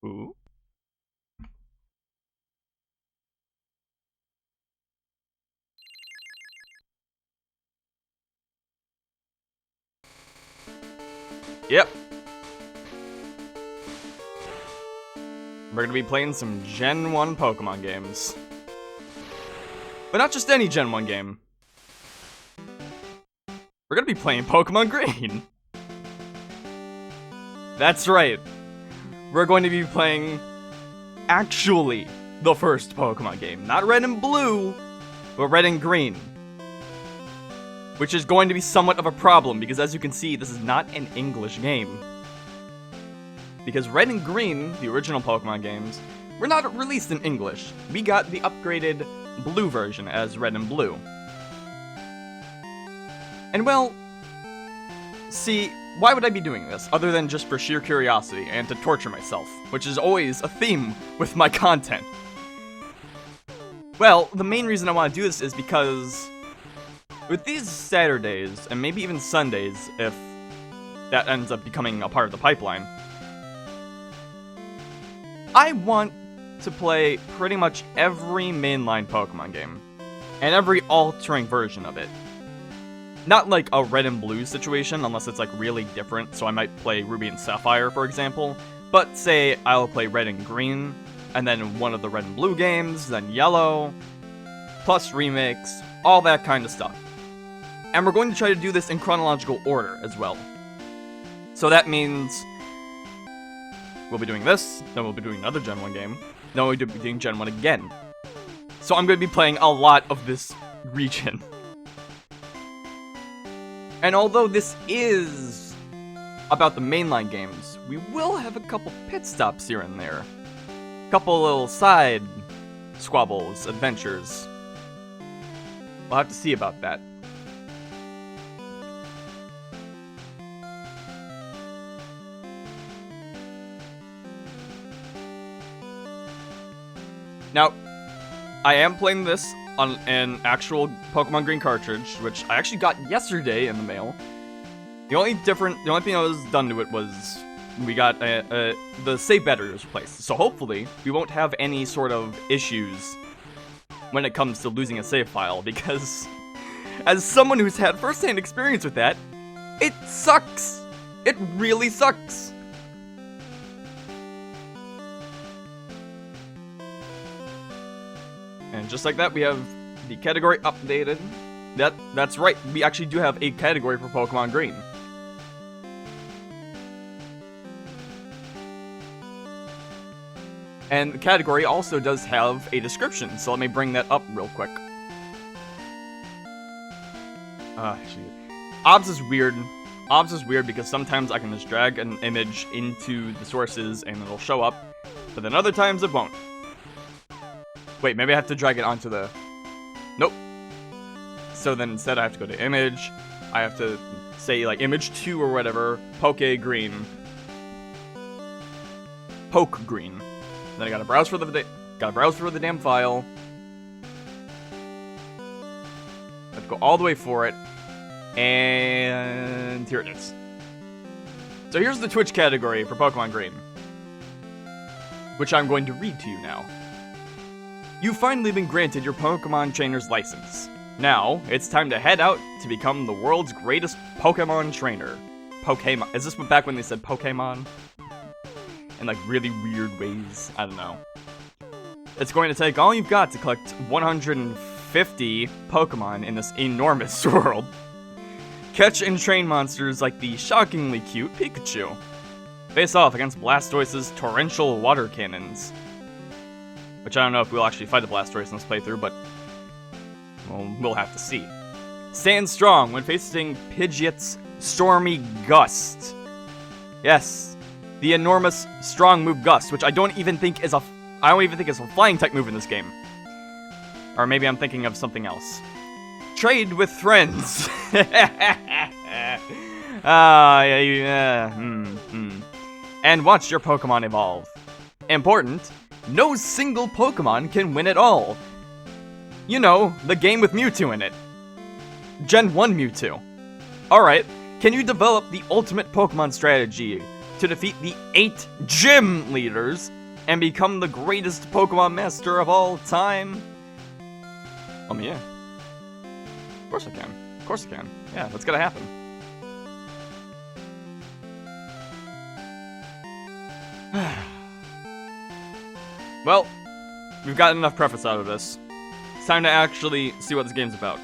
Ooh. Yep. We're gonna be playing some Gen 1 Pokemon games. But not just any Gen 1 game. We're gonna be playing Pokemon Green. That's right. We're going to be playing actually the first Pokemon game. Not Red and Blue, but Red and Green. Which is going to be somewhat of a problem, because as you can see, this is not an English game. Because Red and Green, the original Pokemon games, were not released in English. We got the upgraded Blue version as Red and Blue. And well, see, why would I be doing this, other than just for sheer curiosity and to torture myself, which is always a theme with my content? Well, the main reason I want to do this is because with these Saturdays, and maybe even Sundays, if that ends up becoming a part of the pipeline, I want to play pretty much every mainline Pokemon game, and every altering version of it. Not like a Red and Blue situation, unless it's like really different, so I might play Ruby and Sapphire, for example, but say I'll play Red and Green, and then one of the Red and Blue games, then Yellow, plus remakes, all that kind of stuff. And we're going to try to do this in chronological order as well. So that means we'll be doing this, then we'll be doing another Gen 1 game, then we'll be doing Gen 1 again. So I'm going to be playing a lot of this region. And although this is about the mainline games, we will have a couple pit stops here and there. Couple little side squabbles, adventures. We'll have to see about that. Now, I am playing this on an actual Pokemon Green cartridge, which I actually got yesterday in the mail. The only thing that was done to it was we got the save battery was replaced. So hopefully we won't have any sort of issues when it comes to losing a save file, because as someone who's had first-hand experience with that, it sucks. It really sucks. And just like that, we have the category updated. That's right, we actually do have a category for Pokemon Green. And the category also does have a description, so let me bring that up real quick. OBS is weird. OBS is weird because sometimes I can just drag an image into the sources and it'll show up, but then other times it won't. Wait, maybe I have to drag it onto the... Nope. So then instead I have to go to image. I have to say like image 2 or whatever. Poke Green. Poke Green. Then I gotta browse for the damn file. I have to go all the way for it. And here it is. So here's the Twitch category for Pokemon Green, which I'm going to read to you now. You've finally been granted your Pokemon Trainer's license. Now, it's time to head out to become the world's greatest Pokemon trainer. Pokemon. Is this back when they said Pokemon? In like really weird ways? I don't know. It's going to take all you've got to collect 150 Pokemon in this enormous world. Catch and train monsters like the shockingly cute Pikachu. Face off against Blastoise's torrential water cannons. Which I don't know if we'll actually fight a Blastoise in this playthrough, but well, we'll have to see. Stand strong when facing Pidgeot's Stormy Gust. Yes, the enormous strong move Gust, which I don't even think is a flying type move in this game. Or maybe I'm thinking of something else. Trade with friends. And watch your Pokemon evolve. Important. No single Pokemon can win at all. You know, the game with Mewtwo in it. Gen 1 Mewtwo. Alright, can you develop the ultimate Pokemon strategy to defeat the 8 gym leaders and become the greatest Pokemon master of all time? Yeah. Of course I can. Of course I can. Yeah, that's gonna happen. Well, we've gotten enough preface out of this. It's time to actually see what this game's about.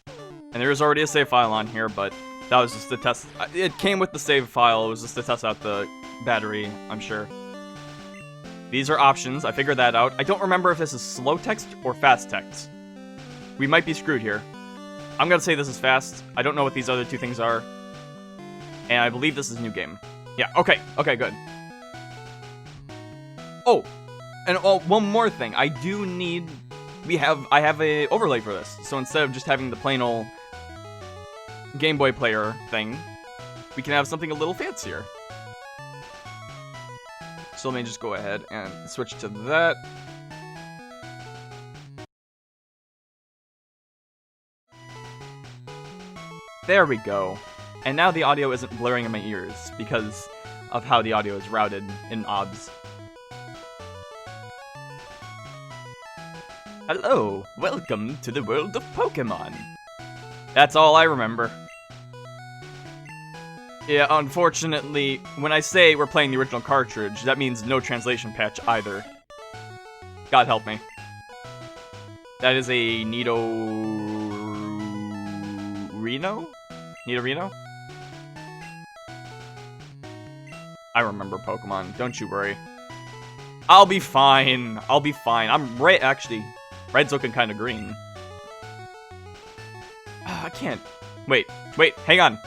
And there is already a save file on here, but that was just to test. It came with the save file. It was just to test out the battery, I'm sure. These are options. I figured that out. I don't remember if this is slow text or fast text. We might be screwed here. I'm gonna say this is fast. I don't know what these other two things are. And I believe this is new game. Yeah, okay. Okay, good. Oh, and one more thing. I do need... I have a overlay for this. So instead of just having the plain old Game Boy player thing, we can have something a little fancier. So let me just go ahead and switch to that. There we go. And now the audio isn't blurring in my ears because of how the audio is routed in OBS. Hello, welcome to the world of Pokemon. That's all I remember. Yeah, unfortunately, when I say we're playing the original cartridge, that means no translation patch either. God help me. That is a Nidorino? Nidorino? I remember Pokemon, don't you worry. I'll be fine. I'll be fine. I'm right, actually. Red's looking kind of green. I can't. Wait, hang on.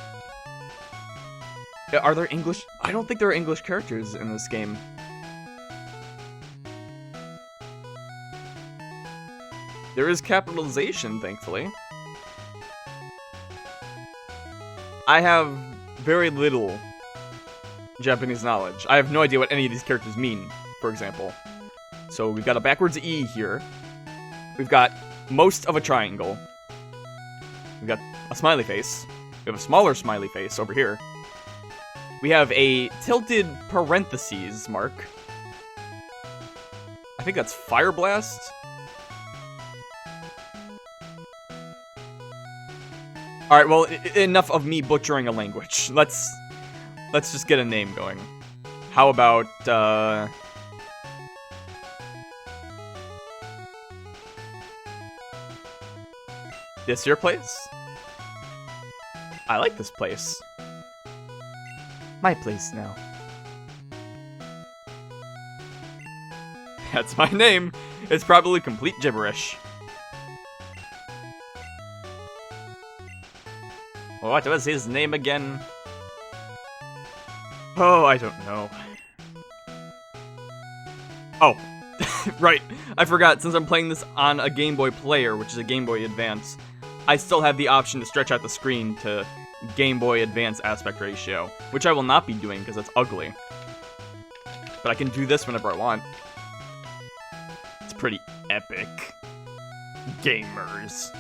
Are there English? I don't think there are English characters in this game. There is capitalization, thankfully. I have very little Japanese knowledge. I have no idea what any of these characters mean, for example. So we've got a backwards E here. We've got most of a triangle. We've got a smiley face. We have a smaller smiley face over here. We have a tilted parentheses mark. I think that's Fire Blast. Alright, well, enough of me butchering a language. Let's just get a name going. How about, this your place? I like this place. My place now. That's my name. It's probably complete gibberish. What was his name again? Oh, I don't know. Oh, right. I forgot, since I'm playing this on a Game Boy Player, which is a Game Boy Advance, I still have the option to stretch out the screen to Game Boy Advance aspect ratio, which I will not be doing because it's ugly. But I can do this whenever I want. It's pretty epic. Gamers.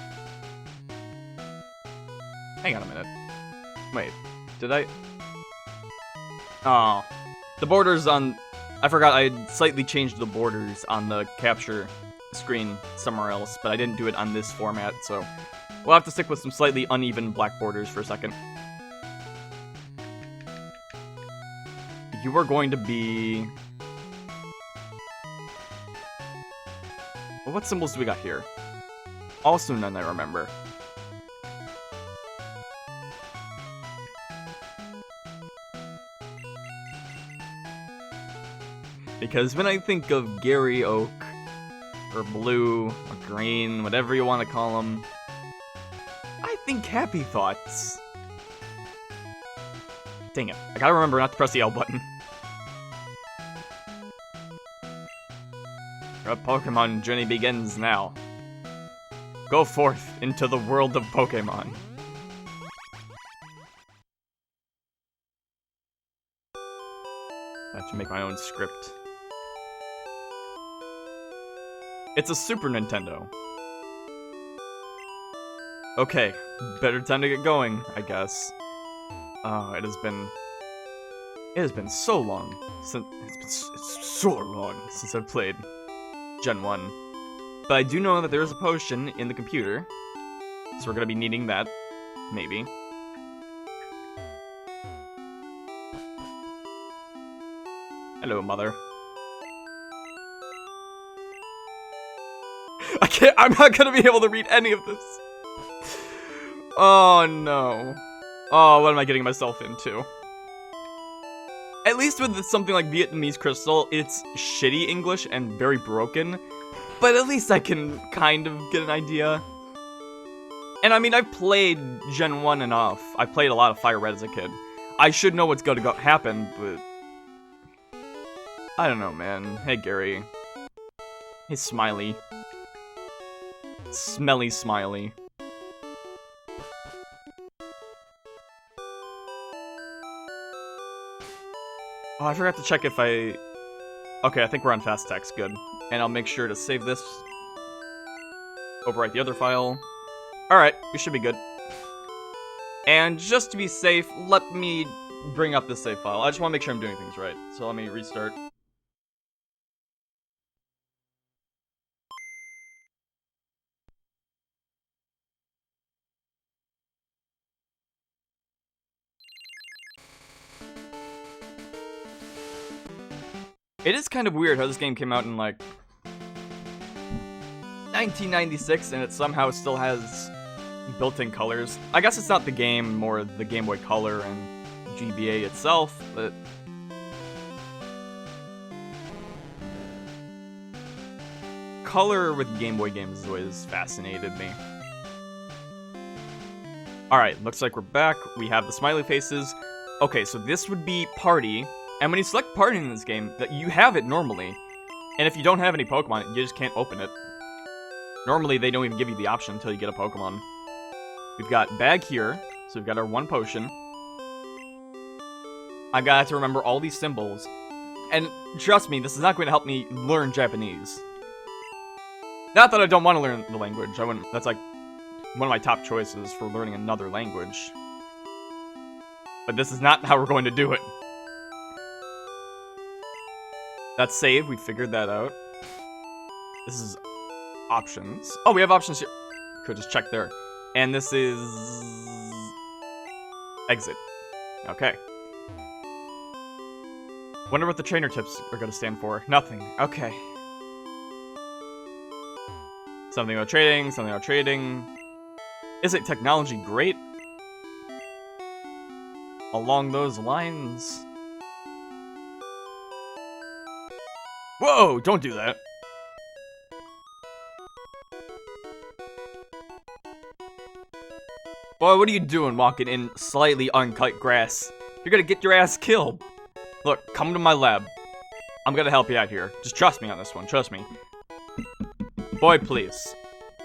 Hang on a minute. Wait, did I? Oh, the borders on... I forgot I had slightly changed the borders on the capture screen somewhere else, but I didn't do it on this format, so we'll have to stick with some slightly uneven black borders for a second. You are going to be... Well, what symbols do we got here? Also none I remember. Because when I think of Gary Oak, or Blue, or Green, whatever you want to call them, I think happy thoughts. Dang it, I gotta remember not to press the L button. Your Pokemon journey begins now. Go forth into the world of Pokemon. I have to make my own script. It's a Super Nintendo. Okay, better time to get going, I guess. Oh, it has been so long since it's so long since I've played Gen 1. But I do know that there is a potion in the computer, so we're gonna be needing that, maybe. Hello, mother. I'm not gonna be able to read any of this. Oh no. Oh, what am I getting myself into? At least with something like Vietnamese Crystal, it's shitty English and very broken, but at least I can kind of get an idea. And I mean, I've played Gen 1 enough. I played a lot of Fire Red as a kid. I should know what's going to happen, but I don't know, man. Hey, Gary. Hey, Smiley. Smelly Smiley. Oh, I forgot to check if I... Okay, I think we're on fast text, good. And I'll make sure to save this. Overwrite the other file. Alright, we should be good. And just to be safe, let me bring up this save file. I just want to make sure I'm doing things right. So let me restart. It is kind of weird how this game came out in, like, 1996, and it somehow still has built-in colors. I guess it's not the game, more the Game Boy Color and GBA itself, but... Color with Game Boy games has always fascinated me. Alright, looks like we're back. We have the smiley faces. Okay, so this would be Party. And when you select Party in this game, that you have it normally. And if you don't have any Pokemon, you just can't open it. Normally, they don't even give you the option until you get a Pokemon. We've got Bag here, so we've got our one potion. I got to remember all these symbols. And trust me, this is not going to help me learn Japanese. Not that I don't want to learn the language. That's like one of my top choices for learning another language. But this is not how we're going to do it. That's save, we figured that out. This is options. Oh, we have options here. Could just check there. And this is... exit. Okay. Wonder what the trainer tips are gonna stand for. Nothing. Okay. Something about trading, something about trading. Isn't technology great? Along those lines... Whoa! Don't do that. Boy, what are you doing walking in slightly uncut grass? You're gonna get your ass killed. Look, come to my lab. I'm gonna help you out here. Just trust me on this one, trust me. Boy, please.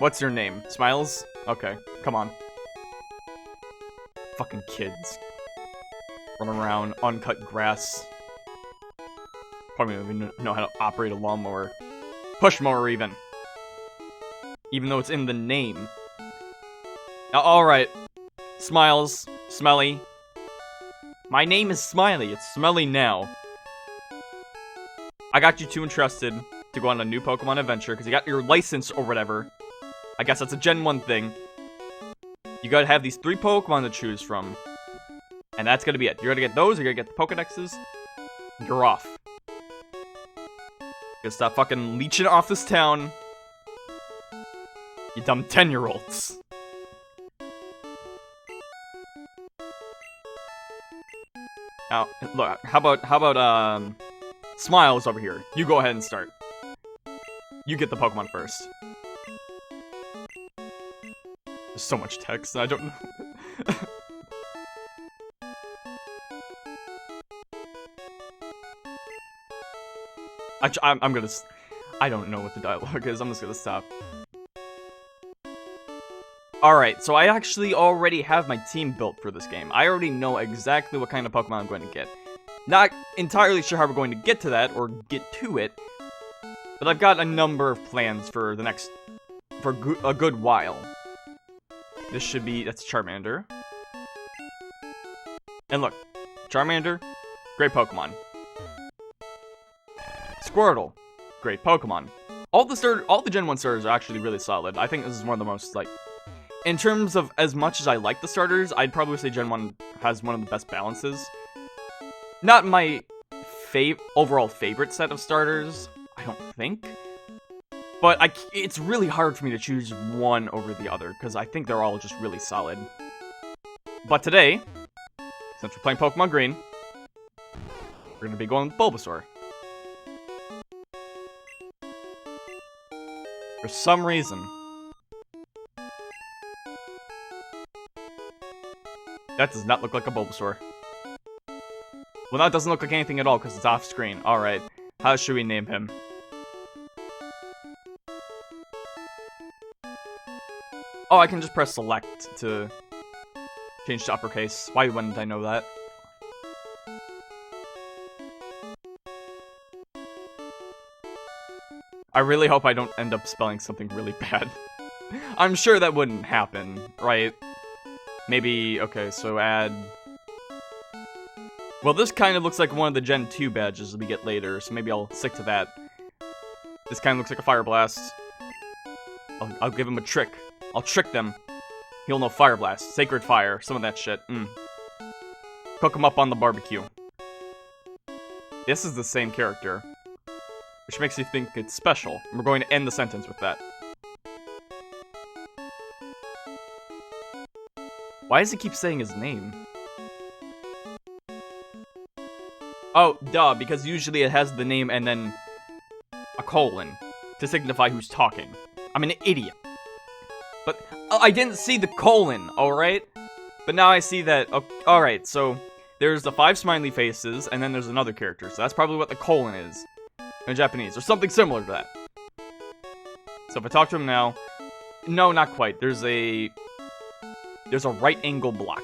What's your name? Smiles? Okay, come on. Fucking kids. Run around, uncut grass. Probably don't even know how to operate a lawnmower. Push mower, even. Even though it's in the name. Now, alright. Smiles. Smelly. My name is Smiley. It's Smelly now. I got you too entrusted to go on a new Pokemon adventure because you got your license or whatever. I guess that's a Gen 1 thing. You gotta have these 3 Pokemon to choose from. And that's gonna be it. You're gonna get those, you're gonna get the Pokedexes. You're off. Gonna stop fucking leeching off this town. You dumb 10-year-olds. Now, look, how about Smiles over here? You go ahead and start. You get the Pokemon first. There's so much text, I don't know. I'm gonna... I don't know what the dialogue is, I'm just gonna stop. Alright, so I actually already have my team built for this game. I already know exactly what kind of Pokemon I'm going to get. Not entirely sure how we're going to get to that, or get to it, but I've got a number of plans for the next... for a good while. This should be... that's Charmander. And look, Charmander, great Pokemon. Squirtle, great Pokemon. All the Gen 1 starters are actually really solid. I think this is one of the most, like, in terms of as much as I like the starters, I'd probably say Gen 1 has one of the best balances. Not my overall favorite set of starters, I don't think. But it's really hard for me to choose one over the other, because I think they're all just really solid. But today, since we're playing Pokemon Green, we're going to be going with Bulbasaur. For some reason, that does not look like a Bulbasaur. Well, that doesn't look like anything at all because it's off screen. Alright, how should we name him? Oh, I can just press select to change to uppercase. Why wouldn't I know that? I really hope I don't end up spelling something really bad. I'm sure that wouldn't happen, right? Maybe, okay, so add... Well, this kind of looks like one of the Gen 2 badges that we get later, so maybe I'll stick to that. This kind of looks like a Fire Blast. I'll give him a trick. I'll trick them. He'll know Fire Blast, Sacred Fire, some of that shit. Cook him up on the barbecue. This is the same character, which makes you think it's special. We're going to end the sentence with that. Why does he keep saying his name? Oh, duh, because usually it has the name and then a colon to signify who's talking. I'm an idiot. But I didn't see the colon, alright? But now I see that, alright, so there's the 5 smiley faces, and then there's another character, so that's probably what the colon is in Japanese, or something similar to that. So if I talk to him now, no, not quite. There's a right angle block.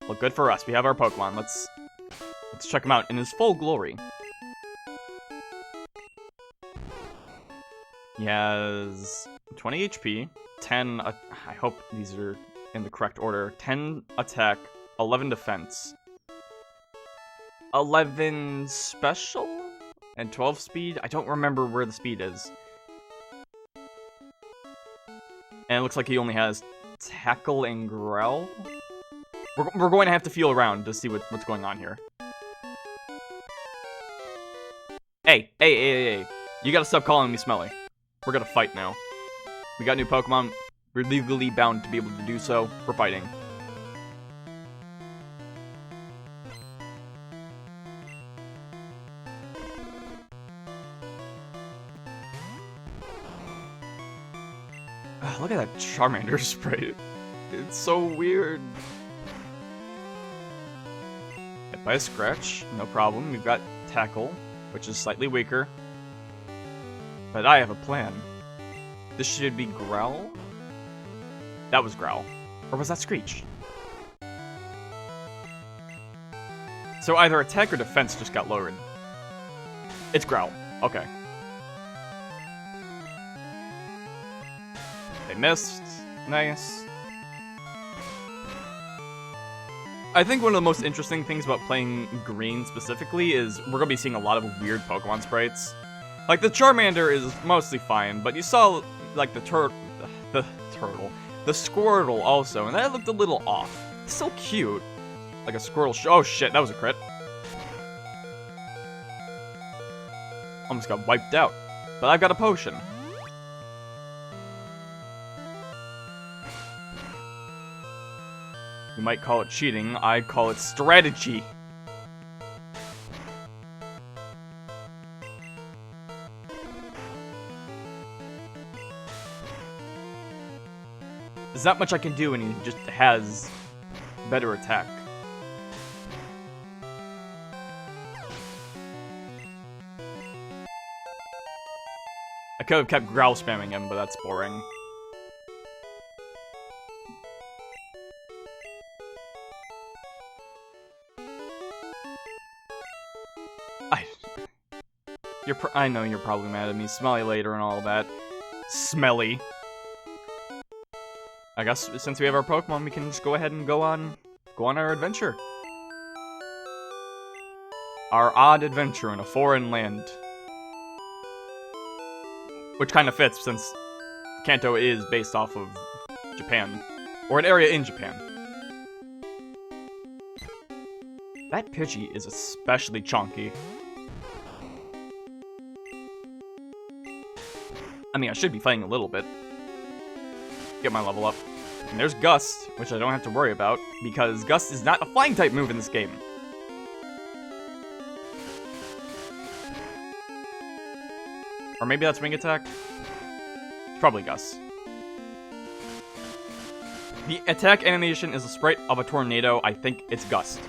Well, good for us. We have our Pokemon. Let's check him out in his full glory. He has 20 HP, 10, I hope these are in the correct order, 10 attack, 11 defense, 11 special, and 12 speed? I don't remember where the speed is. And it looks like he only has Tackle and Growl? We're going to have to feel around to see what's going on here. Hey. You gotta stop calling me smelly. We're gonna fight now. We got new Pokemon. We're legally bound to be able to do so. We're fighting. Look at that Charmander spray. It's so weird. Hit by a scratch, no problem. We've got Tackle, which is slightly weaker. But I have a plan. This should be Growl? That was Growl. Or was that Screech? So either attack or defense just got lowered. It's Growl. Okay. They missed. Nice. I think one of the most interesting things about playing Green specifically is we're going to be seeing a lot of weird Pokemon sprites. Like, the Charmander is mostly fine, but you saw, like, the Squirtle also, and that looked a little off. It's so cute. Like a Squirtle. Oh shit, that was a crit. Almost got wiped out. But I've got a potion. You might call it cheating, I'd call it strategy. There's not much I can do, and he just has better attack. I could have kept Growl spamming him, but that's boring. I know you're probably mad at me. Smelly later and all that. Smelly. I guess since we have our Pokemon, we can just go ahead and go on go on our adventure. Our odd adventure in a foreign land. Which kind of fits since Kanto is based off of Japan. Or an area in Japan. That Pidgey is especially chunky. I mean, I should be fighting a little bit. Get my level up. And there's Gust, which I don't have to worry about, because Gust is not a flying type move in this game. Or maybe that's Wing Attack? It's probably Gust. The attack animation is a sprite of a tornado. I think it's Gust.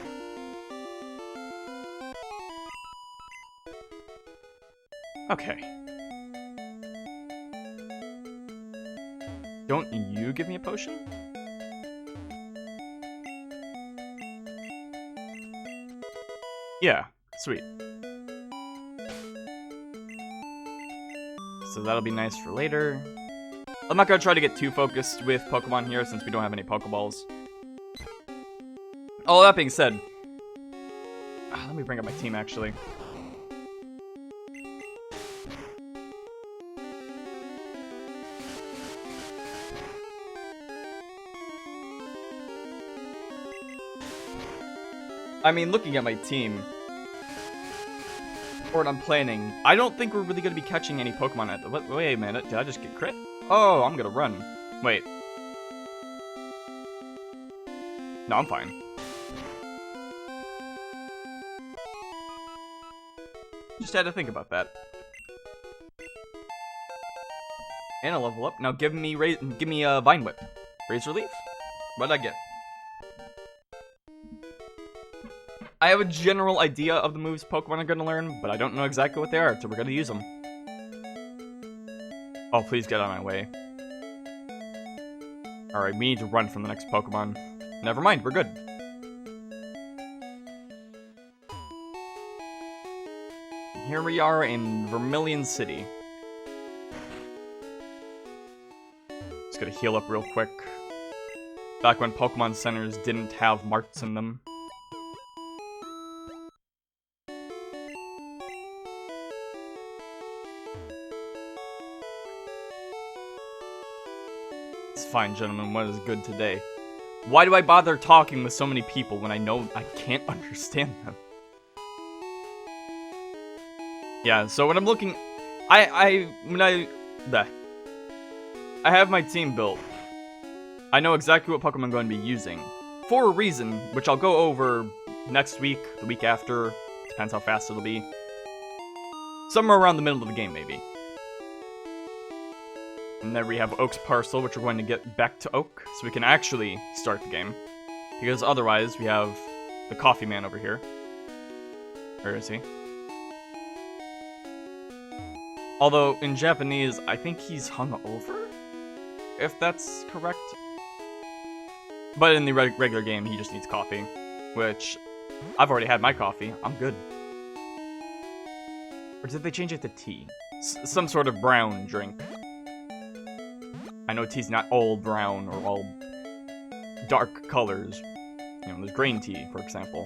Okay. Don't you give me a potion? Yeah, sweet. So that'll be nice for later. I'm not gonna try to get too focused with Pokemon here since we don't have any Pokeballs. All that being said, let me bring up my team actually. I mean, looking at my team, or what I'm planning, I don't think we're really going to be catching any Pokemon at the... Wait a minute, did I just get crit? Oh, I'm going to run. Wait. No, I'm fine. Just had to think about that. And a level up. Now give me a Vine Whip. Razor Leaf? What'd I get? I have a general idea of the moves Pokemon are gonna learn, but I don't know exactly what they are, so we're gonna use them. Oh, please get out of my way. Alright, we need to run from the next Pokemon. Never mind, we're good. Here we are in Vermilion City. Just gonna heal up real quick. Back when Pokemon centers didn't have marts in them. Fine, gentlemen, what is good today? Why do I bother talking with so many people when I know I can't understand them? Yeah, so when I'm looking... I have my team built. I know exactly what Pokemon I'm going to be using. For a reason, which I'll go over next week, the week after, depends how fast it'll be. Somewhere around the middle of the game, maybe. And then we have Oak's parcel, which we're going to get back to Oak, so we can actually start the game. Because otherwise, we have the Coffee Man over here. Where is he? Although, in Japanese, I think he's hung over? If that's correct. But in the regular game, he just needs coffee. Which, I've already had my coffee. I'm good. Or did they change it to tea? Some sort of brown drink. I know tea's not all brown or all dark colors. You know, there's green tea, for example.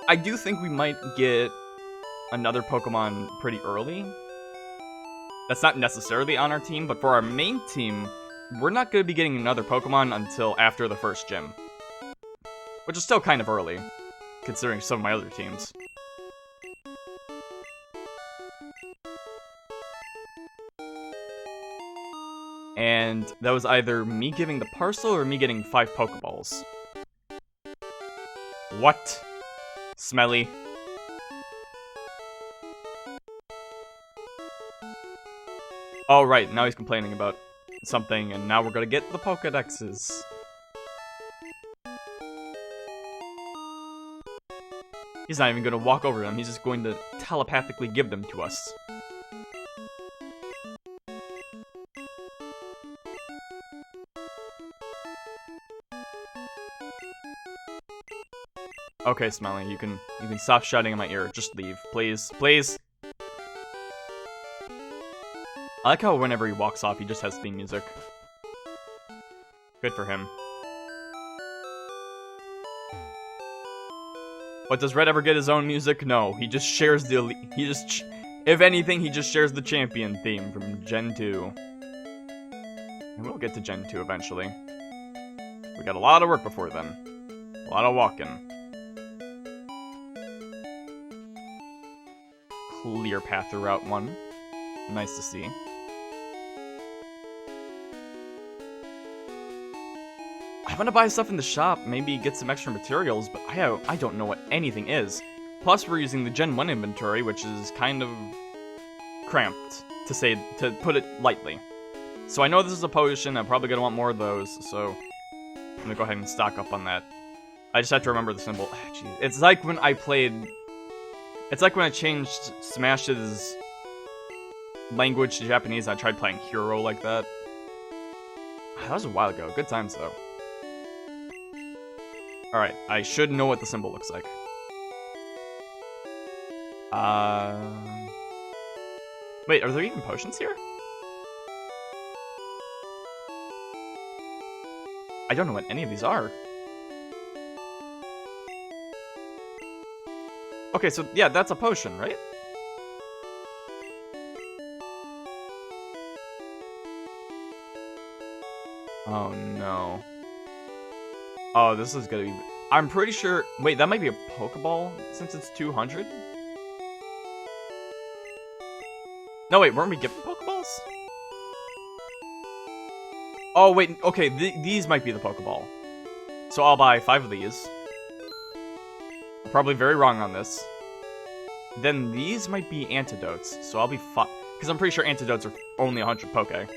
I do think we might get another Pokemon pretty early. That's not necessarily on our team, but for our main team, we're not going to be getting another Pokemon until after the first gym. Which is still kind of early, considering some of my other teams. And that was either me giving the parcel or me getting 5 Pokeballs. What? Smelly. Oh, right, now he's complaining about something, and now we're gonna get the Pokedexes. He's not even gonna walk over them, he's just going to telepathically give them to us. Okay, Smelly, you can stop shouting in my ear. Just leave, please. Please. I like how whenever he walks off, he just has theme music. Good for him. But does Red ever get his own music? No, he just shares the... if anything, he just shares the champion theme from Gen 2. And we'll get to Gen 2 eventually. We got a lot of work before then. A lot of walking. Clear path through Route 1. Nice to see. I want to buy stuff in the shop, maybe get some extra materials, but I don't know what anything is. Plus, we're using the Gen 1 inventory, which is kind of cramped, to put it lightly. So I know this is a potion, I'm probably gonna want more of those, so I'm gonna go ahead and stock up on that. I just have to remember the symbol. Jeez. It's like when I changed Smash's language to Japanese, I tried playing Hero like that. That was a while ago. Good times, though. Alright, I should know what the symbol looks like. Wait, are there even potions here? I don't know what any of these are. Okay, so yeah, that's a potion, right? Oh no. Oh, this is gonna be... I'm pretty sure... Wait, that might be a Pokeball, since it's 200? No, wait, weren't we given Pokeballs? Oh, wait, okay, these might be the Pokeball. So I'll buy 5 of these. I'm probably very wrong on this. Then these might be antidotes, so I'll be fine. Because I'm pretty sure antidotes are only 100 Poke.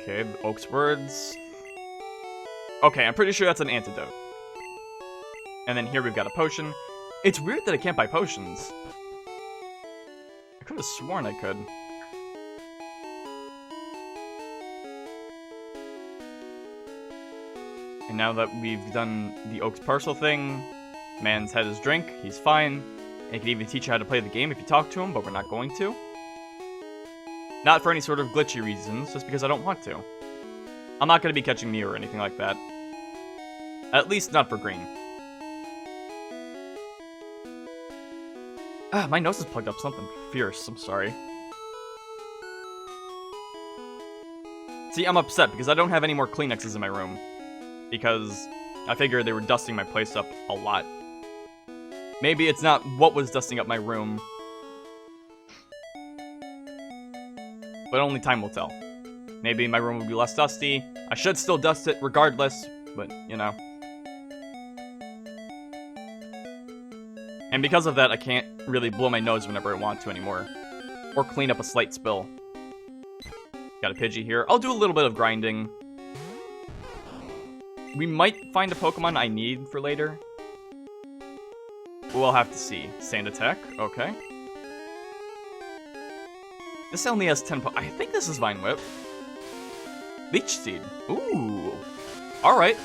Okay, the Oak's Words. Okay, I'm pretty sure that's an antidote. And then here we've got a potion. It's weird that I can't buy potions. I could have sworn I could. And now that we've done the Oak's Parcel thing, man's had his drink, he's fine. And he can even teach you how to play the game if you talk to him, but we're not going to. Not for any sort of glitchy reasons, just because I don't want to. I'm not going to be catching Mew or anything like that. At least not for green. Ah, my nose is plugged up something fierce, I'm sorry. See, I'm upset because I don't have any more Kleenexes in my room. Because I figured they were dusting my place up a lot. Maybe it's not what was dusting up my room, but only time will tell. Maybe my room will be less dusty. I should still dust it regardless, but, you know. And because of that, I can't really blow my nose whenever I want to anymore. Or clean up a slight spill. Got a Pidgey here. I'll do a little bit of grinding. We might find a Pokemon I need for later. We'll have to see. Sand Attack, okay. This only has 10 I think this is Vine Whip. Leech Seed. Ooh. Alright.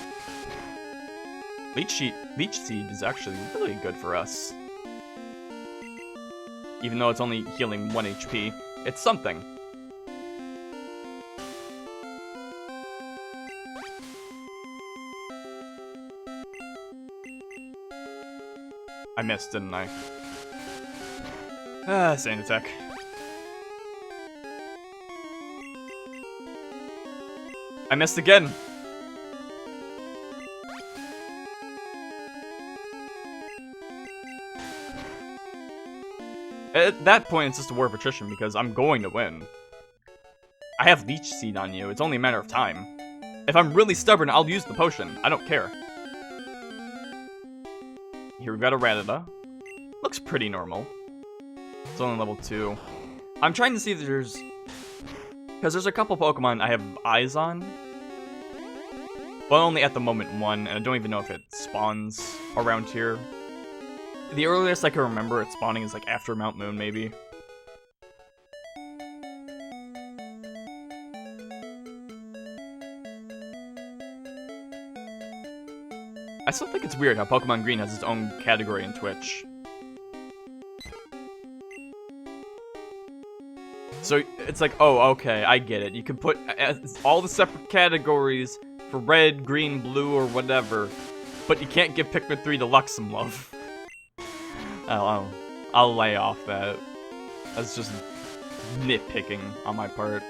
Leech Seed is actually really good for us. Even though it's only healing 1 HP, it's something. I missed, didn't I? Ah, Sand Attack. I missed again! At that point, it's just a war of attrition because I'm going to win. I have Leech Seed on you, it's only a matter of time. If I'm really stubborn, I'll use the potion. I don't care. Here we've got a Rattata. Looks pretty normal. It's only level 2. I'm trying to see if there's... Because there's a couple Pokemon I have eyes on. But only at the moment 1, and I don't even know if it spawns around here. The earliest I can remember it spawning is like after Mount Moon, maybe. I still think it's weird how Pokemon Green has its own category in Twitch. So it's like, oh, okay, I get it. You can put all the separate categories for red, green, blue, or whatever, but you can't give Pikmin 3 Deluxe some love. I'll lay off that. That's just nitpicking on my part.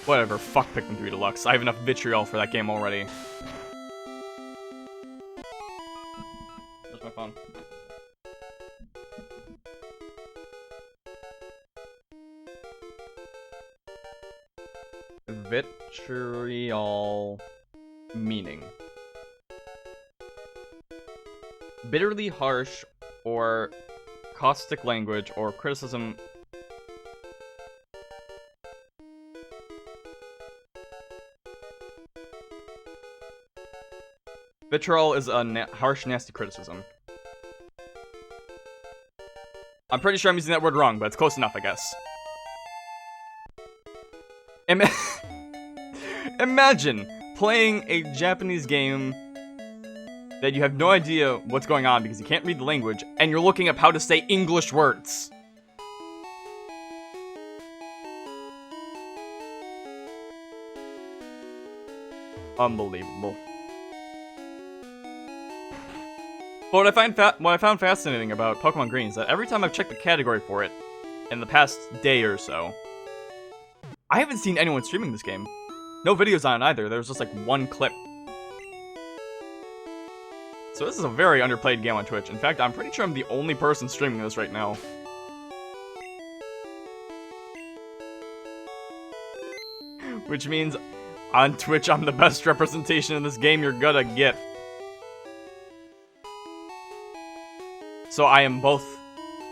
Whatever, fuck Pikmin 3 Deluxe. I have enough vitriol for that game already. Where's my phone? Vitriol meaning. Bitterly harsh or caustic language or criticism. Vitriol is a harsh, nasty criticism. I'm pretty sure I'm using that word wrong, but it's close enough, I guess. Imagine playing a Japanese game that you have no idea what's going on because you can't read the language, and you're looking up how to say English words. Unbelievable. But what I found fascinating about Pokemon Green is that every time I've checked the category for it in the past day or so, I haven't seen anyone streaming this game. No videos on it either. There was just like one clip. So this is a very underplayed game on Twitch. In fact, I'm pretty sure I'm the only person streaming this right now. Which means on Twitch, I'm the best representation in this game you're gonna get. So I am both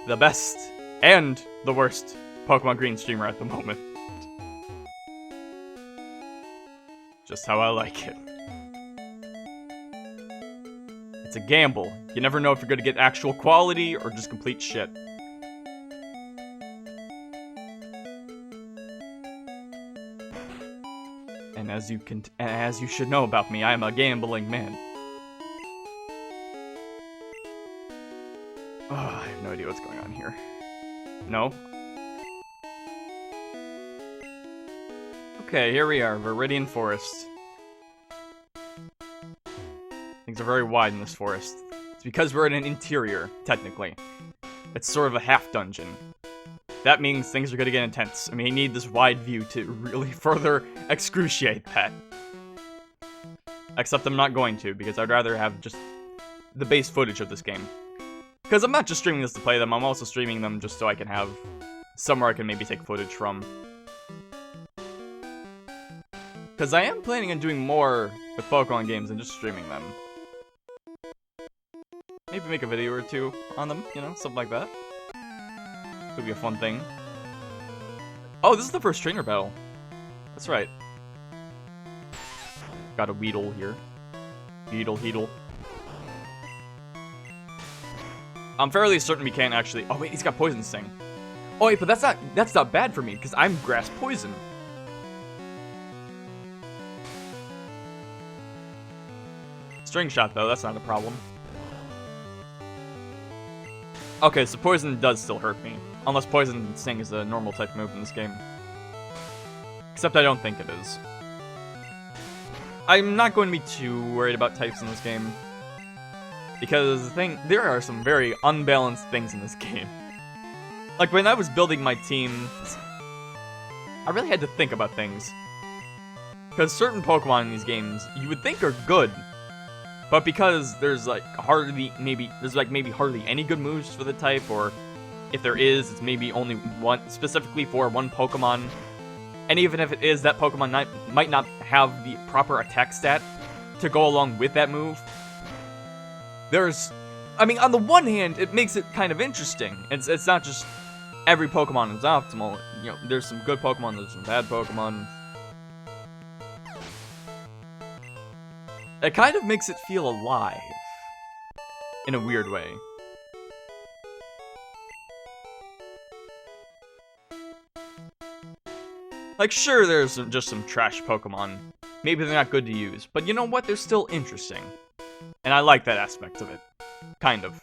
the best and the worst Pokemon Green streamer at the moment. Just how I like it. It's a gamble. You never know if you're gonna get actual quality or just complete shit. And as you should know about me, I am a gambling man. Oh, I have no idea what's going on here. No? Okay, here we are, Viridian Forest. Things are very wide in this forest. It's because we're in an interior, technically. It's sort of a half dungeon. That means things are gonna get intense. I mean, you need this wide view to really further excruciate that. Except I'm not going to, because I'd rather have just the base footage of this game. Because I'm not just streaming this to play them, I'm also streaming them just so I can have somewhere I can maybe take footage from. Because I am planning on doing more with Pokemon games than just streaming them. Maybe make a video or two on them, you know, something like that. Could be a fun thing. Oh, this is the first trainer battle. That's right. Got a Weedle here. Heedle. I'm fairly certain we can't actually... Oh wait, he's got Poison Sting. Oh wait, but that's not bad for me, because I'm Grass Poison. String Shot though, that's not a problem. Okay, so Poison does still hurt me. Unless Poison Sting is a normal type move in this game. Except I don't think it is. I'm not going to be too worried about types in this game. Because there are some very unbalanced things in this game. Like, when I was building my team, I really had to think about things. Because certain Pokemon in these games, you would think are good. But because there's like hardly any good moves for the type, or if there is, it's maybe only one, specifically for one Pokemon. And even if it is, that Pokemon might not have the proper attack stat to go along with that move. I mean, on the one hand, it makes it kind of interesting. It's not just every Pokemon is optimal. You know, there's some good Pokemon, there's some bad Pokemon. It kind of makes it feel alive. In a weird way. Like, sure, there's just some trash Pokemon. Maybe they're not good to use, but you know what? They're still interesting. And I like that aspect of it. Kind of.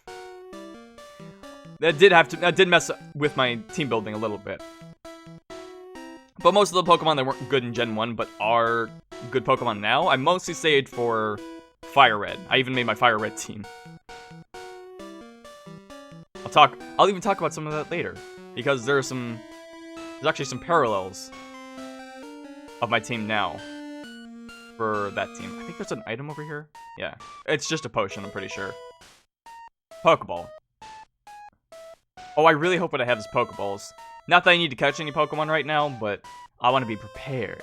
That did mess with my team building a little bit. But most of the Pokemon that weren't good in Gen 1, but are good Pokemon now, I mostly saved for Fire Red. I even made my Fire Red team. I'll even talk about some of that later. Because there's actually some parallels of my team now for that team. I think there's an item over here. Yeah. It's just a potion, I'm pretty sure. Pokeball. Oh, I really hope what I have is Pokeballs. Not that I need to catch any Pokemon right now, but I want to be prepared.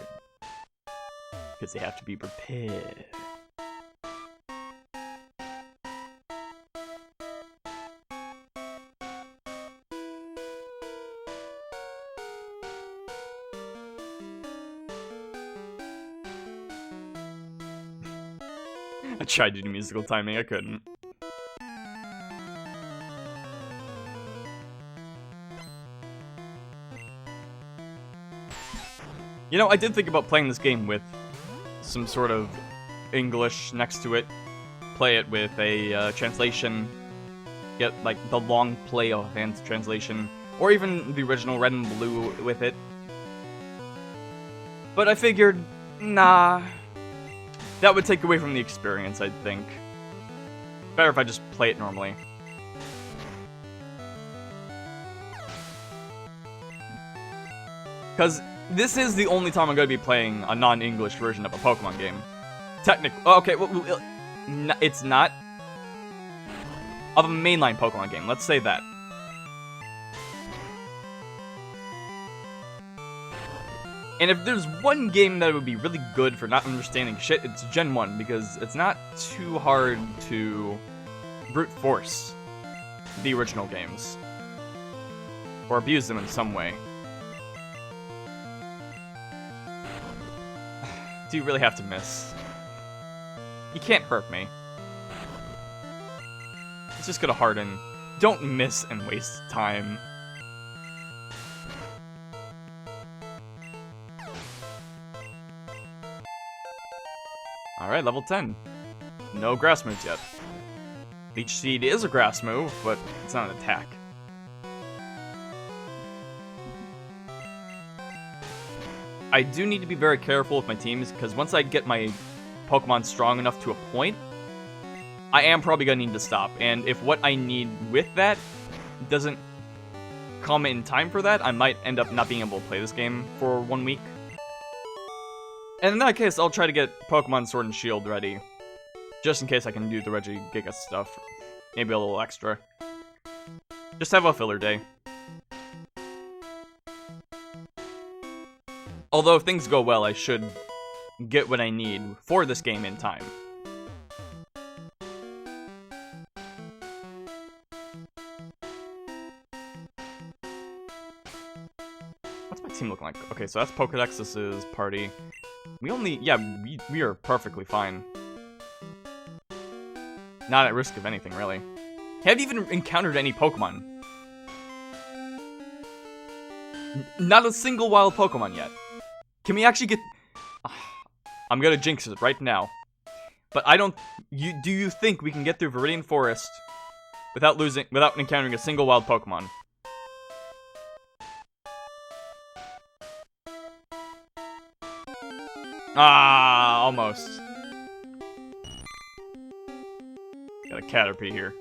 Because they have to be prepared. I tried to do musical timing, I couldn't. You know, I did think about playing this game with some sort of English next to it. Play it with a translation. Get, like, the long play of hand translation. Or even the original Red and Blue with it. But I figured, nah. That would take away from the experience, I think. Better if I just play it normally. Because this is the only time I'm going to be playing a non-English version of a Pokemon game. Technically, okay, well, it's not. Of a mainline Pokemon game, let's say that. And if there's one game that would be really good for not understanding shit, it's Gen 1, because it's not too hard to brute force the original games. Or abuse them in some way. Do you really have to miss? You can't hurt me. It's just gonna harden. Don't miss and waste time. Alright, level 10. No grass moves yet. Leech Seed is a grass move, but it's not an attack. I do need to be very careful with my teams, because once I get my Pokemon strong enough to a point, I am probably going to need to stop. And if what I need with that doesn't come in time for that, I might end up not being able to play this game for 1 week. And in that case, I'll try to get Pokemon Sword and Shield ready. Just in case I can do the Regigigas stuff. Maybe a little extra. Just have a filler day. Although if things go well, I should get what I need for this game in time. What's my team looking like? Okay, so that's Pokedex, this is Party. We are perfectly fine. Not at risk of anything, really. Haven't even encountered any Pokemon. Not a single wild Pokemon yet. Can we actually get... I'm gonna jinx it right now. But I don't... Do you think we can get through Viridian Forest without encountering a single wild Pokemon? Ah, almost. Got a Caterpie here.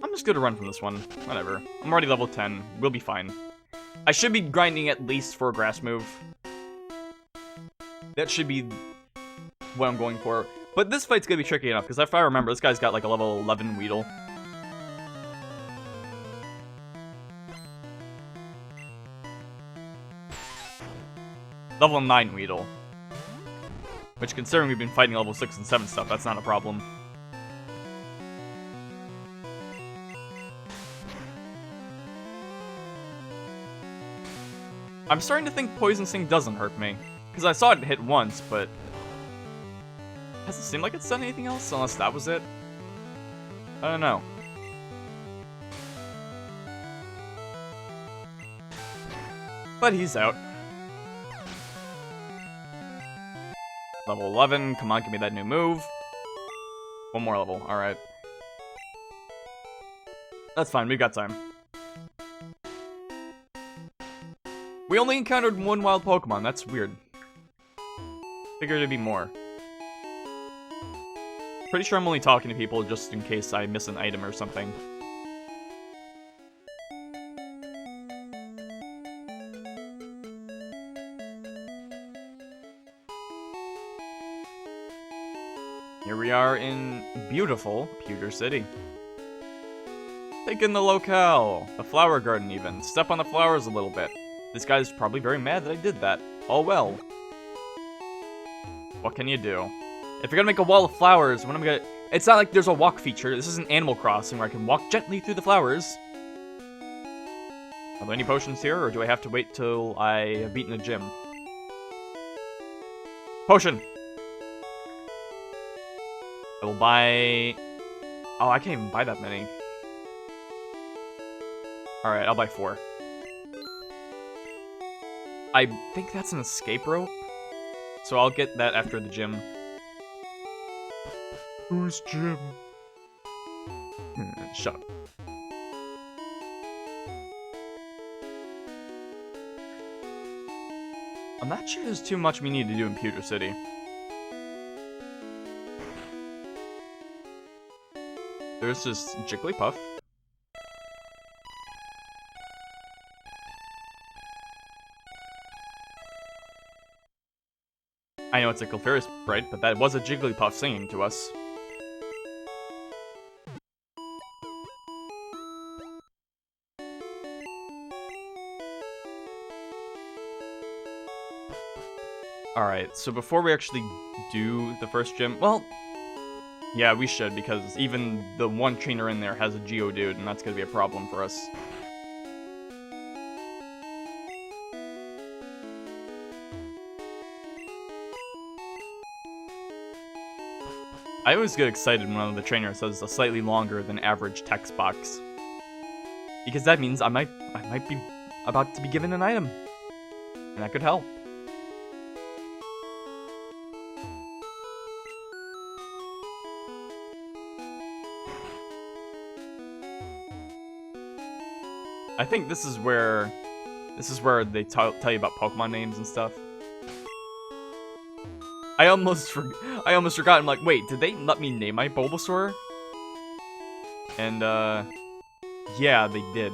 I'm just gonna run from this one. Whatever. I'm already level 10. We'll be fine. I should be grinding at least for a grass move. That should be what I'm going for. But this fight's gonna be tricky enough, because if I remember, this guy's got like a level 11 Weedle. Level 9 Weedle. Which, considering we've been fighting level 6 and 7 stuff, that's not a problem. I'm starting to think Poison Sting doesn't hurt me. Because I saw it hit once, but... Doesn't seem like it's done anything else, unless that was it. I don't know. But he's out. Level 11. Come on, give me that new move. One more level. Alright. That's fine. We've got time. We only encountered one wild Pokemon. That's weird. Figured it'd be more. Pretty sure I'm only talking to people just in case I miss an item or something. Here we are in beautiful Pewter City. Take in the locale, the flower garden even. Step on the flowers a little bit. This guy's probably very mad that I did that. Oh well. What can you do? If you're gonna make a wall of flowers, when I'm gonna... It's not like there's a walk feature. This isn't Animal Crossing where I can walk gently through the flowers. Are there any potions here, or do I have to wait till I have beaten a gym? Potion! I will buy... Oh, I can't even buy that many. Alright, I'll buy 4. I think that's an escape rope. So I'll get that after the gym. Who's Jim? Shut up. I'm not sure there's too much we need to do in Pewter City. There's just Jigglypuff. I know it's a Clefairy sprite, but that was a Jigglypuff singing to us. Alright, so before we actually do the first gym, well, yeah, we should, because even the one trainer in there has a Geodude, and that's gonna be a problem for us. I always get excited when one of the trainers says a slightly longer than average text box. Because that means I might be about to be given an item. And that could help. I think this is where they tell you about Pokemon names and stuff. I almost forgot. I'm like, wait, did they let me name my Bulbasaur? And yeah, they did.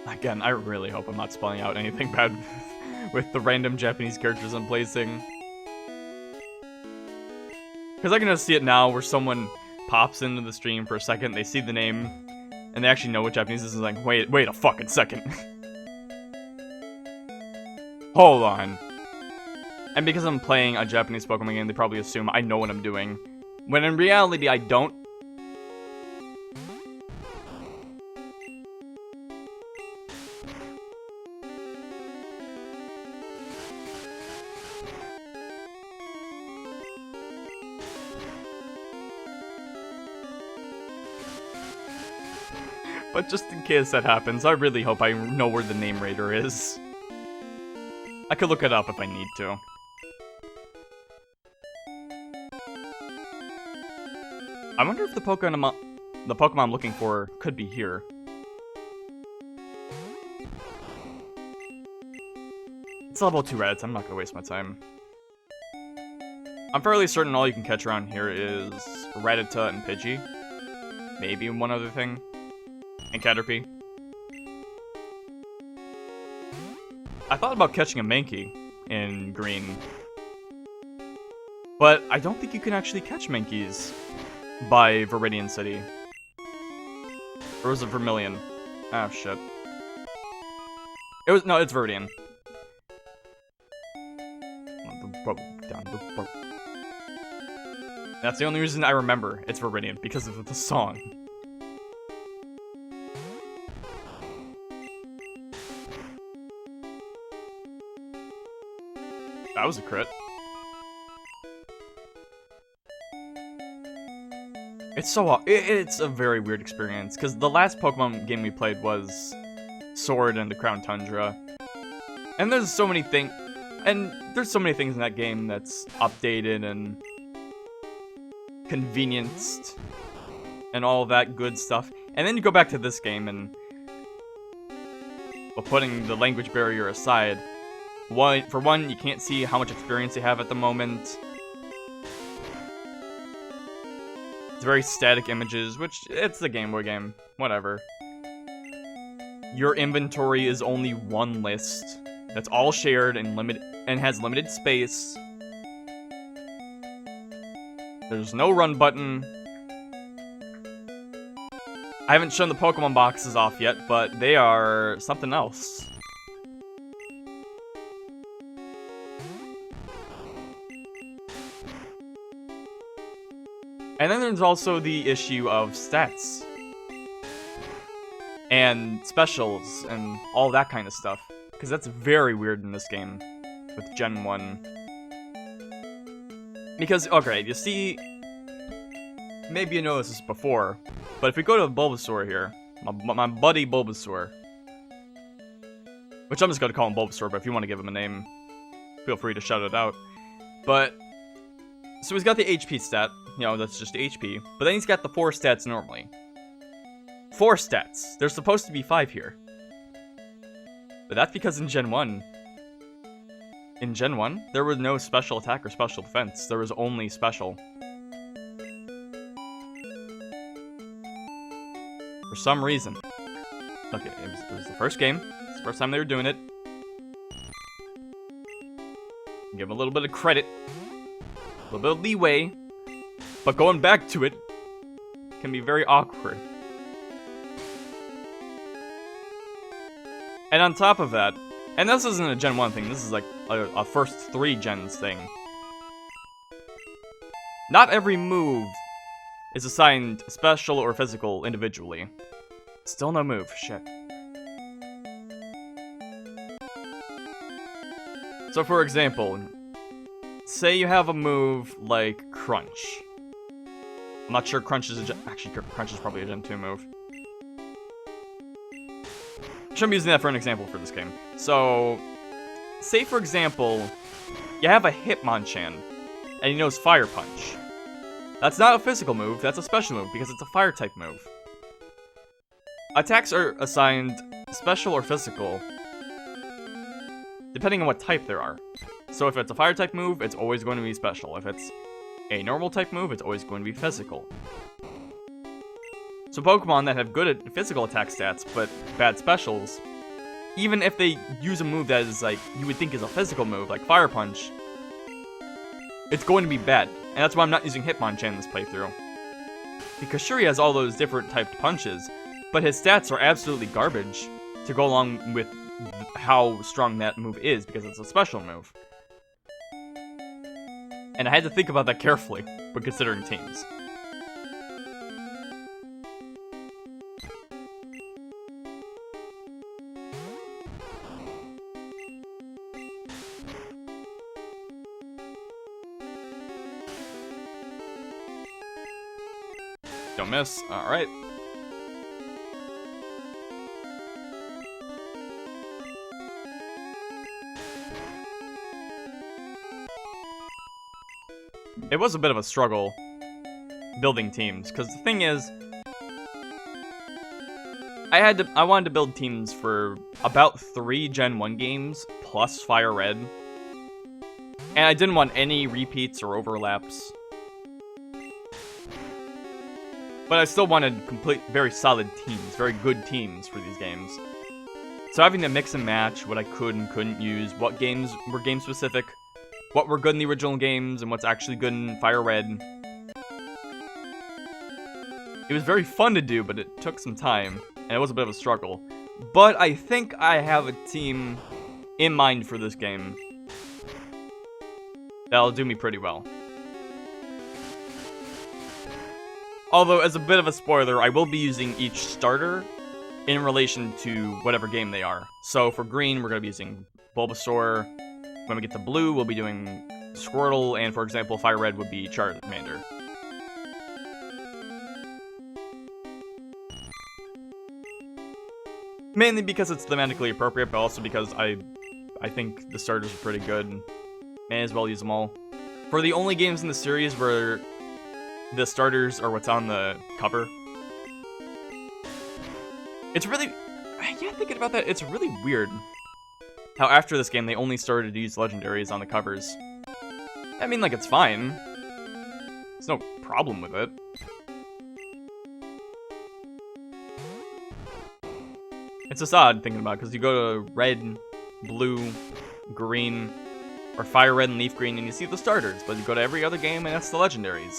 Again, I really hope I'm not spelling out anything bad with the random Japanese characters I'm placing. Because I can just see it now where someone pops into the stream for a second, they see the name, and they actually know what Japanese is, and like, wait a fucking second. Hold on. And because I'm playing a Japanese Pokemon game, they probably assume I know what I'm doing. When in reality, I don't. But just in case that happens, I really hope I know where the name raider is. I could look it up if I need to. I wonder if the Pokemon I'm looking for could be here. It's level 2 Reddits, I'm not gonna waste my time. I'm fairly certain all you can catch around here is Rattata and Pidgey. Maybe one other thing. And Caterpie. I thought about catching a Mankey in green. But I don't think you can actually catch Mankeys by Viridian City. Or was it Vermilion? Oh shit. No, it's Viridian. That's the only reason I remember it's Viridian, because of the song. That was a crit. It's a very weird experience, because the last Pokemon game we played was Sword and the Crown Tundra. And there's so many things in that game that's updated and convenienced and all that good stuff. And then you go back to this game and, well, putting the language barrier aside, for one, you can't see how much experience you have at the moment. It's very static images, which, it's the Game Boy game. Whatever. Your inventory is only one list. That's all shared and has limited space. There's no run button. I haven't shown the Pokemon boxes off yet, but they are something else. And then there's also the issue of stats. And specials, and all that kind of stuff. Because that's very weird in this game, with Gen 1. Because, okay, you see, maybe you noticed this before, but if we go to Bulbasaur here, my buddy Bulbasaur, which I'm just going to call him Bulbasaur, but if you want to give him a name, feel free to shout it out. But, so he's got the HP stat, you know, that's just HP, but then he's got the 4 stats normally. 4 stats. There's supposed to be 5 here. But that's because in Gen 1, there was no special attack or special defense. There was only special. For some reason. Okay, it was the first game. It's the first time they were doing it. Give them a little bit of credit. A little bit of leeway. But going back to it can be very awkward. And on top of that, and this isn't a Gen 1 thing, this is like a first 3 gens thing. Not every move is assigned special or physical individually. Still no move, shit. So for example, say you have a move like Crunch. I'm not sure Crunch is actually, Crunch is probably a Gen 2 move. I'm using that for an example for this game. So, say for example, you have a Hitmonchan, and he knows Fire Punch. That's not a physical move, that's a special move, because it's a fire type move. Attacks are assigned special or physical, depending on what type there are. So if it's a fire type move, it's always going to be special. If it's a normal type move, it's always going to be physical. So Pokemon that have good physical attack stats, but bad specials, even if they use a move that is like, you would think is a physical move, like Fire Punch, it's going to be bad. And that's why I'm not using Hitmonchan in this playthrough. Because sure, he has all those different typed punches, but his stats are absolutely garbage to go along with how strong that move is, because it's a special move. And I had to think about that carefully when considering teams. Don't miss. Alright. It was a bit of a struggle building teams, because the thing is, I wanted to build teams for about 3 Gen 1 games plus Fire Red, and I didn't want any repeats or overlaps. But I still wanted very solid teams, very good teams for these games. So having to mix and match what I could and couldn't use, what games were game specific, what were good in the original games, and what's actually good in Fire Red. It was very fun to do, but it took some time, and it was a bit of a struggle. But I think I have a team in mind for this game that'll do me pretty well. Although, as a bit of a spoiler, I will be using each starter in relation to whatever game they are. So for green, we're going to be using Bulbasaur. When we get to blue, we'll be doing Squirtle, and for example, Fire Red would be Charmander. Mainly because it's thematically appropriate, but also because I think the starters are pretty good. May as well use them all. For the only games in the series where the starters are what's on the cover, it's really... Yeah, thinking about that, it's really weird how after this game they only started to use legendaries on the covers. I mean, like, it's fine. There's no problem with it. It's just odd thinking about it, because you go to red, blue, green, or fire red and leaf green, and you see the starters, but you go to every other game, and that's the legendaries.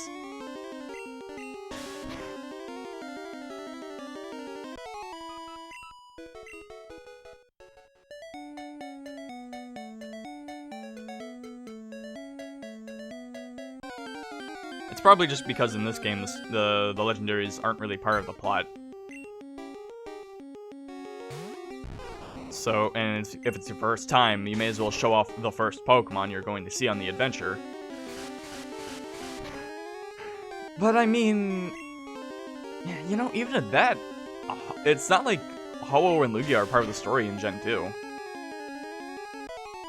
It's probably just because in this game, the legendaries aren't really part of the plot. So, and if it's your first time, you may as well show off the first Pokemon you're going to see on the adventure. But I mean, yeah, you know, even at that, it's not like Ho-Oh and Lugia are part of the story in Gen 2.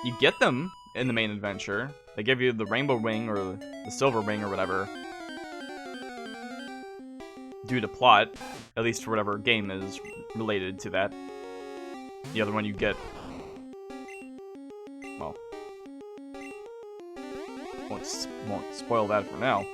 You get them in the main adventure. They give you the Rainbow Ring or the Silver Ring or whatever. Due to plot, at least for whatever game is related to that. The other one you get, well, won't spoil that for now.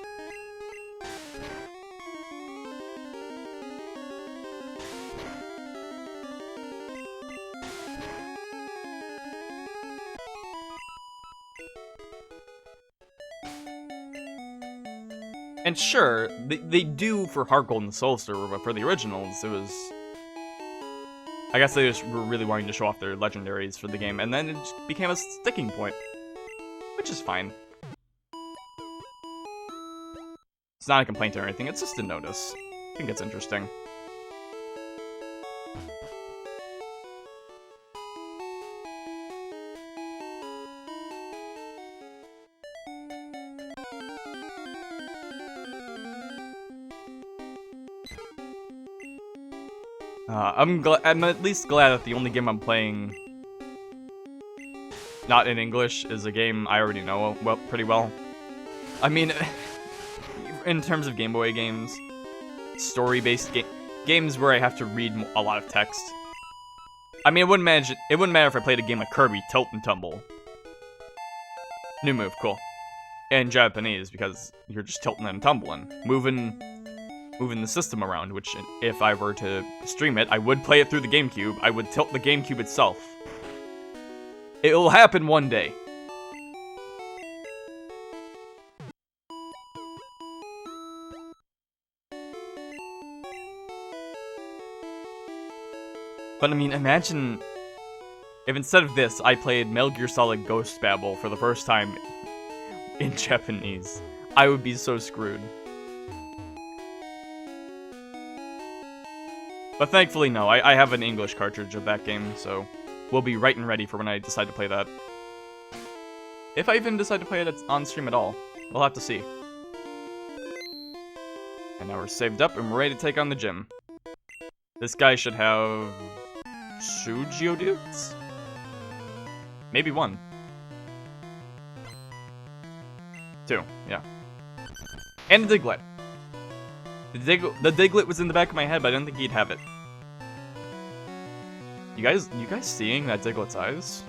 And sure, they do for Heart Gold and Soul Silver, but for the originals, it was... I guess they just were really wanting to show off their legendaries for the game, and then it just became a sticking point. Which is fine. It's not a complaint or anything, it's just a notice. I think it's interesting. I'm at least glad that the only game I'm playing not in English is a game I already know pretty well. I mean, in terms of Game Boy games, story-based games where I have to read a lot of text. I mean, it wouldn't matter if I played a game like Kirby Tilt and Tumble. New move, cool. In Japanese, because you're just tilting and tumbling, moving the system around, which if I were to stream it, I would play it through the GameCube. I would tilt the GameCube itself. It'll happen one day. But I mean, imagine if instead of this, I played Metal Gear Solid Ghost Babel for the first time in Japanese. I would be so screwed. But thankfully, no. I have an English cartridge of that game, so we'll be right and ready for when I decide to play that. If I even decide to play it on stream at all. We'll have to see. And now we're saved up and we're ready to take on the gym. This guy should have 2 Geodudes? Maybe 1. 2, yeah. And a Diglett. The Diglett was in the back of my head, but I didn't think he'd have it. You guys seeing that Diglett's eyes?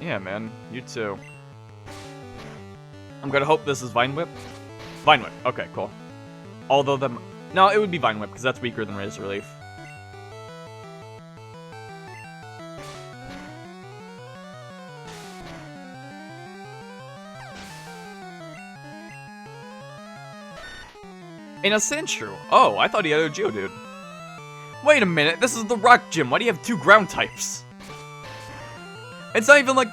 Yeah, man. You too. I'm gonna hope this is Vine Whip. Vine Whip. Okay, cool. Although no, it would be Vine Whip because that's weaker than Razor Leaf. In a Sandshrew. Oh, I thought he had a Geodude. Wait a minute, this is the Rock Gym. Why do you have 2 ground types? It's not even like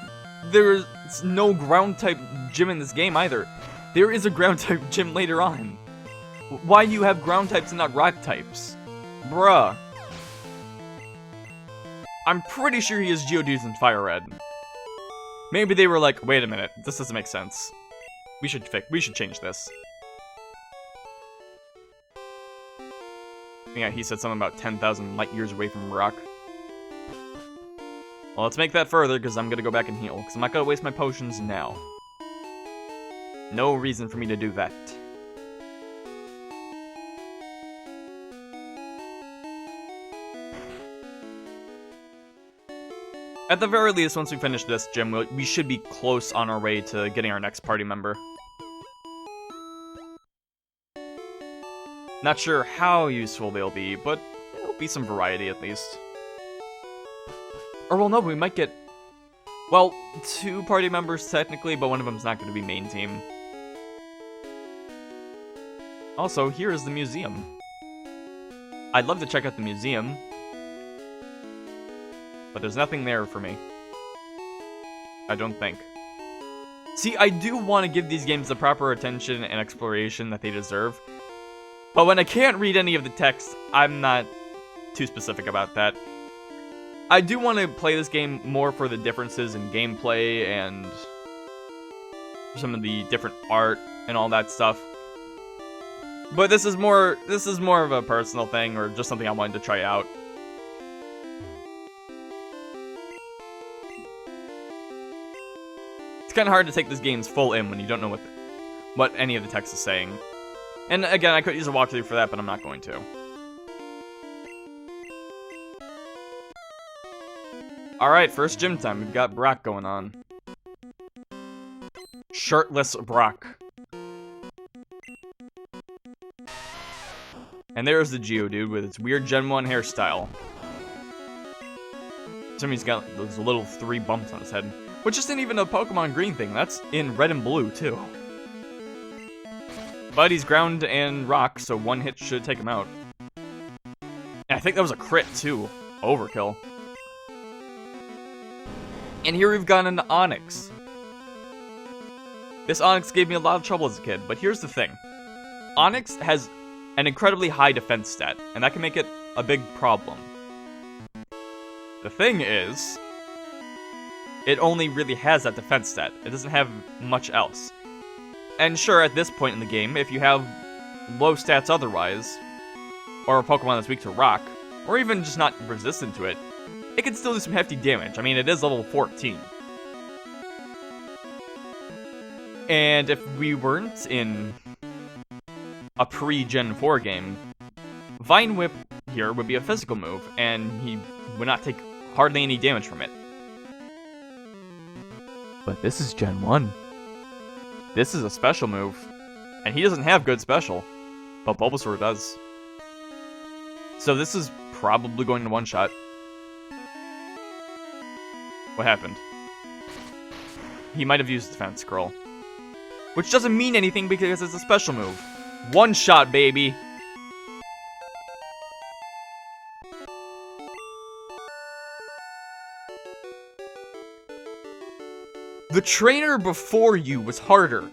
there's no ground type gym in this game either. There is a ground type gym later on. Why do you have ground types and not rock types? Bruh. I'm pretty sure he has Geodudes in Fire Red. Maybe they were like, wait a minute, this doesn't make sense. We should change this. Yeah, he said something about 10,000 light years away from Rock. Well, let's make that further, because I'm gonna go back and heal. Because I'm not gonna waste my potions now. No reason for me to do that. At the very least, once we finish this gym, we should be close on our way to getting our next party member. Not sure how useful they'll be, but there'll be some variety at least. Or, well, no, we might get, well, 2 party members technically, but one of them's not going to be main team. Also, here is the museum. I'd love to check out the museum, but there's nothing there for me. I don't think. See, I do want to give these games the proper attention and exploration that they deserve, but when I can't read any of the text, I'm not too specific about that. I do want to play this game more for the differences in gameplay and some of the different art and all that stuff. But this is more of a personal thing, or just something I wanted to try out. It's kind of hard to take this game's full in when you don't know what any of the text is saying. And again, I could use a walkthrough for that, but I'm not going to. Alright, first gym time. We've got Brock going on. Shirtless Brock. And there's the Geodude with its weird Gen 1 hairstyle. Somebody's got those little 3 bumps on his head. Which isn't even a Pokemon Green thing, that's in Red and Blue, too. But he's ground and rock, so 1 hit should take him out. And I think that was a crit, too. Overkill. And here we've got an Onix. This Onix gave me a lot of trouble as a kid, but here's the thing. Onix has an incredibly high defense stat, and that can make it a big problem. The thing is, it only really has that defense stat. It doesn't have much else. And sure, at this point in the game, if you have low stats otherwise, or a Pokemon that's weak to rock, or even just not resistant to it, it can still do some hefty damage. I mean, it is level 14. And if we weren't in a pre-Gen 4 game, Vine Whip here would be a physical move, and he would not take hardly any damage from it. But this is Gen 1. This is a special move, and he doesn't have good special, but Bulbasaur does. So this is probably going to one-shot. What happened? He might have used Defense Scroll. Which doesn't mean anything because it's a special move. One-shot, baby! The trainer before you was harder.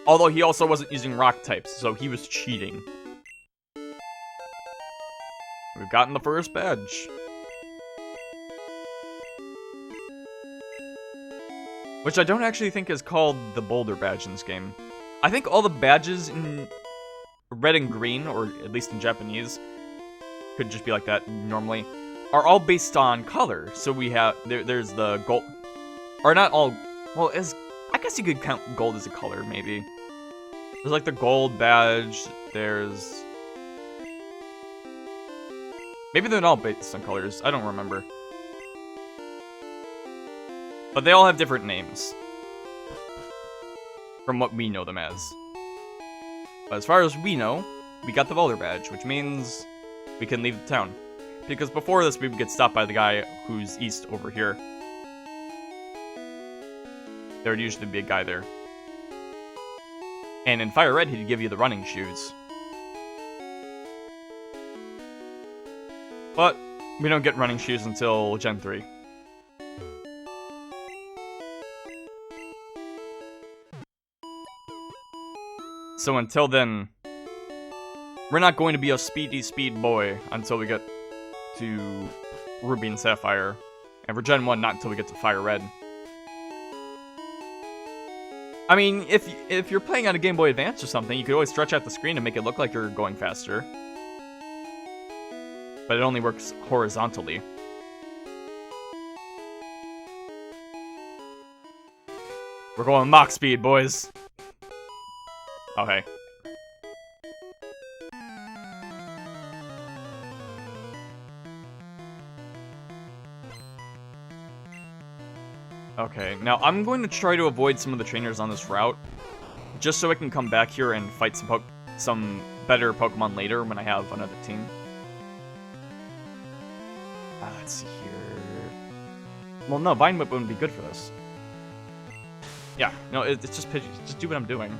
Although he also wasn't using rock types, so he was cheating. We've gotten the first badge. Which I don't actually think is called the Boulder badge in this game. I think all the badges in Red and Green, or at least in Japanese, could just be like that normally, are all based on color. So we have, there's the gold, or not all, well, I guess you could count gold as a color, maybe. There's like the gold badge, there's, maybe they're not all based on colors, I don't remember. But they all have different names, from what we know them as. But as far as we know, we got the Boulder badge, which means we can leave the town. Because before this, we would get stopped by the guy who's east over here. There would usually be a guy there. And in Fire Red, he'd give you the running shoes. But we don't get running shoes until Gen 3. So until then, we're not going to be a speed boy until we get to Ruby and Sapphire. And for Gen 1, not until we get to Fire Red. I mean, if you're playing on a Game Boy Advance or something, you could always stretch out the screen and make it look like you're going faster. But it only works horizontally. We're going Mach speed, boys. Okay. Okay, now I'm going to try to avoid some of the trainers on this route, just so I can come back here and fight some better Pokemon later when I have another team. Let's see here. Well, no, Vine Whip wouldn't be good for this. Yeah, no, it's just Pidgey. Just do what I'm doing.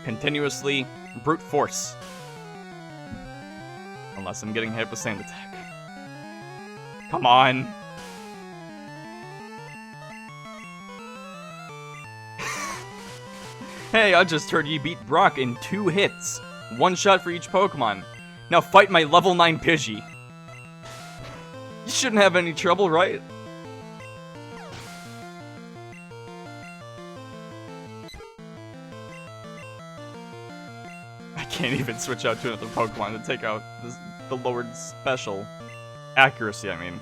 Continuously brute force. Unless I'm getting hit with Sand Attack. Come on. Hey, I just heard you beat Brock in 2 hits. 1 shot for each Pokemon. Now fight my level 9 Pidgey. You shouldn't have any trouble, right? I can't even switch out to another Pokemon to take out the lowered special. Accuracy, I mean.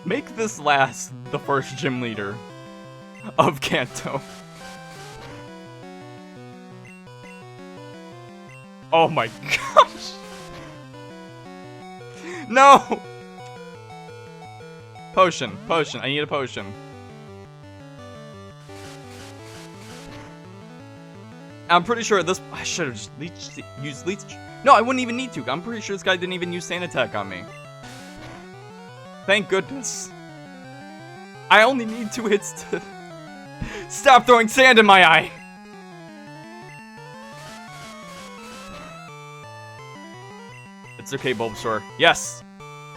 Make this last the first gym leader of Kanto. Oh my gosh! No! Potion, I need a potion. I'm pretty sure this. I should have just used leech. No, I wouldn't even need to. I'm pretty sure this guy didn't even use Sand Attack on me. Thank goodness. I only need 2 hits to stop throwing sand in my eye. It's okay, Bulbasaur. Yes!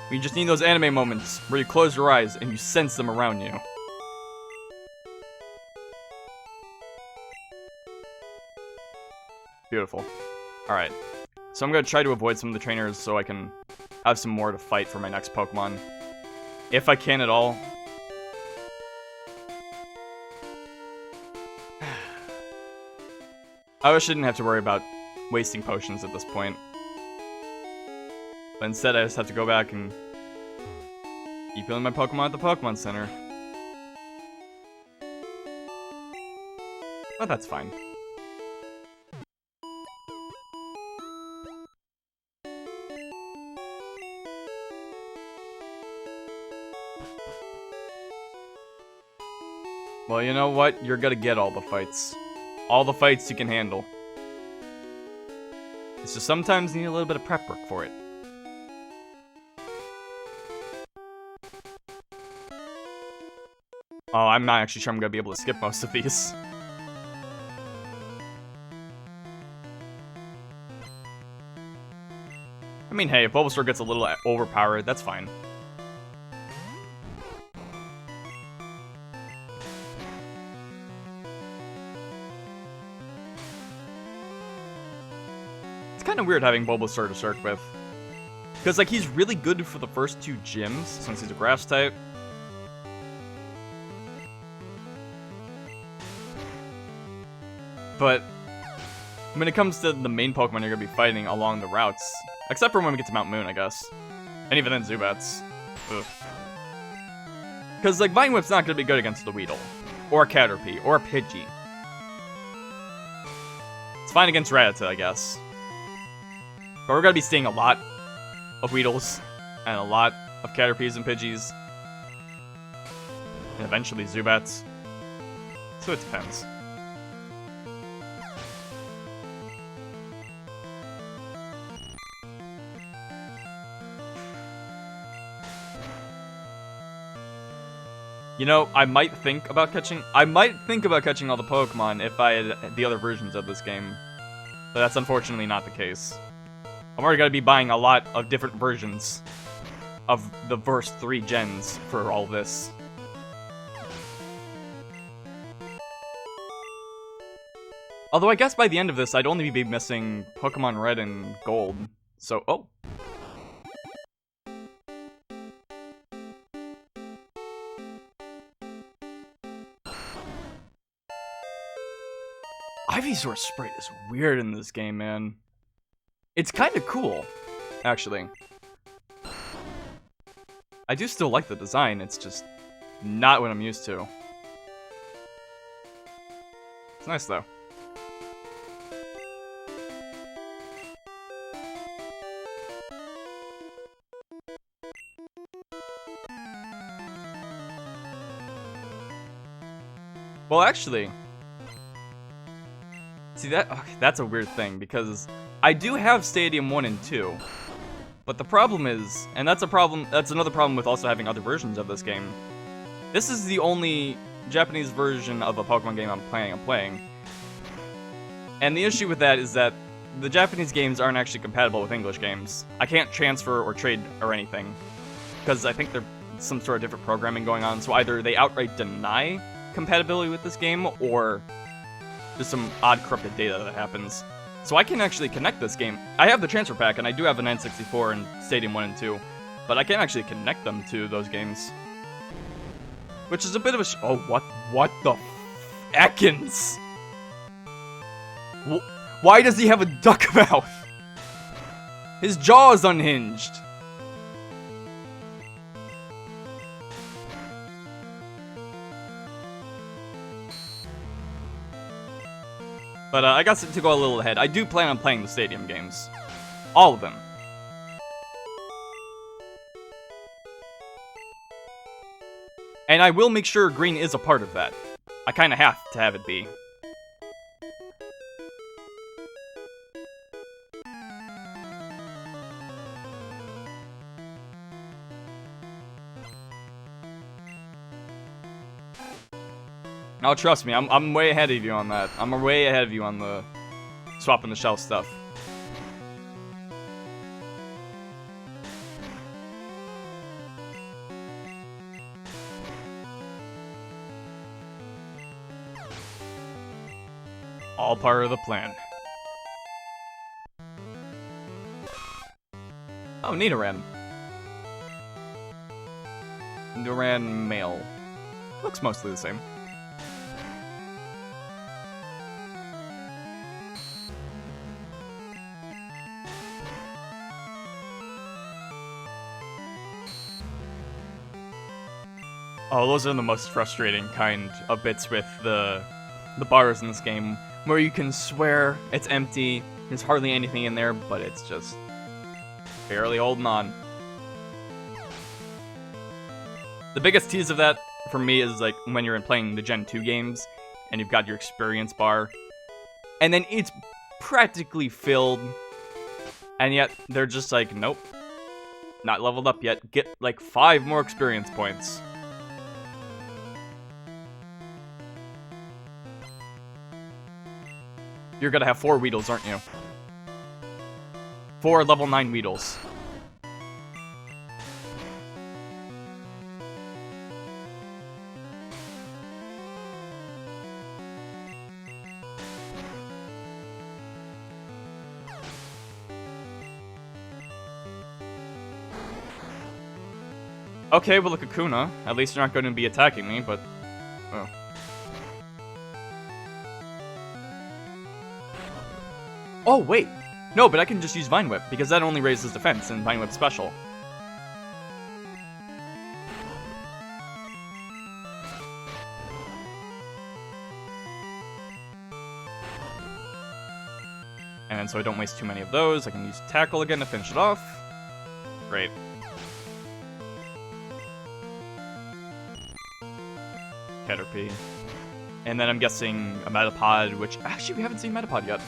We just need those anime moments where you close your eyes and you sense them around you. Beautiful. Alright. So I'm gonna try to avoid some of the trainers so I can have some more to fight for my next Pokemon. If I can at all. I wish I didn't have to worry about wasting potions at this point. But instead I just have to go back and keep healing my Pokemon at the Pokemon Center. But that's fine. Well, you know what? You're gonna get all the fights. All the fights you can handle. It's just sometimes you need a little bit of prep work for it. Oh, I'm not actually sure I'm gonna be able to skip most of these. I mean, hey, if Bulbasaur gets a little overpowered, that's fine. Kind of weird having Bulbasaur to start with, because like he's really good for the first 2 gyms since he's a grass type. But when it comes to the main Pokemon you're gonna be fighting along the routes, except for when we get to Mount Moon, I guess, and even then Zubats. Because like Vine Whip's not gonna be good against the Weedle, or a Caterpie, or a Pidgey. It's fine against Rattata, I guess. But we're gonna be seeing a lot of Weedles, and a lot of Caterpies and Pidgeys, and eventually Zubats. So it depends. You know, I might think about catching all the Pokemon if I had the other versions of this game. But that's unfortunately not the case. I'm already gonna be buying a lot of different versions of the first 3 gens for all this. Although I guess by the end of this, I'd only be missing Pokemon Red and Gold. So, oh. Ivysaur sprite is weird in this game, man. It's kind of cool, actually. I do still like the design, it's just not what I'm used to. It's nice, though. Well, actually... See, that's a weird thing, because I do have Stadium 1 and 2. But the problem is, and that's another problem with also having other versions of this game. This is the only Japanese version of a Pokemon game I'm planning on playing. And the issue with that is that the Japanese games aren't actually compatible with English games. I can't transfer or trade or anything, because I think there's some sort of different programming going on, so either they outright deny compatibility with this game, or there's some odd corrupted data that happens. So I can actually connect this game. I have the transfer pack, and I do have the N64 and Stadium 1 and 2, but I can't actually connect them to those games. Which is a bit of a oh, what the Ekans? Why does he have a duck mouth? His jaw is unhinged. But I guess to go a little ahead, I do plan on playing the Stadium games. All of them. And I will make sure green is a part of that. I kinda have to have it be. Oh, trust me, I'm way ahead of you on that. I'm way ahead of you on the swapping the shell stuff. All part of the plan. Oh, Nidoran. Nidoran male. Looks mostly the same. Oh, those are the most frustrating kind of bits with the bars in this game, where you can swear it's empty, there's hardly anything in there, but it's just barely holding on. The biggest tease of that, for me, is like when you're playing the Gen 2 games, and you've got your experience bar, and then it's practically filled, and yet they're just like, nope, not leveled up yet, get like 5 more experience points. You're gonna have 4 Weedles, aren't you? 4 level 9 Weedles. Okay, well, look at Kakuna. At least you're not going to be attacking me, but... Oh. Oh, wait. No, but I can just use Vine Whip, because that only raises defense, and Vine Whip special. And so I don't waste too many of those, I can use Tackle again to finish it off. Great. Caterpie. And then I'm guessing a Metapod, which... Actually, we haven't seen Metapod yet.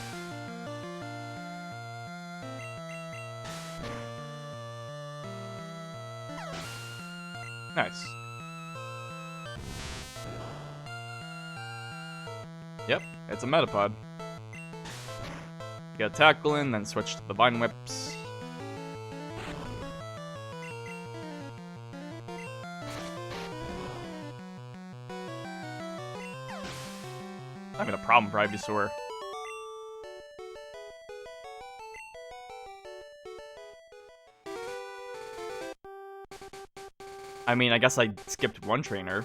Nice. Yep, it's a Metapod. Get a tackle in, then switch to the Vine Whips. I'm having a problem for Ivysaur. I mean, I guess I skipped one trainer.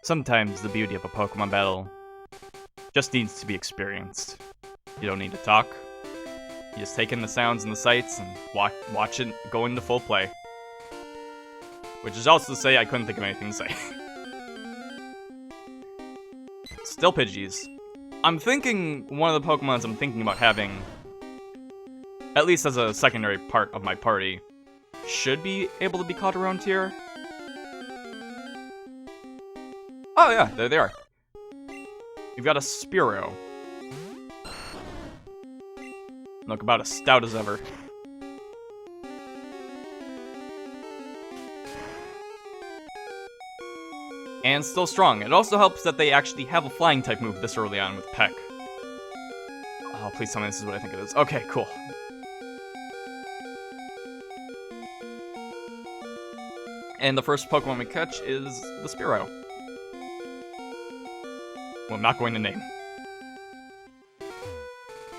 Sometimes the beauty of a Pokemon battle just needs to be experienced. You don't need to talk. You just take in the sounds and the sights and watch it go into full play. Which is also to say I couldn't think of anything to say. Still Pidgeys. I'm thinking one of the Pokemons I'm thinking about having, at least as a secondary part of my party, should be able to be caught around here. Oh yeah, there they are. You've got a Spearow. Look about as stout as ever. And still strong. It also helps that they actually have a flying type move this early on with Peck. Oh, please tell me this is what I think it is. Okay, cool. And the first Pokemon we catch is the Spearow. Well, I'm not going to name.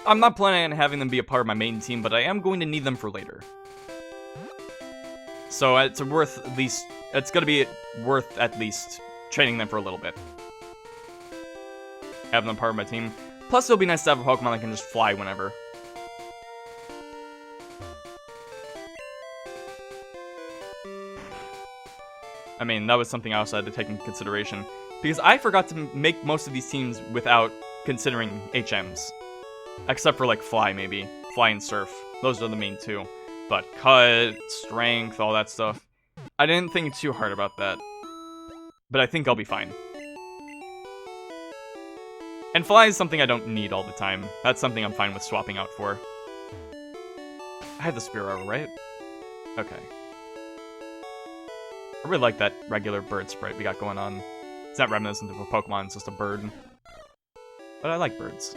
I'm not planning on having them be a part of my main team, but I am going to need them for later. So it's worth at least, it's going to be worth at least training them for a little bit. Having them part of my team. Plus, it'll be nice to have a Pokemon that can just fly whenever. I mean, that was something else I had to take into consideration. Because I forgot to make most of these teams without considering HMs. Except for, like, Fly, maybe. Fly and Surf. Those are the main two. But Cut, Strength, all that stuff. I didn't think too hard about that. But I think I'll be fine. And Fly is something I don't need all the time. That's something I'm fine with swapping out for. I had the Spearow, right? Okay. I really like that regular bird sprite we got going on. It's not reminiscent of a Pokemon, it's just a bird. But I like birds.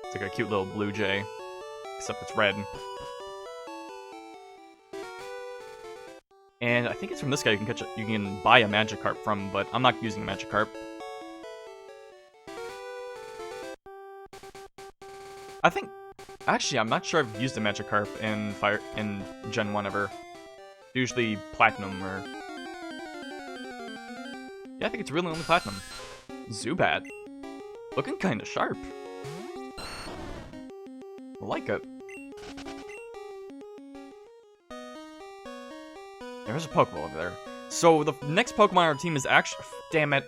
It's like a cute little blue jay, except it's red. And I think it's from this guy you can buy a Magikarp from, but I'm not using a Magikarp. Actually, I'm not sure I've used a Magikarp in Gen 1 ever. Usually Platinum or... Yeah, I think it's really only Platinum. Zubat. Looking kinda sharp. I like it. There's a Pokeball over there. So the next Pokemon on our team is actually... Damn it.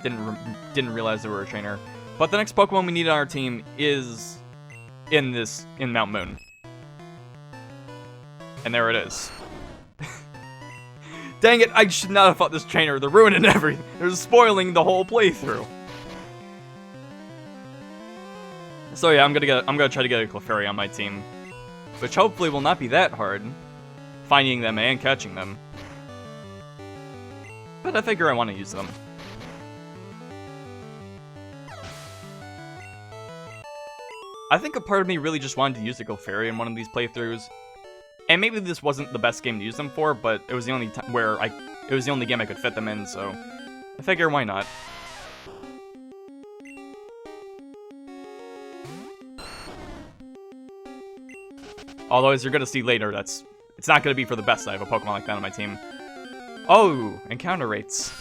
Didn't realize there were a trainer. But the next Pokemon we need on our team is in Mount Moon. And there it is. Dang it, I should not have fought this trainer. They're ruining everything. They're spoiling the whole playthrough. So yeah, I'm gonna try to get a Clefairy on my team. Which hopefully will not be that hard. Finding them and catching them. But I figure I want to use them. I think a part of me really just wanted to use the Clefairy in one of these playthroughs. And maybe this wasn't the best game to use them for, but it was the only time where it was the only game I could fit them in, so I figure why not. Although, as you're gonna see later, it's not gonna be for the best I have a Pokemon like that on my team. Oh, encounter rates.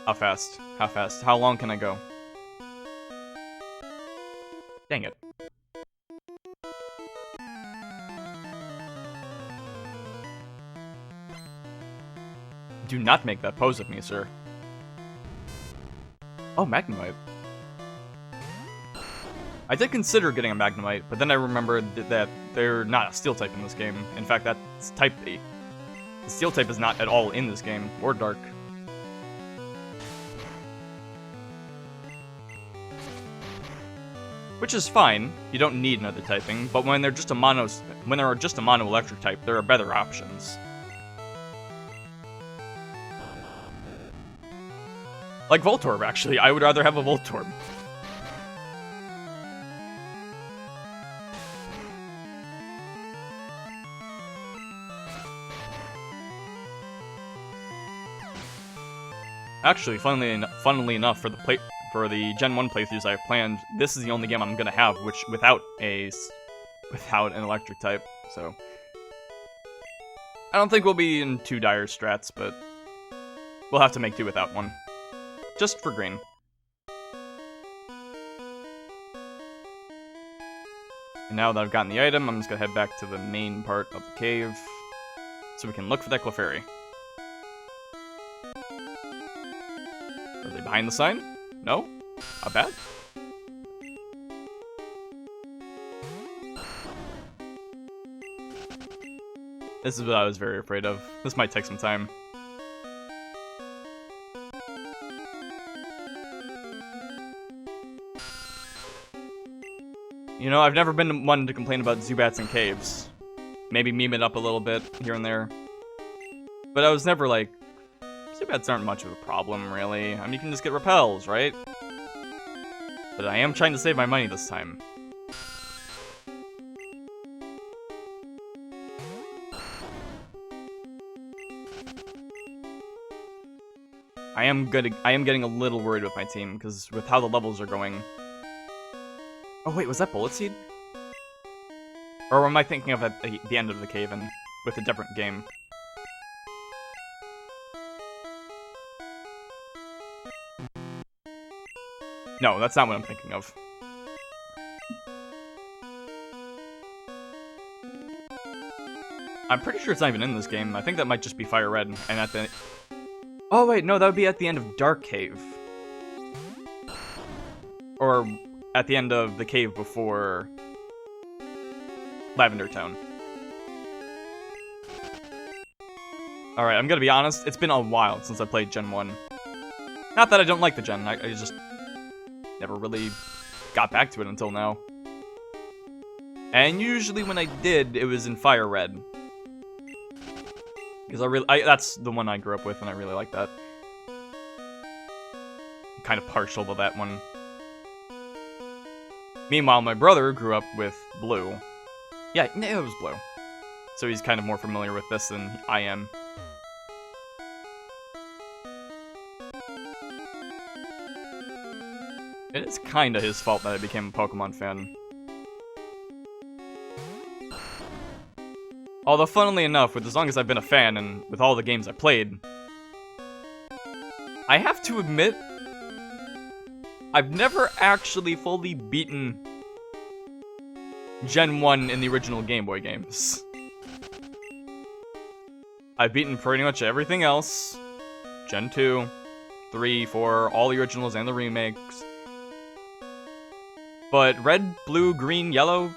How fast? How fast? How long can I go? Dang it. Do not make that pose with me, sir. Oh, Magnemite. I did consider getting a Magnemite, but then I remembered that they're not a Steel type in this game. In fact, that's Type 8. The Steel type is not at all in this game, or Dark. Which is fine. You don't need another typing, but when they're just a mono electric type, there are better options. Like Voltorb, actually. I would rather have a Voltorb. Actually, funnily enough, for the Gen 1 playthroughs I have planned, this is the only game I'm gonna have without an electric type. So I don't think we'll be in too dire strats, but we'll have to make do without one. Just for green. And now that I've gotten the item, I'm just gonna head back to the main part of the cave so we can look for that Clefairy. Are they behind the sign? No? Not bad. This is what I was very afraid of. This might take some time. You know, I've never been one to complain about Zubats in caves. Maybe meme it up a little bit here and there. But I was never like, Zubats aren't much of a problem, really. I mean, you can just get repels, right? But I am trying to save my money this time. I am getting a little worried with my team, because with how the levels are going. Oh wait, was that Bullet Seed? Or am I thinking of at the end of the cave and with a different game? No, that's not what I'm thinking of. I'm pretty sure it's not even in this game. I think that might just be Fire Red, and at the... Oh wait, no, that would be at the end of Dark Cave. Or at the end of the cave before Lavender Town. Alright, I'm gonna be honest, it's been a while since I played Gen 1. Not that I don't like the Gen, I just never really got back to it until now. And usually when I did, it was in Fire Red. Because that's the one I grew up with, and I really like that. I'm kind of partial to that one. Meanwhile, my brother grew up with Blue. Yeah, it was Blue. So he's kind of more familiar with this than I am. It is kind of his fault that I became a Pokemon fan. Although, funnily enough, as long as I've been a fan and with all the games I played, I have to admit, I've never actually fully beaten Gen 1 in the original Game Boy games. I've beaten pretty much everything else. Gen 2, 3, 4, all the originals and the remakes. But Red, Blue, Green, Yellow,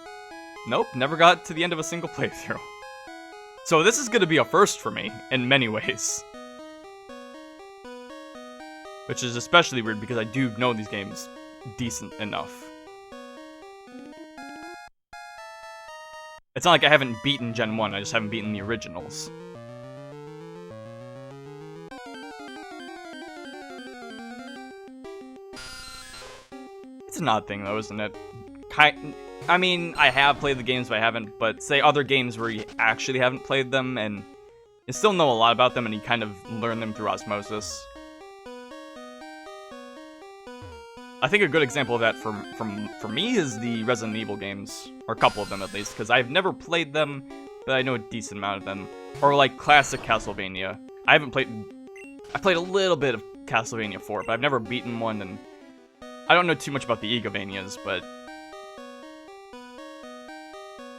nope, never got to the end of a single playthrough. So this is gonna be a first for me, in many ways. Which is especially weird because I do know these games decent enough. It's not like I haven't beaten Gen 1, I just haven't beaten the originals. It's an odd thing, though, isn't it? I mean, I have played the games, but I haven't. But say other games where you actually haven't played them, and you still know a lot about them, and you kind of learn them through osmosis. I think a good example of that for me is the Resident Evil games, or a couple of them at least, because I've never played them, but I know a decent amount of them. Or like classic Castlevania. I played a little bit of Castlevania 4, but I've never beaten one, and I don't know too much about the Igavanias, but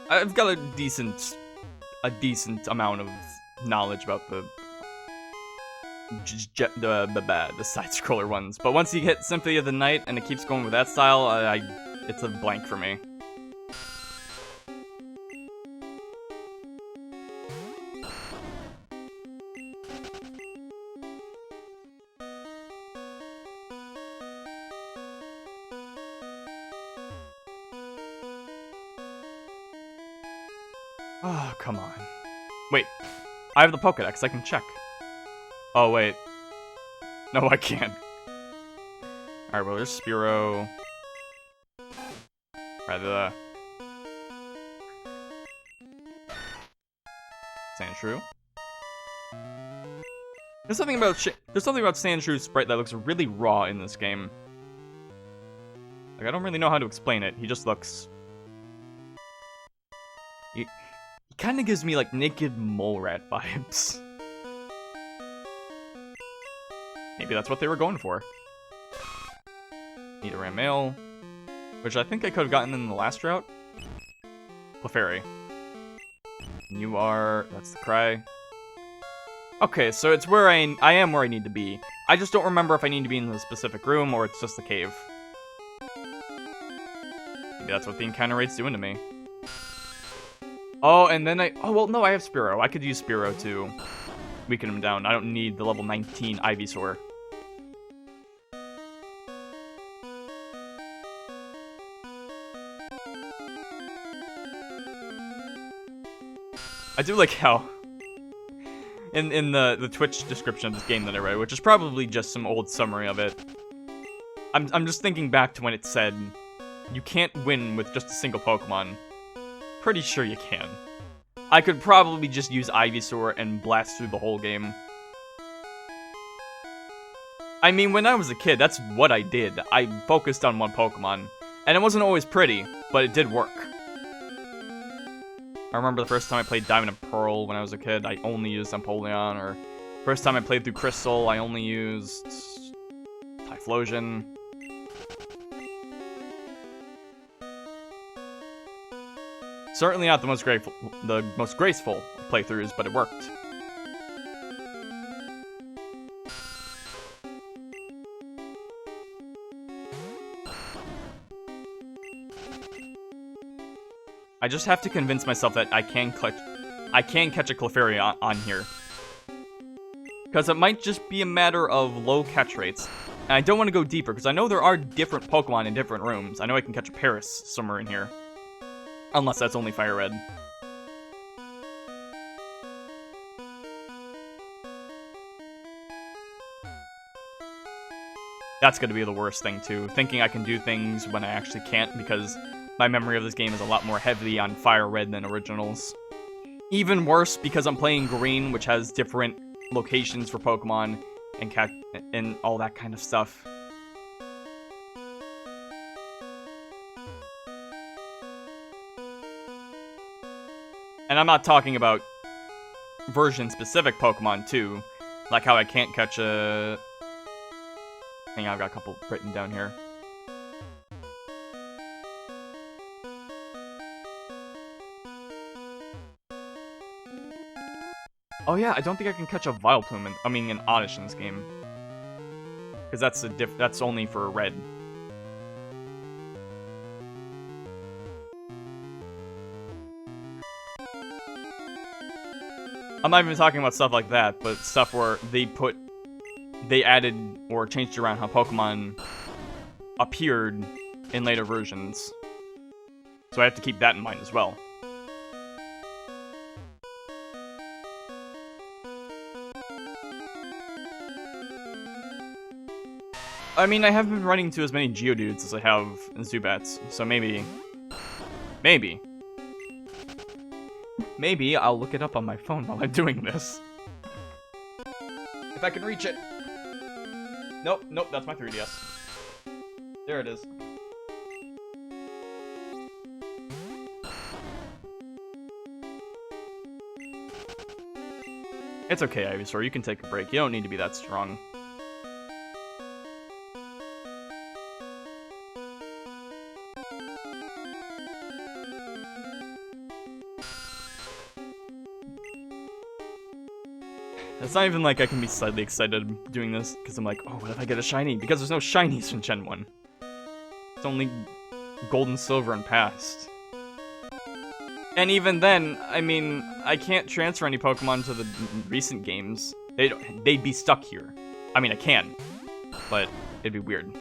I've got a decent amount of knowledge about the side-scroller ones. But once you hit Symphony of the Night and it keeps going with that style, it's a blank for me. Oh, come on. Wait, I have the Pokédex, I can check. Oh, wait. No, I can't. Alright, well, there's Spearow. Rather, Sandshrew. There's something about Sandshrew's sprite that looks really raw in this game. Like, I don't really know how to explain it. He just looks... He kind of gives me, like, naked mole rat vibes. Maybe that's what they were going for. Nidoran Male, which I think I could have gotten in the last route. Clefairy. You are... That's the Cry. Okay, so it's where I am where I need to be. I just don't remember if I need to be in the specific room or it's just the cave. Maybe that's what the encounter rate's doing to me. Oh, and then oh, well, no, I have Spearow. I could use Spearow to weaken him down. I don't need the level 19 Ivysaur. I do like how in the Twitch description of this game that I read, which is probably just some old summary of it, I'm just thinking back to when it said you can't win with just a single Pokemon. Pretty sure you can. I could probably just use Ivysaur and blast through the whole game. I mean, when I was a kid, that's what I did. I focused on one Pokemon, and it wasn't always pretty, but it did work. I remember the first time I played Diamond and Pearl when I was a kid, I only used Empoleon, or first time I played through Crystal, I only used Typhlosion. Certainly not the most graceful playthroughs, but it worked. I just have to convince myself that I can catch a Clefairy on here. Because it might just be a matter of low catch rates. And I don't want to go deeper, because I know there are different Pokemon in different rooms. I know I can catch a Paris somewhere in here. Unless that's only Fire Red. That's gonna be the worst thing, too. Thinking I can do things when I actually can't, because my memory of this game is a lot more heavy on Fire Red than originals. Even worse, because I'm playing Green, which has different locations for Pokemon and all that kind of stuff. And I'm not talking about version-specific Pokemon, too. Like how I can't catch a... Hang on, I've got a couple written down here. Oh yeah, I don't think I can catch a Vileplume an Oddish in this game. Because that's only for Red. I'm not even talking about stuff like that, but stuff where they added or changed around how Pokemon appeared in later versions. So I have to keep that in mind as well. I mean, I haven't been running into as many Geodudes as I have Zubats, so maybe I'll look it up on my phone while I'm doing this. If I can reach it. Nope, that's my 3DS. There it is. It's okay, Ivysaur, you can take a break. You don't need to be that strong. It's not even like I can be slightly excited doing this, because I'm like, oh, what if I get a shiny? Because there's no shinies in Gen 1. It's only gold and silver and past. And even then, I mean, I can't transfer any Pokemon to the recent games. They'd be stuck here. I mean, I can, but it'd be weird.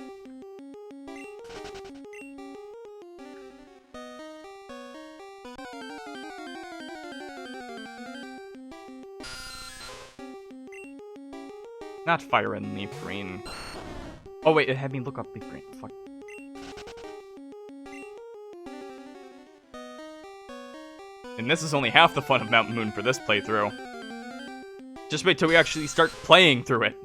Not Fire and Leaf Green. Oh wait, it had me look up Leaf Green. Fuck. And this is only half the fun of Mount Moon for this playthrough. Just wait till we actually start playing through it.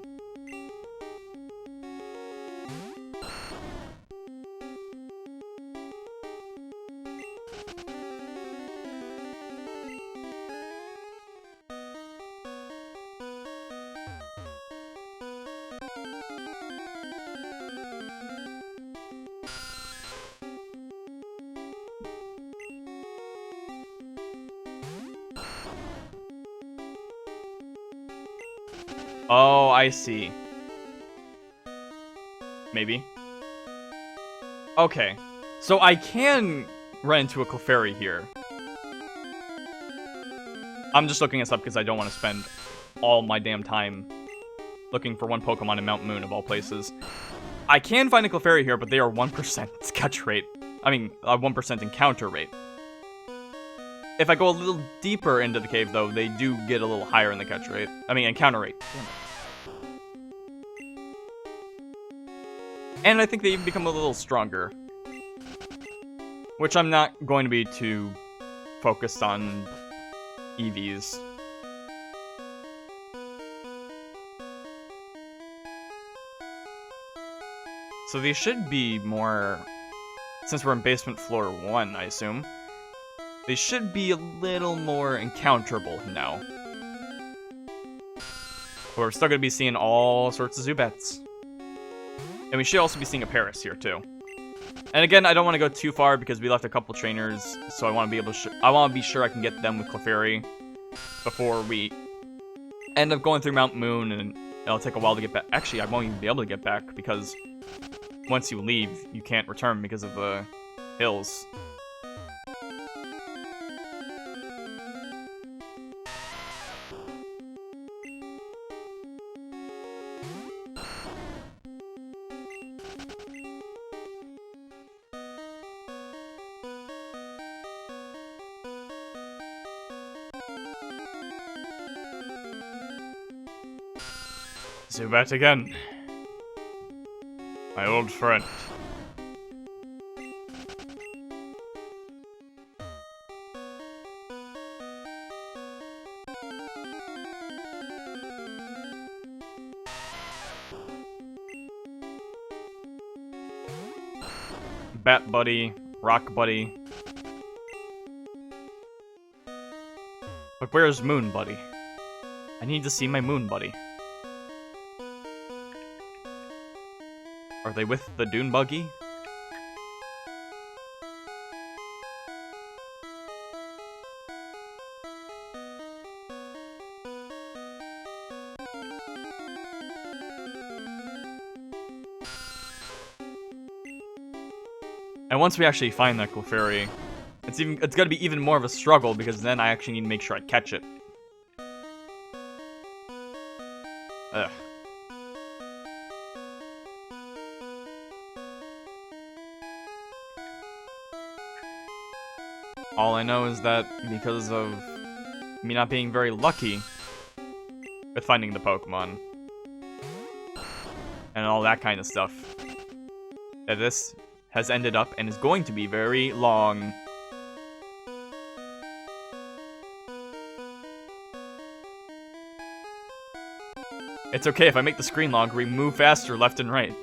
Oh, I see. Maybe. Okay. So I can run into a Clefairy here. I'm just looking this up because I don't want to spend all my damn time looking for one Pokemon in Mount Moon, of all places. I can find a Clefairy here, but they are 1% catch rate. I mean, 1% encounter rate. If I go a little deeper into the cave, though, they do get a little higher in the catch rate. I mean, encounter rate. Damn it. And I think they even become a little stronger. Which I'm not going to be too focused on EVs. So they should be more... Since we're in basement floor 1, I assume. They should be a little more encounterable now. But we're still going to be seeing all sorts of Zubats. And we should also be seeing a Paris here, too. And again, I don't want to go too far because we left a couple trainers, so I want to be able to... I want to be sure I can get them with Clefairy before we end up going through Mount Moon, and it'll take a while to get back. Actually, I won't even be able to get back because once you leave, you can't return because of the hills. Zubat again. My old friend. Bat Buddy, Rock Buddy. But where's Moon Buddy? I need to see my Moon Buddy. Are they with the Dune Buggy? And once we actually find that Clefairy, it's gonna be even more of a struggle because then I actually need to make sure I catch it. Ugh. All I know is that because of me not being very lucky with finding the Pokemon, and all that kind of stuff. That this has ended up and is going to be very long. It's okay if I make the screen longer, we move faster left and right.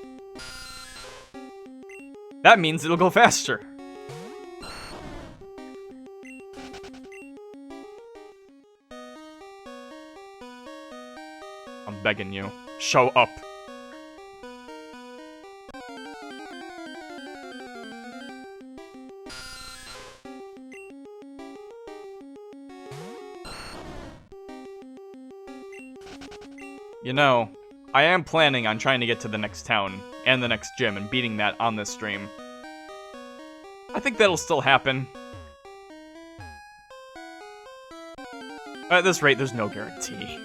That means it'll go faster. I'm begging you. Show up. You know, I am planning on trying to get to the next town and the next gym and beating that on this stream. I think that'll still happen. At this rate, there's no guarantee.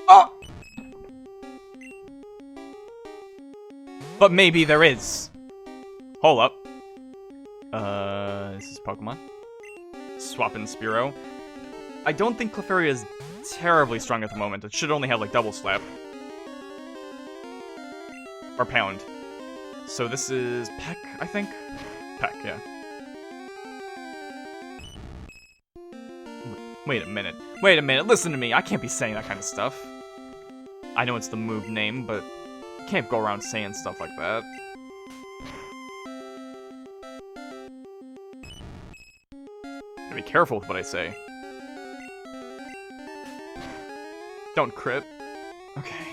Oh! But maybe there is. Hold up. This is Pokemon. Swapping Spearow. I don't think Clefairy is terribly strong at the moment. It should only have, like, Double Slap. Or Pound. So this is Peck, I think? Peck, yeah. Wait a minute. Wait a minute, listen to me. I can't be saying that kind of stuff. I know it's the move name, but you can't go around saying stuff like that. Gotta be careful with what I say. Don't crit. Okay.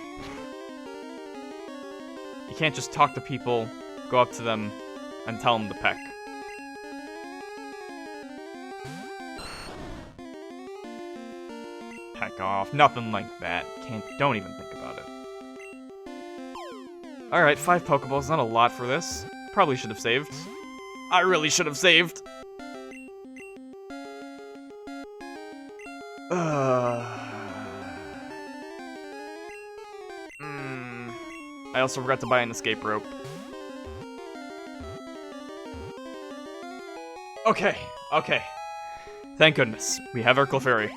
You can't just talk to people, go up to them, and tell them to peck. Peck off. Nothing like that. Don't even think about it. Alright, 5 Pokeballs, not a lot for this. Probably should have saved. I really should have saved. I also forgot to buy an escape rope. Okay, okay. Thank goodness. We have our Clefairy.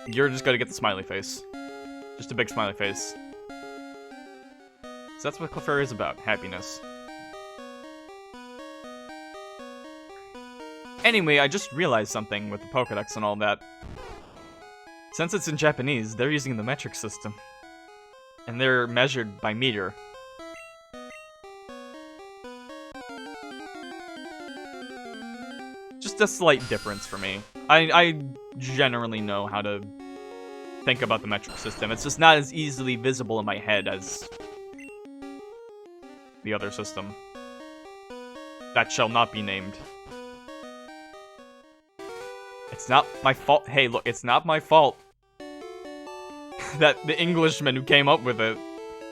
You're just gonna get the smiley face. Just a big smiley face. So that's what Clefairy is about, happiness. Anyway, I just realized something with the Pokédex and all that. Since it's in Japanese, they're using the metric system. And they're measured by meter. Just a slight difference for me. I generally know how to think about the metric system. It's just not as easily visible in my head as the other system. That shall not be named. It's not my fault. Hey, look, it's not my fault that the Englishman who came up with it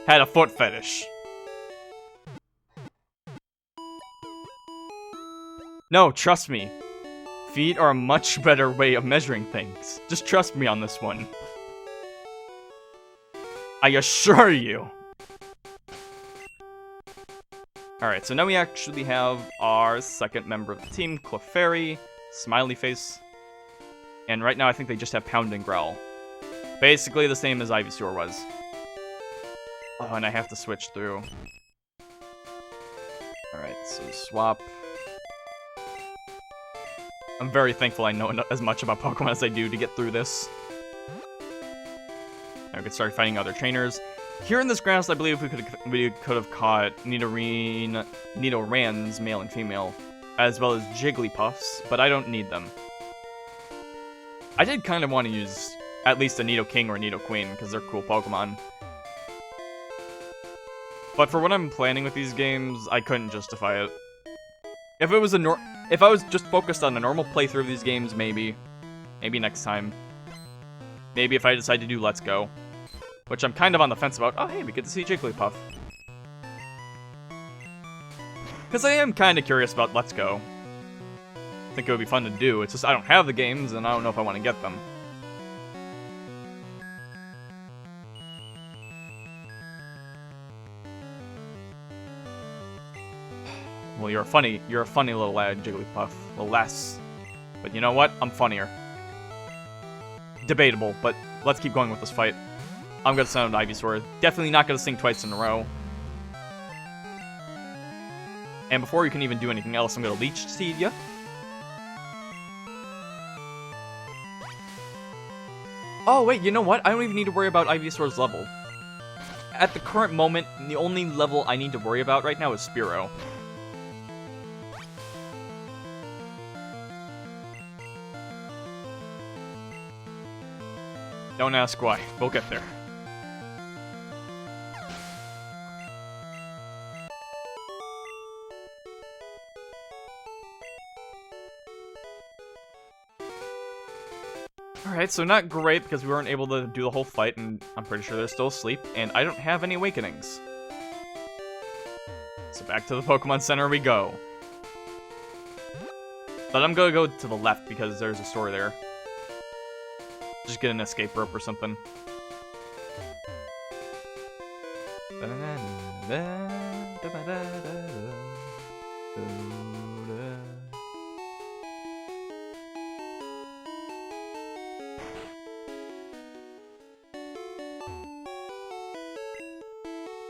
had a foot fetish. No, trust me. Feet are a much better way of measuring things. Just trust me on this one. I assure you. Alright, so now we actually have our second member of the team, Clefairy, Smiley Face. And right now I think they just have Pound and Growl. Basically the same as Ivysaur was. Oh, and I have to switch through. Alright, so swap. I'm very thankful I know as much about Pokemon as I do to get through this. Now we can start fighting other trainers. Here in this grass, I believe we could have caught Nidorans, male and female, as well as Jigglypuffs, but I don't need them. I did kind of want to use at least a Nidoking or a Nidoqueen, because they're cool Pokemon. But for what I'm planning with these games, I couldn't justify it. If it was if I was just focused on a normal playthrough of these games, maybe next time. Maybe if I decide to do Let's Go, which I'm kind of on the fence about. Oh, hey, we get to see Jigglypuff. Because I am kind of curious about Let's Go. I think it would be fun to do. It's just I don't have the games, and I don't know if I want to get them. Well, you're a funny little lad, Jigglypuff. A little less. But you know what? I'm funnier. Debatable, but let's keep going with this fight. I'm gonna send out Ivysaur. Definitely not gonna sing twice in a row. And before you can even do anything else, I'm gonna Leech Seed ya. Oh wait, you know what? I don't even need to worry about Ivysaur's level. At the current moment, the only level I need to worry about right now is Spearow. Don't ask why. We'll get there. Alright, so not great because we weren't able to do the whole fight, and I'm pretty sure they're still asleep, and I don't have any awakenings. So back to the Pokemon Center we go. But I'm gonna go to the left because there's a store there. Just get an escape rope or something.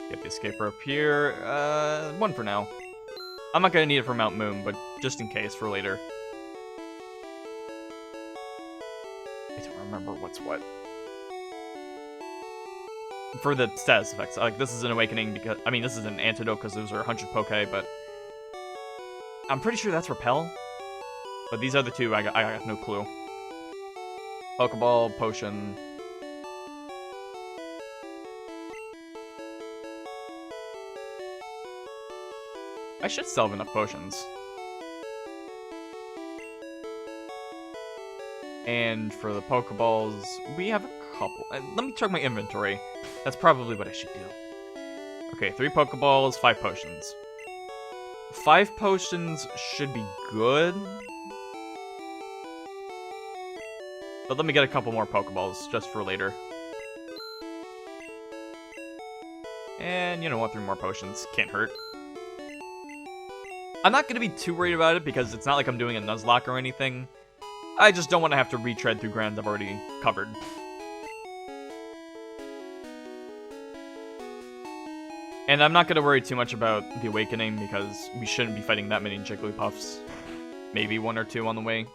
Get the escape rope here. One for now. I'm not gonna need it for Mount Moon, but just in case for later. I don't remember what's what. For the status effects, like this is an awakening because this is an antidote because those are 100 Poke, but I'm pretty sure that's Repel. But these other two, I got no clue. Pokeball, Potion. I should still have enough potions. And for the Pokeballs, we have a couple. Let me check my inventory. That's probably what I should do. Okay, 3 Pokeballs, 5 potions. 5 potions should be good. But let me get a couple more Pokeballs just for later. And you know what, 3 more potions. Can't hurt. I'm not going to be too worried about it because it's not like I'm doing a Nuzlocke or anything. I just don't want to have to retread through ground I've already covered. And I'm not going to worry too much about the Awakening because we shouldn't be fighting that many Jigglypuffs. Maybe 1 or 2 on the way.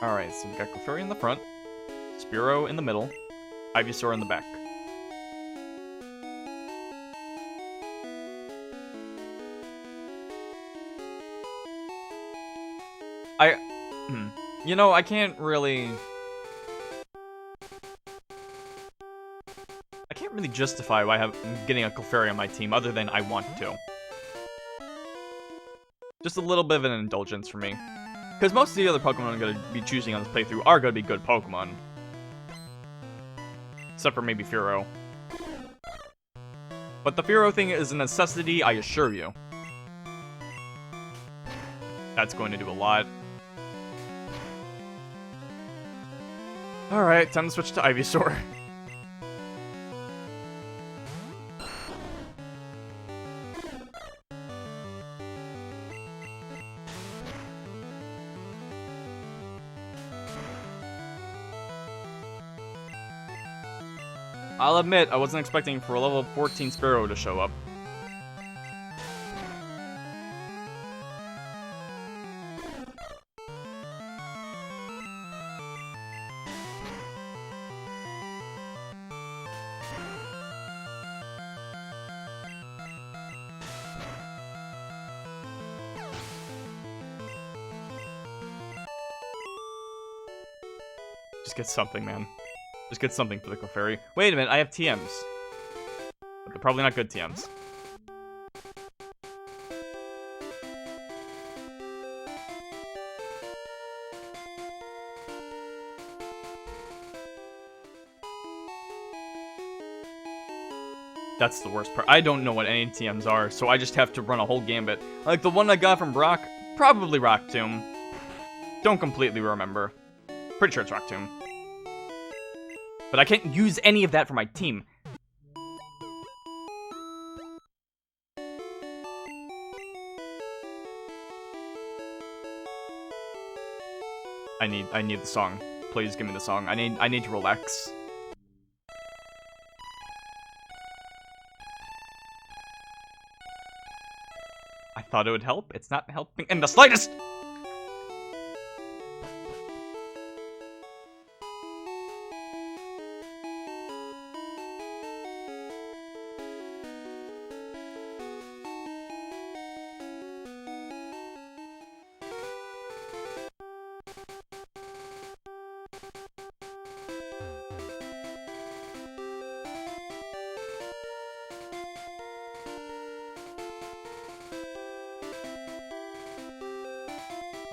Alright, so we got Clefairy in the front, Spearow in the middle, Ivysaur in the back. You know, I can't really justify why I'm getting a Clefairy on my team other than I want to. Just a little bit of an indulgence for me. Because most of the other Pokemon I'm going to be choosing on this playthrough are going to be good Pokemon. Except for maybe Fearow. But the Fearow thing is a necessity, I assure you. That's going to do a lot. Alright, time to switch to Ivysaur. I'll admit, I wasn't expecting for a level 14 Spearow to show up. Just get something, man. Just get something for the Clefairy. Wait a minute, I have TMs. But they're probably not good TMs. That's the worst part. I don't know what any TMs are, so I just have to run a whole gambit. Like the one I got from Brock, probably Rock Tomb. Don't completely remember. Pretty sure it's Rock Tomb. But I can't use any of that for my team. I need the song. Please give me the song. I need to relax. I thought it would help. It's not helping in the slightest!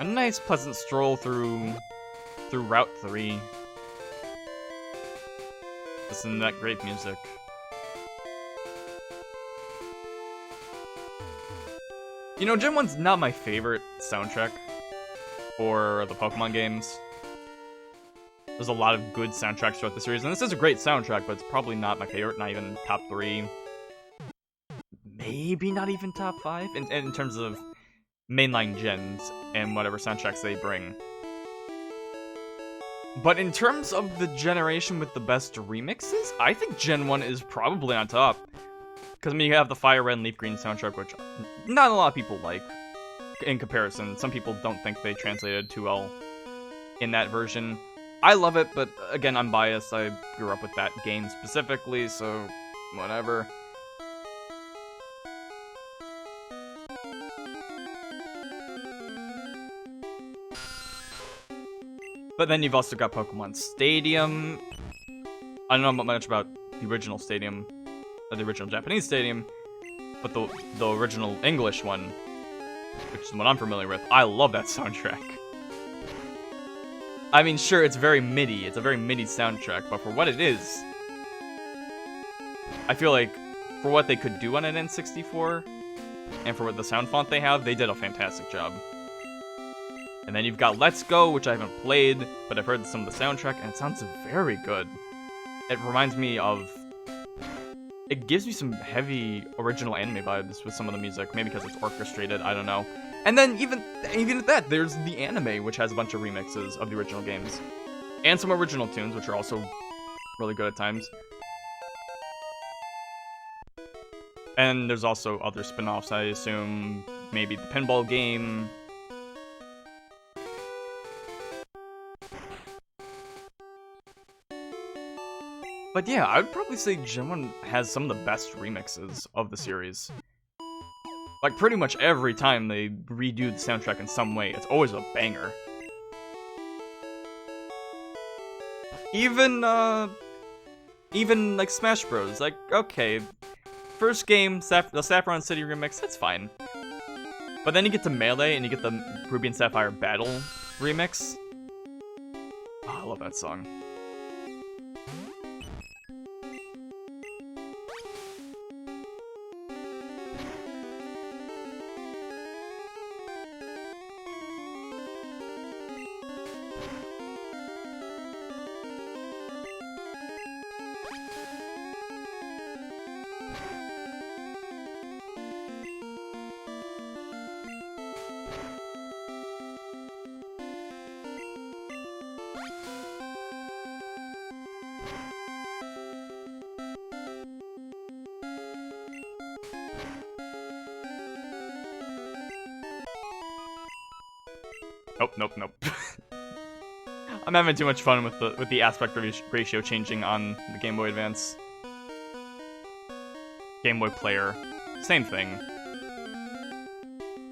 A nice, pleasant stroll through Route 3. Listen to that great music. You know, Gen 1's not my favorite soundtrack for the Pokemon games. There's a lot of good soundtracks throughout the series, and this is a great soundtrack, but it's probably not my favorite, not even top 3. Maybe not even top 5 in terms of mainline gens and whatever soundtracks they bring. But in terms of the generation with the best remixes, I think Gen 1 is probably on top. Because, I mean, you have the Fire Red and Leaf Green soundtrack, which not a lot of people like in comparison. Some people don't think they translated too well in that version. I love it, but again, I'm biased. I grew up with that game specifically, so whatever. But then you've also got Pokemon Stadium. I don't know much about the original Stadium, or the original Japanese Stadium, but the original English one, which is what I'm familiar with, I love that soundtrack. I mean, sure, it's very MIDI, it's a very MIDI soundtrack, but for what it is, I feel like for what they could do on an N64, and for what the sound font they have, they did a fantastic job. And then you've got Let's Go, which I haven't played, but I've heard some of the soundtrack, and it sounds very good. It reminds me of... It gives me some heavy original anime vibes with some of the music, maybe because it's orchestrated, I don't know. And then even at that, there's the anime, which has a bunch of remixes of the original games. And some original tunes, which are also really good at times. And there's also other spin-offs, I assume. Maybe the pinball game... But yeah, I would probably say Gen 1 has some of the best remixes of the series. Like, pretty much every time they redo the soundtrack in some way, it's always a banger. Even like, Smash Bros. Like, okay, first game, the Saffron City remix, that's fine. But then you get to Melee, and you get the Ruby and Sapphire Battle remix. Oh, I love that song. Nope. I'm having too much fun with the aspect ratio changing on the Game Boy Advance. Game Boy Player, same thing.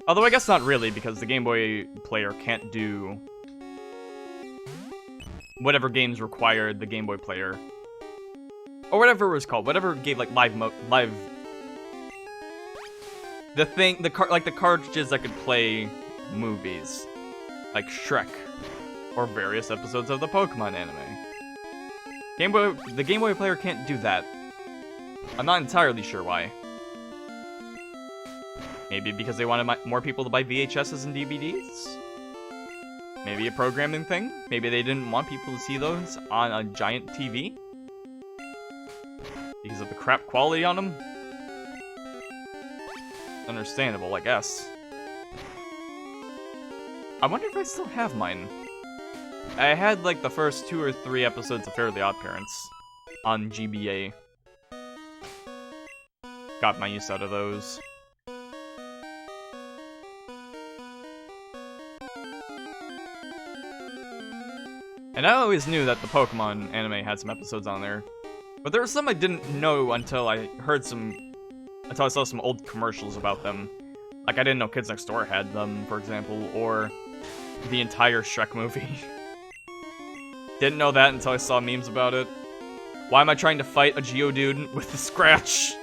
Although I guess not really, because the Game Boy Player can't do whatever games required the Game Boy Player, or whatever it was called, whatever gave like live. The cartridges that could play movies. Like Shrek, or various episodes of the Pokemon anime. The Game Boy Player can't do that. I'm not entirely sure why. Maybe because they wanted more people to buy VHSs and DVDs? Maybe a programming thing? Maybe they didn't want people to see those on a giant TV? Because of the crap quality on them? Understandable, I guess. I wonder if I still have mine. I had like the first 2 or 3 episodes of Fairly OddParents on GBA. Got my use out of those. And I always knew that the Pokemon anime had some episodes on there. But there were some I didn't know until I saw some old commercials about them. Like I didn't know Kids Next Door had them, for example, or the entire Shrek movie. Didn't know that until I saw memes about it. Why am I trying to fight a Geodude with a Scratch?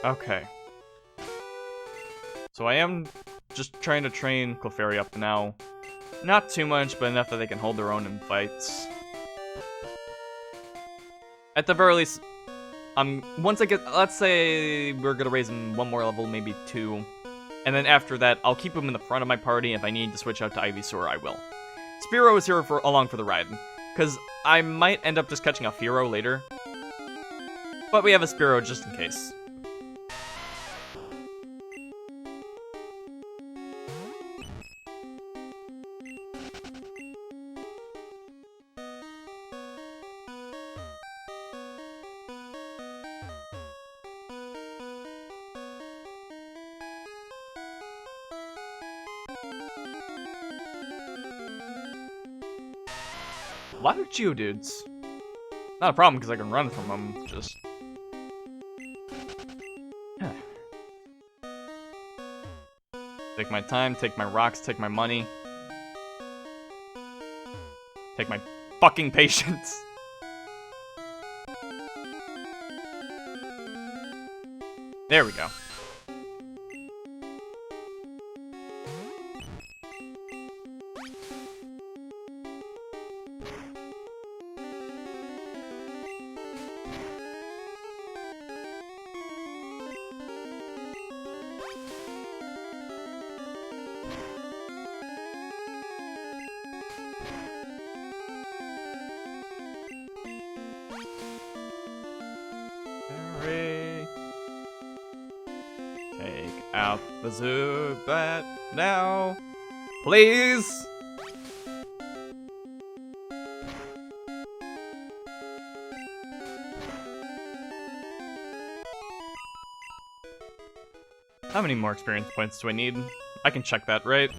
Okay. So I am just trying to train Clefairy up now. Not too much, but enough that they can hold their own in fights. At the very least, once I get, let's say we're gonna raise him 1 more level, maybe 2. And then after that, I'll keep him in the front of my party. If I need to switch out to Ivysaur, I will. Spearow is here along for the ride, because I might end up just catching a Fearow later. But we have a Spearow just in case. A lot of Geodudes. Not a problem because I can run from them, just... Take my time, take my rocks, take my money. Take my fucking patience. There we go. Take out the Zubat now, please. How many more experience points do I need? I can check that, right?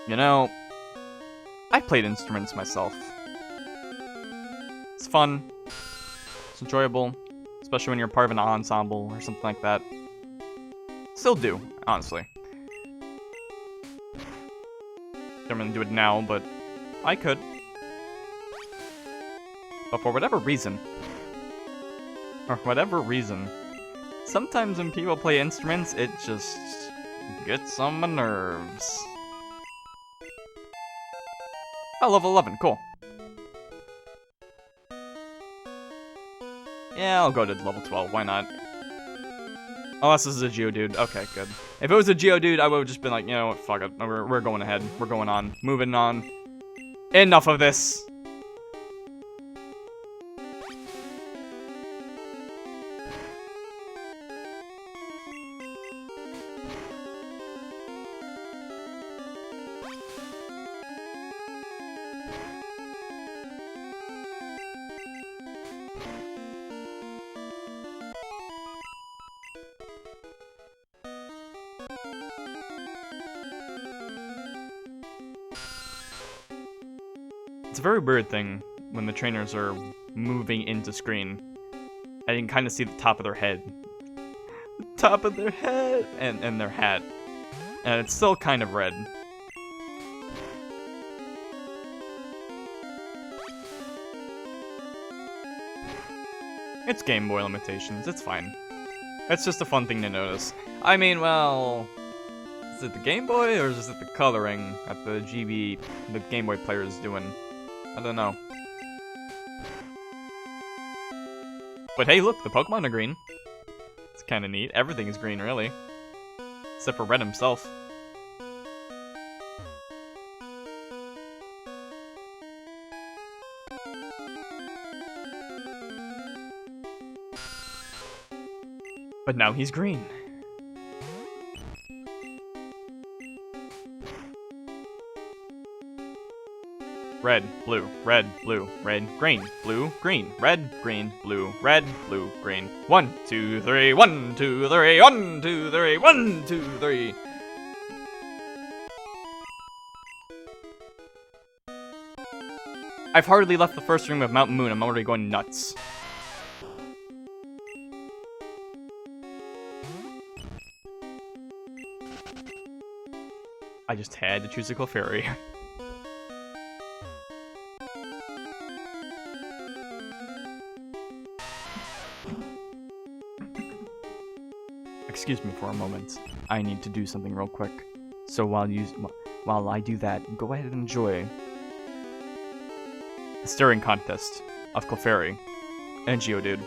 You know, I played instruments myself. It's fun. It's enjoyable. Especially when you're part of an ensemble or something like that. Still do, honestly. Don't really do it now, but I could. But for whatever reason, sometimes when people play instruments, it just gets on my nerves. Oh, level 11, cool. Yeah, I'll go to level 12, why not? Unless this is a Geodude. Okay, good. If it was a Geodude, I would have just been like, you know what, fuck it. We're going ahead. We're going on. Moving on. Enough of this. It's a very weird thing when the trainers are moving into screen. I can kind of see the top of their head. The top of their head! And their hat. And it's still kind of red. It's Game Boy limitations, it's fine. It's just a fun thing to notice. I mean, well... Is it the Game Boy, or is it the coloring that the Game Boy player is doing? I don't know. But hey, look, the Pokemon are green. It's kind of neat. Everything is green, really. Except for Red himself. But now he's green. Red, blue, red, blue, red, green, blue, green, red, green, blue, red, blue, green. 1, 2, 3, 1, 2, 3, 1, 2, 3, 1, 2, 3. I've hardly left the first room of Mount Moon. I'm already going nuts. I just had to choose a Clefairy. Excuse me for a moment. I need to do something real quick. So while I do that, go ahead and enjoy the staring contest of Clefairy and Geodude.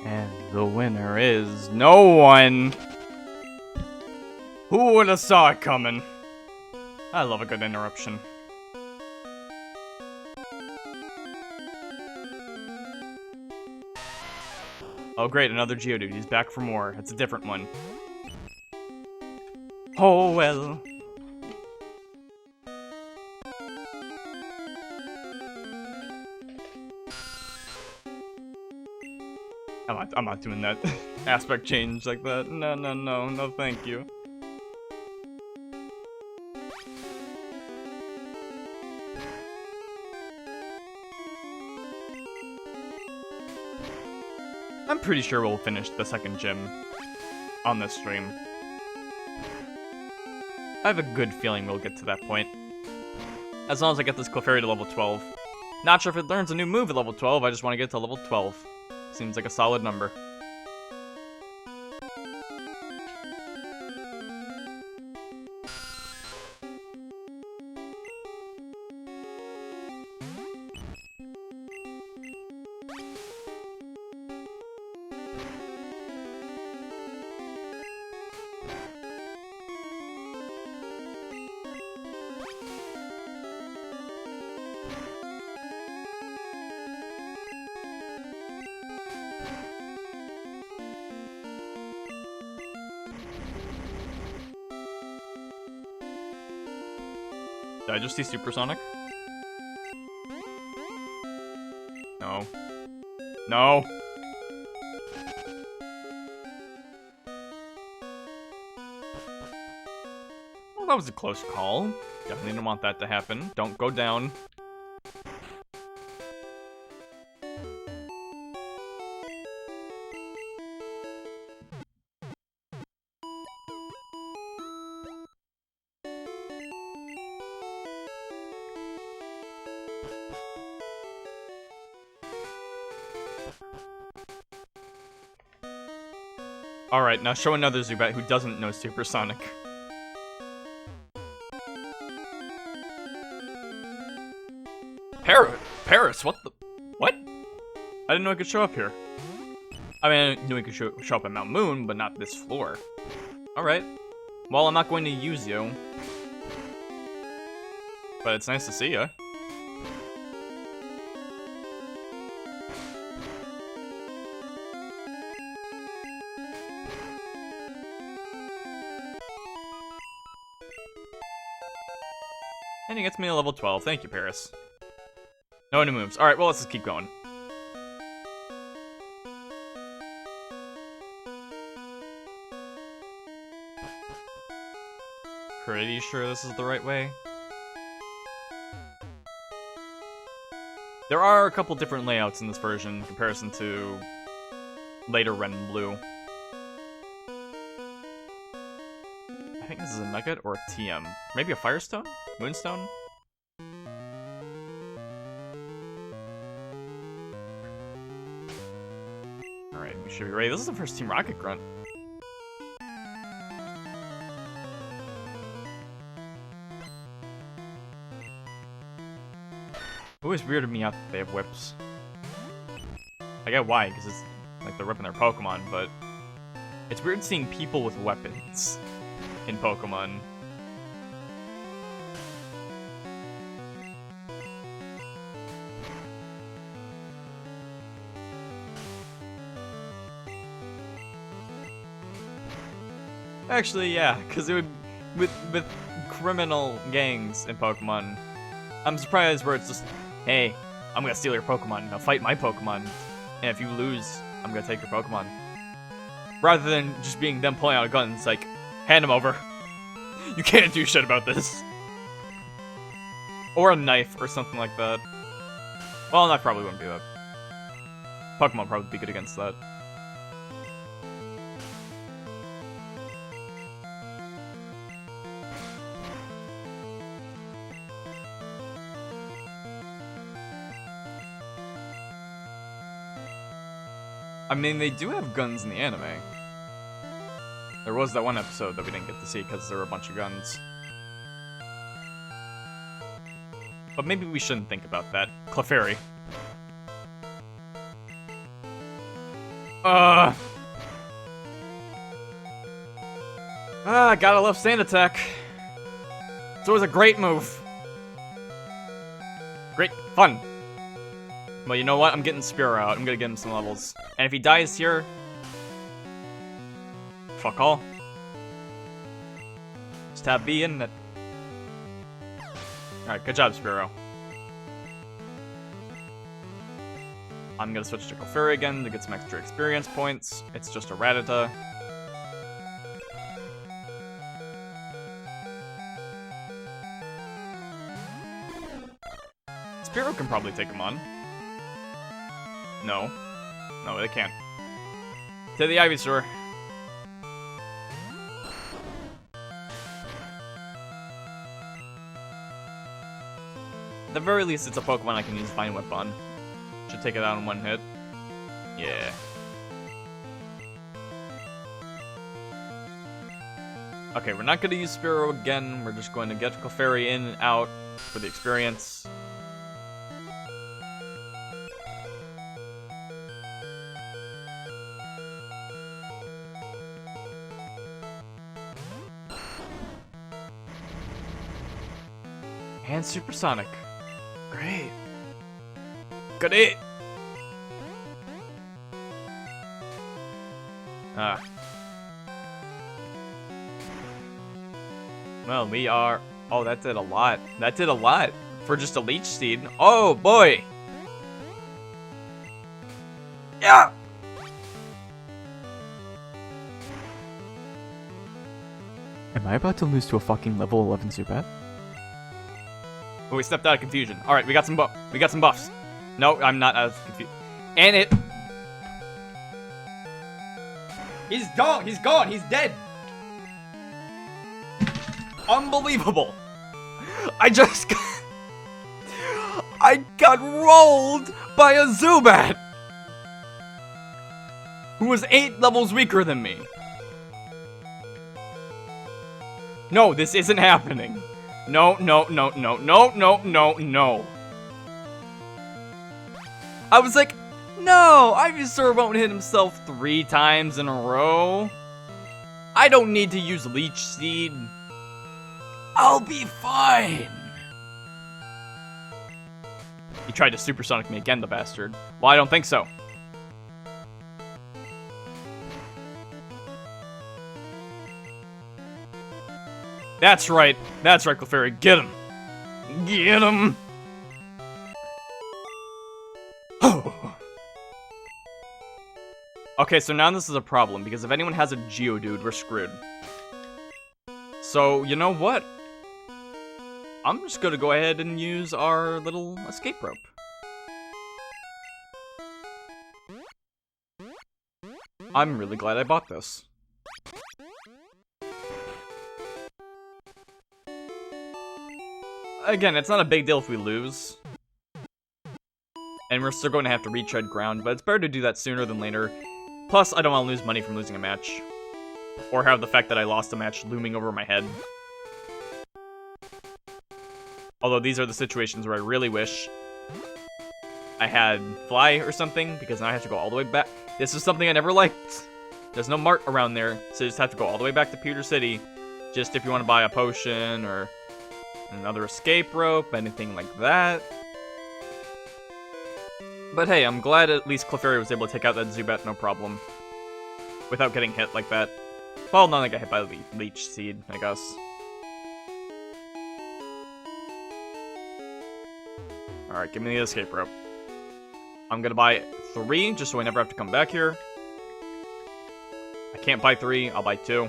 And the winner is no one. Who would have saw it coming? I love a good interruption. Oh great, another Geodude. He's back for more. It's a different one. Oh well. I'm not doing that aspect change like that. No, thank you. I'm pretty sure we'll finish the second gym on this stream. I have a good feeling we'll get to that point. As long as I get this Clefairy to level 12. Not sure if it learns a new move at level 12, I just want to get to level 12. Seems like a solid number. Did I just see Supersonic? No. No! Well, that was a close call. Definitely didn't want that to happen. Don't go down. Alright, now show another Zubat who doesn't know Supersonic. Paris, what the? What? I didn't know it could show up here. I mean, I knew it could show up at Mount Moon, but not this floor. Alright. Well, I'm not going to use you. But it's nice to see ya. And he gets me a level 12. Thank you, Paris. No new moves. Alright, well, let's just keep going. Pretty sure this is the right way. There are a couple different layouts in this version in comparison to later Red and Blue. I think this is a Nugget or a TM. Maybe a Firestone? Moonstone? Alright, we should be ready. This is the first Team Rocket grunt. It always weirded me out that they have whips. I get why, because it's like they're whipping their Pokemon, but it's weird seeing people with weapons in Pokemon. Actually, yeah, because it would with criminal gangs in Pokemon. I'm surprised where it's just, hey, I'm gonna steal your Pokemon. Now fight my Pokemon, and if you lose, I'm gonna take your Pokemon. Rather than just being them pulling out a gun, it's like, hand him over. You can't do shit about this. Or a knife or something like that. Well, a knife probably wouldn't do that. Pokemon would probably be good against that. I mean, they do have guns in the anime. There was that one episode that we didn't get to see because there were a bunch of guns. But maybe we shouldn't think about that. Clefairy. Gotta love Sand Attack. It's always a great move. Great fun. Well, you know what? I'm getting Spearow out. I'm gonna get him some levels. And if he dies here... fuck all. Just have B in it. Alright, good job, Spearow. I'm gonna switch to Clefairy again to get some extra experience points. It's just a Rattata. Spearow can probably take him on. No. No, they can't. To the Ivysaur. At the very least, it's a Pokemon I can use Vine Whip on. Should take it out in one hit. Yeah. Okay, we're not going to use Spearow again. We're just going to get Clefairy in and out for the experience. And Supersonic. Great. Good hit. Well, we are Oh, that did a lot. That did a lot for just a Leech Seed. Oh, boy. Yeah! Am I about to lose to a fucking level 11 Zubat? Oh, we stepped out of confusion. All right, we got some buffs. No, I'm not as confused. And it... He's gone. He's gone. He's dead. Unbelievable. I got rolled by a Zubat who was 8 levels weaker than me. No, this isn't happening. No. I was like, no, Ivysaur won't hit himself 3 times in a row. I don't need to use Leech Seed. I'll be fine. He tried to supersonic me again, the bastard. Well, I don't think so. That's right, Clefairy. Get him. Get him. Okay, so now this is a problem, because if anyone has a Geodude, we're screwed. So, you know what? I'm just gonna go ahead and use our little escape rope. I'm really glad I bought this. Again, it's not a big deal if we lose. And we're still going to have to retread ground, but it's better to do that sooner than later. Plus, I don't want to lose money from losing a match. Or have the fact that I lost a match looming over my head. Although these are the situations where I really wish I had Fly or something, because now I have to go all the way back. This is something I never liked. There's no mart around there, so you just have to go all the way back to Pewter City, just if you want to buy a potion or another escape rope, anything like that. But hey, I'm glad at least Clefairy was able to take out that Zubat no problem. Without getting hit like that. Well, none I got hit by the Leech Seed, I guess. Alright, give me the escape rope. I'm gonna buy 3, just so I never have to come back here. I can't buy 3, I'll buy 2.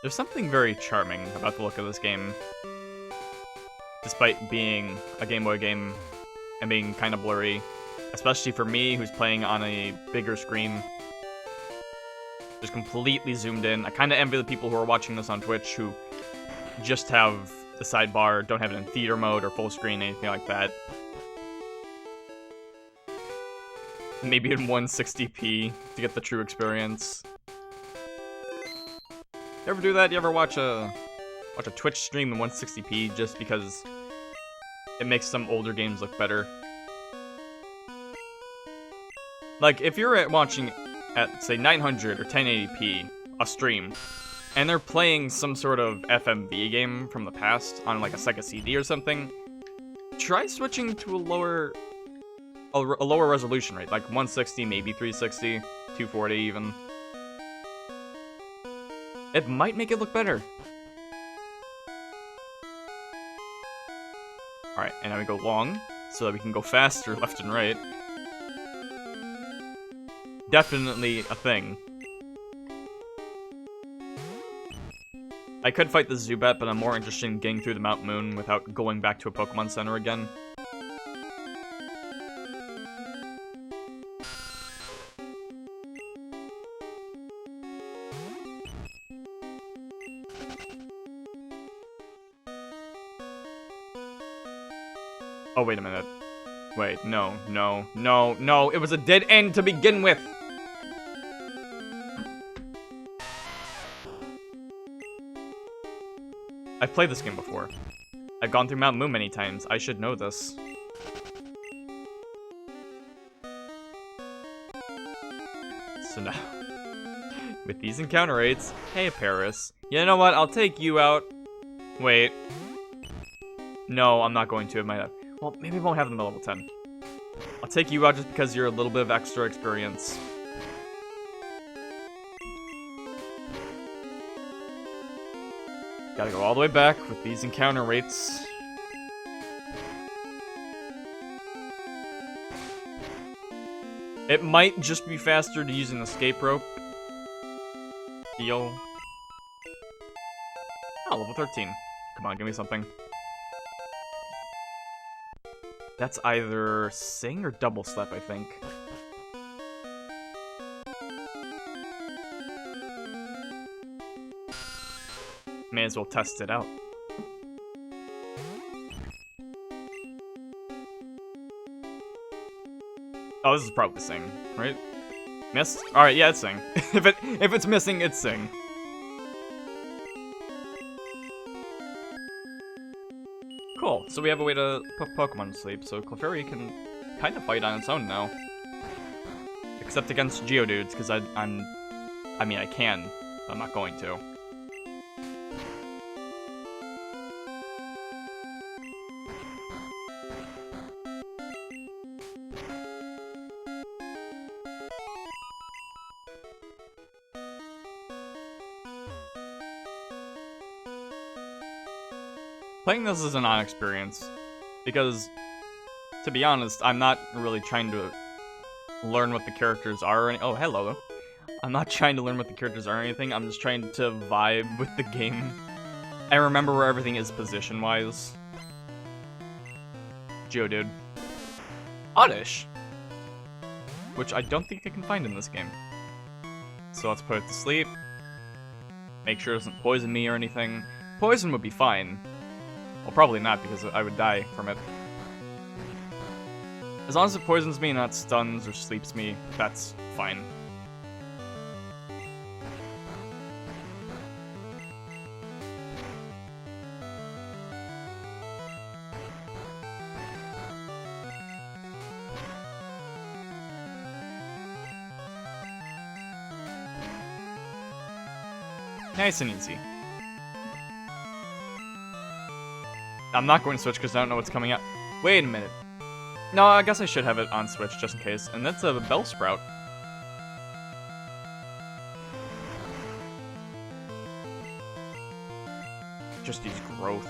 There's something very charming about the look of this game. Despite being a Game Boy game and being kind of blurry. Especially for me, who's playing on a bigger screen. Just completely zoomed in. I kind of envy the people who are watching this on Twitch who just have the sidebar, don't have it in theater mode or full screen, anything like that. Maybe in 160p to get the true experience. You ever do that? You ever watch a Twitch stream in 160p just because it makes some older games look better? Like, if you're watching at, say, 900 or 1080p, a stream, and they're playing some sort of FMV game from the past on, like, a Sega CD or something, try switching to a lower resolution rate, like 160, maybe 360, 240 even. It might make it look better. Alright, and now we go long, so that we can go faster left and right. Definitely a thing. I could fight the Zubat, but I'm more interested in getting through the Mount Moon without going back to a Pokemon Center again. Oh, wait a minute. Wait, no, it was a dead end to begin with! I've played this game before. I've gone through Mount Moon many times. I should know this. So now, with these encounter rates, hey Paris. You know what? I'll take you out. Wait. No, I'm not going to. It might have. Well, maybe I won't have them at level 10. I'll take you out just because you're a little bit of extra experience. Gotta go all the way back with these encounter rates. It might just be faster to use an escape rope. Heal. Oh, level 13. Come on, give me something. That's either Sing or Double Step, I think. May as well test it out. Oh, this is probably Sing, right? Missed? Alright, yeah, it's Sing. if it's missing, it's Sing. Cool, so we have a way to put Pokemon to sleep, so Clefairy can kind of fight on its own now. Except against Geodudes, because I mean, I can, but I'm not going to. Playing this is an odd experience, because, to be honest, I'm not really trying to learn what the characters are. Oh, hello. I'm not trying to learn what the characters are or anything. I'm just trying to vibe with the game and remember where everything is position-wise. Geodude. Oddish! Which I don't think I can find in this game. So let's put it to sleep. Make sure it doesn't poison me or anything. Poison would be fine. Well, probably not, because I would die from it. As long as it poisons me and not stuns or sleeps me, that's fine. Nice and easy. I'm not going to switch because I don't know what's coming out. Wait a minute. No, I guess I should have it on Switch just in case. And that's a Bellsprout. Just use Growth.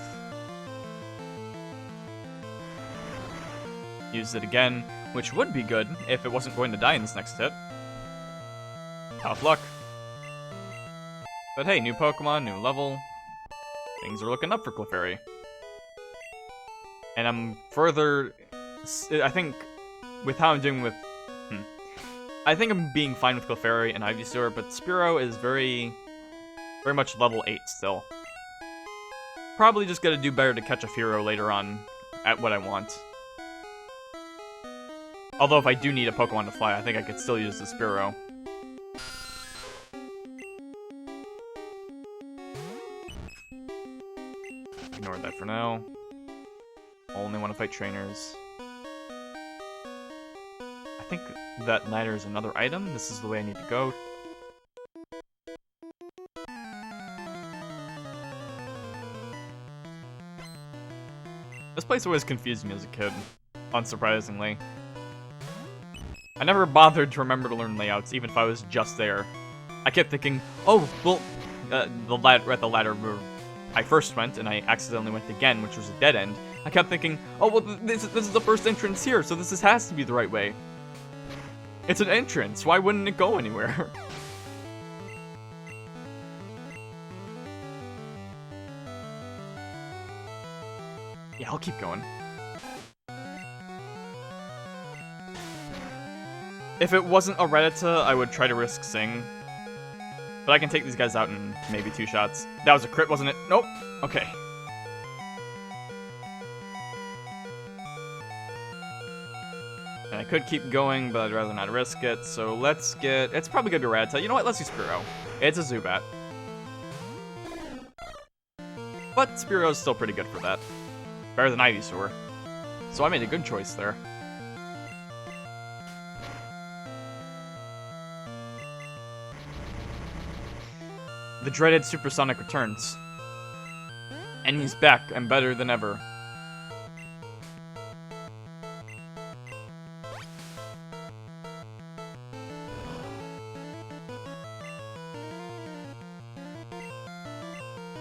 Use it again, which would be good if it wasn't going to die in this next hit. Tough luck. But hey, new Pokemon, new level. Things are looking up for Clefairy. And I'm further, I think, with how I'm doing with, I think I'm being fine with Clefairy and Ivysaur, but Spearow is very much level 8 still. Probably just gotta do better to catch a Fearow later on at what I want. Although if I do need a Pokemon to fly, I think I could still use the Spearow. Ignore that for now. Only want to fight trainers. I think that ladder is another item. This is the way I need to go. This place always confused me as a kid, unsurprisingly. I never bothered to remember to learn layouts, even if I was just there. I kept thinking, oh, well, the ladder where I first went, and I accidentally went again, which was a dead end. I kept thinking, oh, well, this is the first entrance here, so this has to be the right way. It's an entrance, why wouldn't it go anywhere? Yeah, I'll keep going. If it wasn't a Rattata, I would try to risk Sing. But I can take these guys out in maybe 2 shots. That was a crit, wasn't it? Nope. Okay. And I could keep going, but I'd rather not risk it. So let's get... It's probably going to be Rattata. You know what? Let's use Spearow. It's a Zubat. But Spearow is still pretty good for that. Better than Ivysaur. So I made a good choice there. The dreaded Supersonic returns. And he's back and better than ever.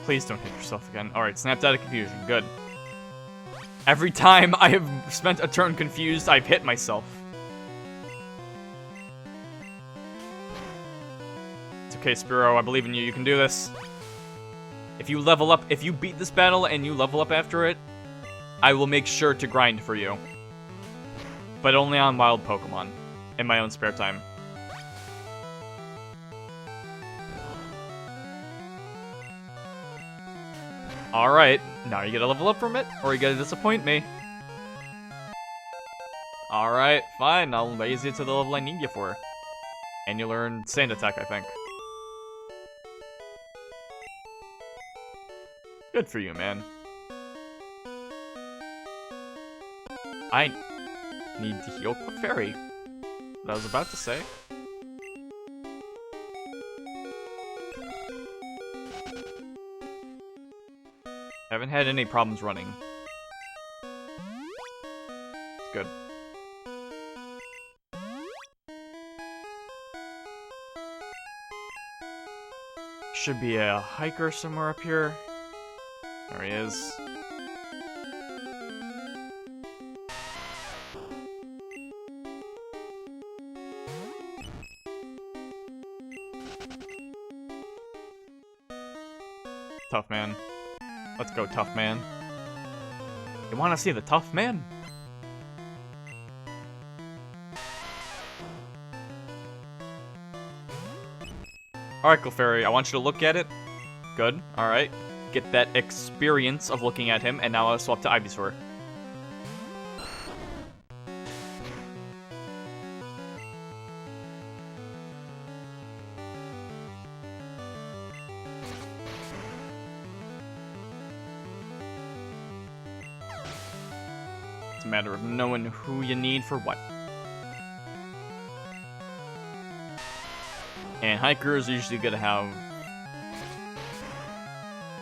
Please don't hit yourself again. Alright, snapped out of confusion. Good. Every time I have spent a turn confused, I've hit myself. It's okay, Spearow. I believe in you. You can do this. If you level up, if you beat this battle and you level up after it, I will make sure to grind for you. But only on wild Pokemon. In my own spare time. Alright, now you gotta level up from it, or you gotta disappoint me. Alright, fine, I'll raise you to the level I need you for. And you learn Sand Attack, I think. Good for you, man. I need to heal Clefairy. What I was about to say. Haven't had any problems running. It's good. Should be a hiker somewhere up here. There he is. Tough man. Let's go, tough man. You wanna see the tough man? Alright, Clefairy, I want you to look at it. Good, alright. Get that experience of looking at him, and now I'll swap to Ivysaur. It's a matter of knowing who you need for what. And hikers are usually gonna have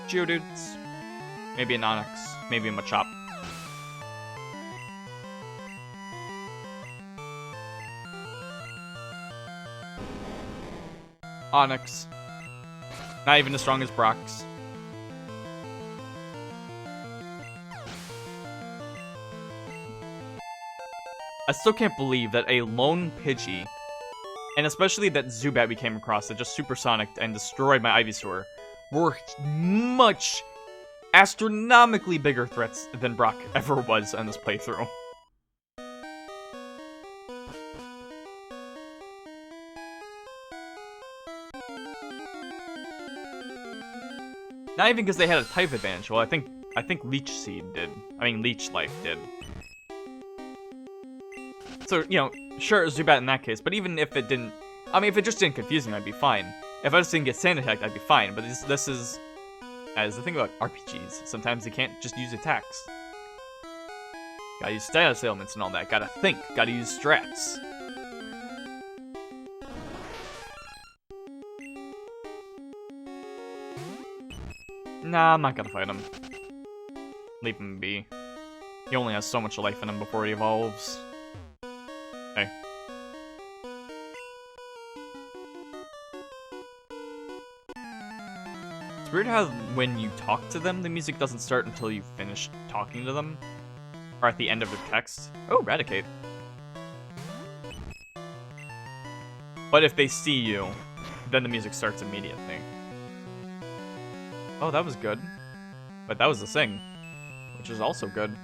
Geodudes, maybe an Onix, maybe a Machop. Onix. Not even as strong as Brock's. I still can't believe that a lone Pidgey, and especially that Zubat we came across that just supersonicked and destroyed my Ivysaur, were much astronomically bigger threats than Brock ever was in this playthrough. Not even because they had a type advantage. Well, I think Leech Seed did. I mean, Leech Life did. So, you know, sure, Zubat in that case, but even if it didn't... I mean, if it just didn't confuse me, I'd be fine. If I just didn't get Sand Attack, I'd be fine. But this is... As the thing about RPGs, sometimes you can't just use attacks. Gotta use status ailments and all that. Gotta think. Gotta use strats. Nah, I'm not gonna fight him. Leave him be. He only has so much life in him before he evolves. Hey. It's weird how when you talk to them, the music doesn't start until you finish talking to them. Or at the end of the text. Oh, Raticate. But if they see you, then the music starts immediately. Oh, that was good. But that was the thing, which is also good.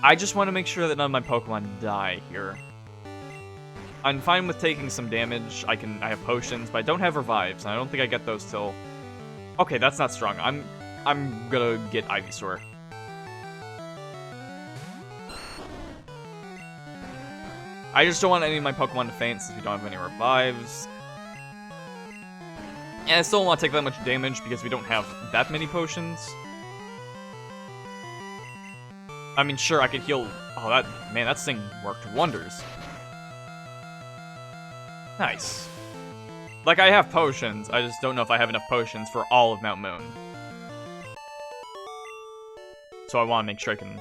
I just want to make sure that none of my Pokemon die here. I'm fine with taking some damage. I have potions, but I don't have revives, and I don't think I get those till... Okay, that's not strong. I'm gonna get Ivysaur. I just don't want any of my Pokemon to faint since we don't have any revives. And I still don't want to take that much damage because we don't have that many potions. I mean, sure, I could heal... Oh, that thing worked wonders. Nice. Like, I have potions, I just don't know if I have enough potions for all of Mount Moon. So I want to make sure I can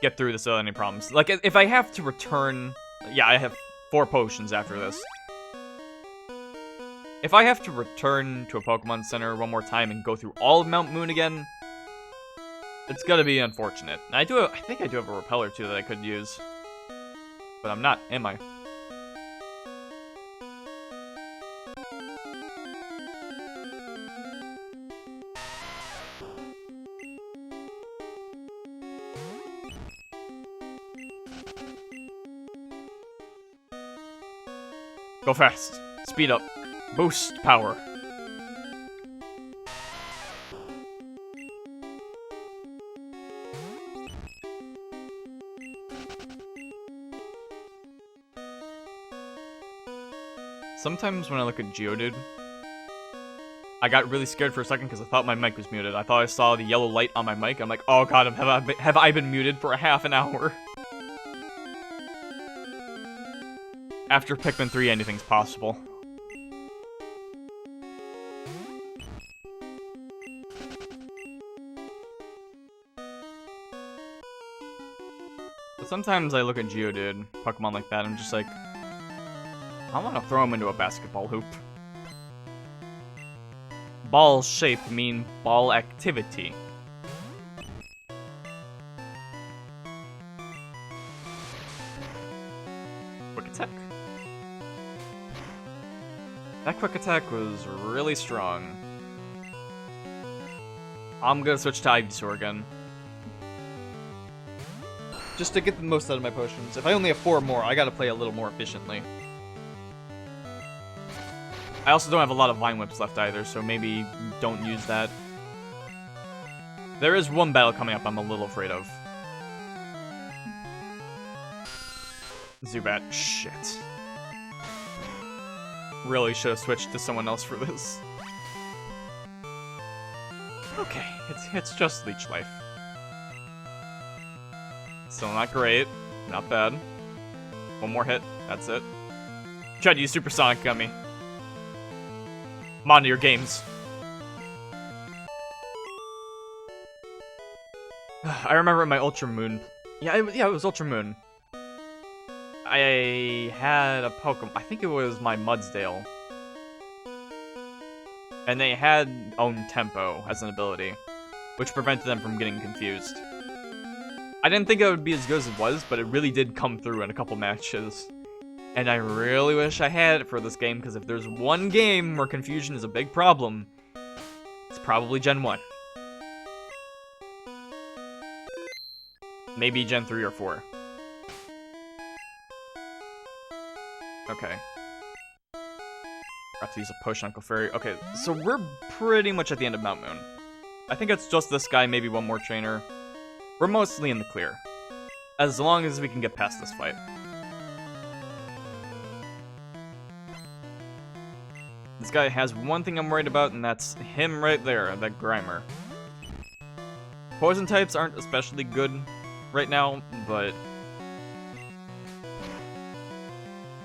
get through this without any problems. Like, if I have to return... Yeah, I have 4 potions after this. If I have to return to a Pokemon Center one more time and go through all of Mount Moon again, it's gonna be unfortunate. And I think I do have a Repeller too that I could use. But I'm not, am I? Go fast. Speed up. Boost power. Sometimes when I look at Geodude, I got really scared for a second because I thought my mic was muted. I thought I saw the yellow light on my mic. I'm like, oh god, have I been muted for a half an hour? After Pikmin 3, anything's possible. But sometimes I look at Geodude, Pokemon like that, I'm just like, I want to throw him into a basketball hoop. Ball shape mean ball activity. Quick attack. That quick attack was really strong. I'm gonna switch to Ivysaur again. Just to get the most out of my potions. If I only have 4 more, I gotta play a little more efficiently. I also don't have a lot of Vine Whips left either, so maybe don't use that. There is one battle coming up I'm a little afraid of. Zubat, shit. Really should have switched to someone else for this. Okay, it's just Leech Life. Still not great, not bad. One more hit, that's it. Tried to use Supersonic on me. I'm on to your games. I remember my Ultra Moon. Yeah, it was Ultra Moon. I had a Pokemon. I think it was my Mudsdale. And they had Own Tempo as an ability, which prevented them from getting confused. I didn't think it would be as good as it was, but it really did come through in a couple matches. And I really wish I had it for this game, because if there's one game where confusion is a big problem, it's probably Gen 1. Maybe Gen 3 or 4. Okay. Got to use a potion on Clefairy. Okay, so we're pretty much at the end of Mount Moon. I think it's just this guy, maybe one more trainer. We're mostly in the clear. As long as we can get past this fight. This guy has one thing I'm worried about, and that's him right there, that Grimer. Poison types aren't especially good right now, but...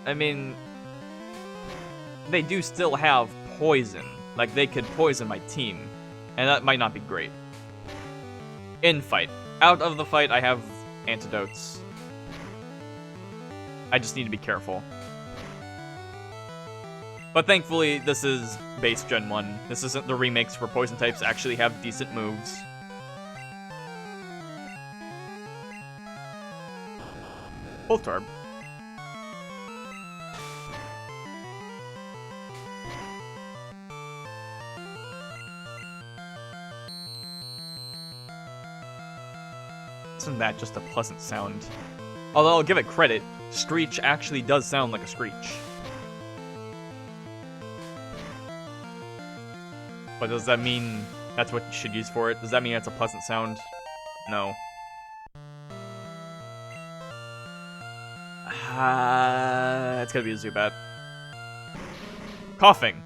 I mean... they do still have poison. Like, they could poison my team, and that might not be great. In fight. Out of the fight, I have antidotes. I just need to be careful. But thankfully, this is base Gen 1. This isn't the remakes where poison types actually have decent moves. Voltorb. Isn't that just a pleasant sound? Although I'll give it credit, Screech actually does sound like a Screech. But does that mean that's what you should use for it? Does that mean it's a pleasant sound? No. It's gonna be a Zubat. Coughing.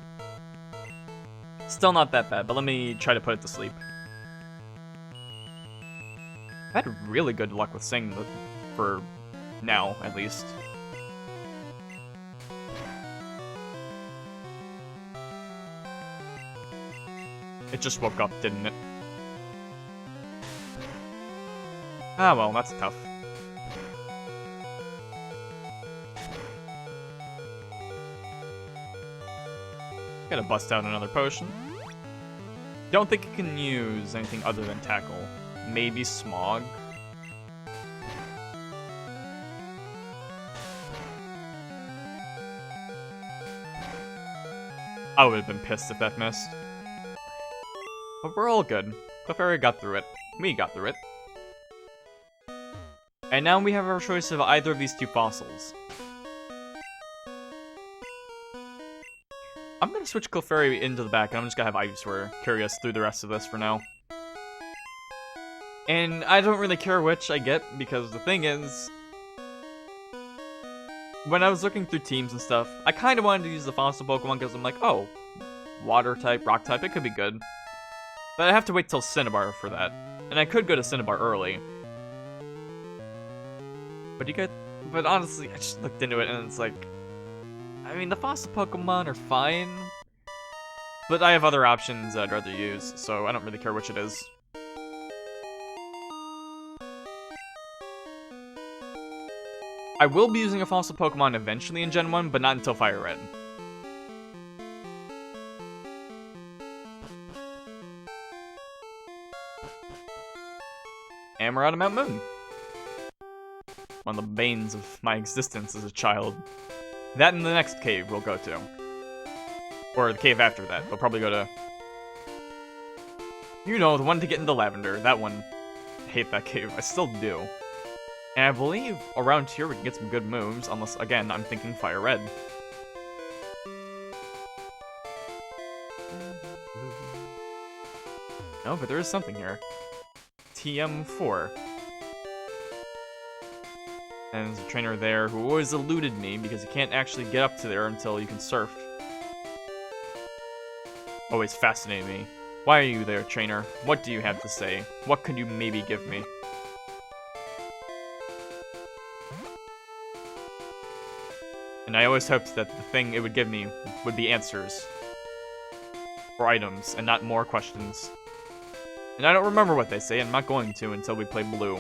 Still not that bad, but let me try to put it to sleep. I've had really good luck with saying the, for now, at least. It just woke up, didn't it? Ah, well, that's tough. Gotta bust out another potion. Don't think it can use anything other than tackle. Maybe smog. I would have been pissed if that missed. But we're all good. Clefairy got through it. We got through it. And now we have our choice of either of these two fossils. I'm gonna switch Clefairy into the back, and I'm just gonna have Ivysaur carry us through the rest of this for now. And I don't really care which I get, because the thing is, when I was looking through teams and stuff, I kind of wanted to use the fossil Pokemon because I'm like, oh, water type, rock type, it could be good. But I have to wait till Cinnabar for that. And I could go to Cinnabar early. But honestly, I just looked into it and it's like, I mean, the fossil Pokemon are fine, but I have other options I'd rather use, so I don't really care which it is. I will be using a fossil Pokemon eventually in Gen 1, but not until Fire Red. And we're out of Mount Moon. One of the banes of my existence as a child. That and the next cave we'll go to. Or the cave after that. We'll probably go to... You know, the one to get into Lavender. That one. I hate that cave. I still do. And I believe around here we can get some good moves, unless, again, I'm thinking Fire Red. No, but there is something here. TM4. And there's a trainer there who always eluded me because you can't actually get up to there until you can surf. Always fascinated me. Why are you there, trainer? What do you have to say? What could you maybe give me? And I always hoped that the thing it would give me would be answers. Or items, and not more questions. And I don't remember what they say, I'm not going to until we play Blue.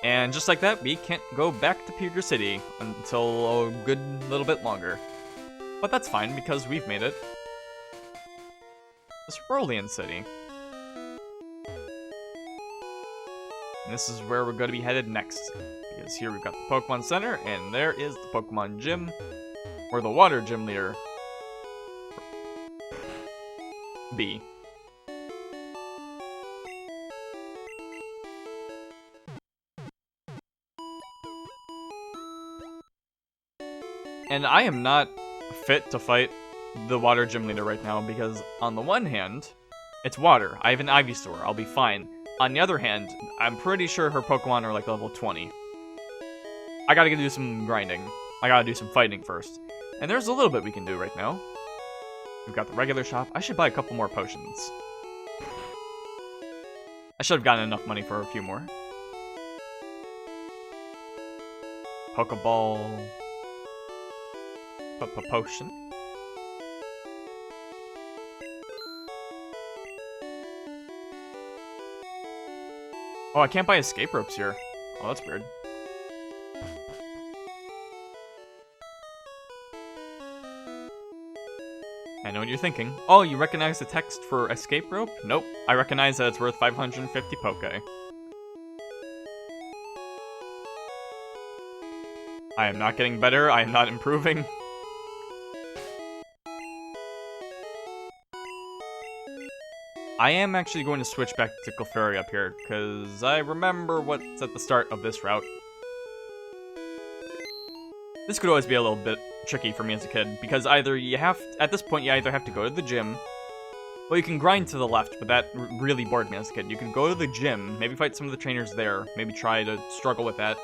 And just like that, we can't go back to Pewter City until a good little bit longer. But that's fine, because we've made it. This Cerulean City. And this is where we're going to be headed next. Because here we've got the Pokemon Center, and there is the Pokemon Gym, where the Water Gym Leader be. And I am not fit to fight the Water Gym Leader right now, because on the one hand, it's water. I have an Ivysaur, I'll be fine. On the other hand, I'm pretty sure her Pokemon are like level 20. I gotta do some grinding. I gotta do some fighting first. And there's a little bit we can do right now. We've got the regular shop. I should buy a couple more potions. I should have gotten enough money for a few more. Pokeball. Potion. Oh, I can't buy escape ropes here. Oh, that's weird. I know what you're thinking. Oh, you recognize the text for escape rope? Nope. I recognize that it's worth 550 Poke. I am not getting better. I am not improving. I am actually going to switch back to Clefairy up here, because I remember what's at the start of this route. This could always be a little bit tricky for me as a kid, because either you have, at this point, you either have to go to the gym, well, you can grind to the left, but that really bored me as a kid. You can go to the gym, maybe fight some of the trainers there, maybe try to struggle with that,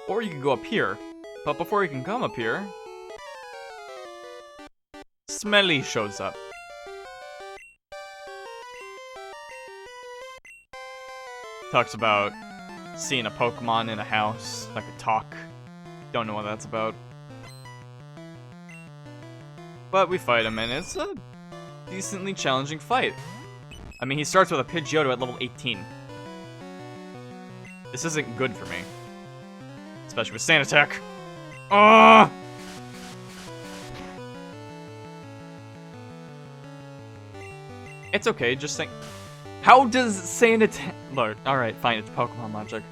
or you can go up here. But before you can come up here, Smelly shows up. Talks about seeing a Pokemon in a house that could talk. Don't know what that's about. But we fight him, and it's a decently challenging fight. I mean, he starts with a Pidgeotto at level 18. This isn't good for me. Especially with Sand Attack. Ah! It's okay, just think. How does Sand Attack... Look, alright, fine, it's Pokemon logic.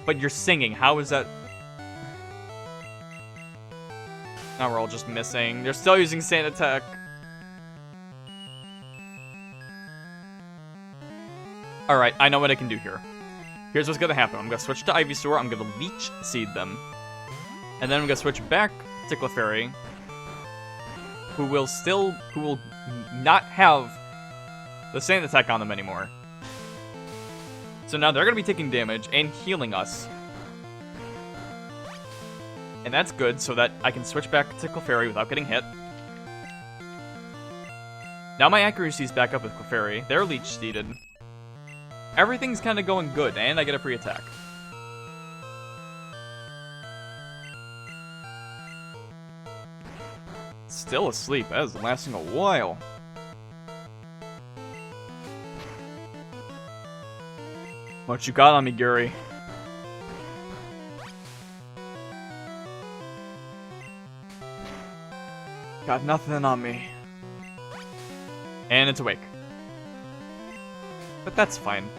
But you're singing, how is that... Now we're all just missing. They're still using Sand Attack. Alright, I know what I can do here. Here's what's gonna happen. I'm gonna switch to Ivysaur, I'm gonna Leech Seed them. And then I'm gonna switch back to Clefairy, who will not have the Sand Attack on them anymore. So now they're gonna be taking damage and healing us. And that's good, so that I can switch back to Clefairy without getting hit. Now my accuracy's back up with Clefairy. They're Leech Seeded. Everything's kind of going good, and I get a free attack. Still asleep. That is lasting a while. What you got on me, Gary? Got nothing on me. And it's awake. But that's fine.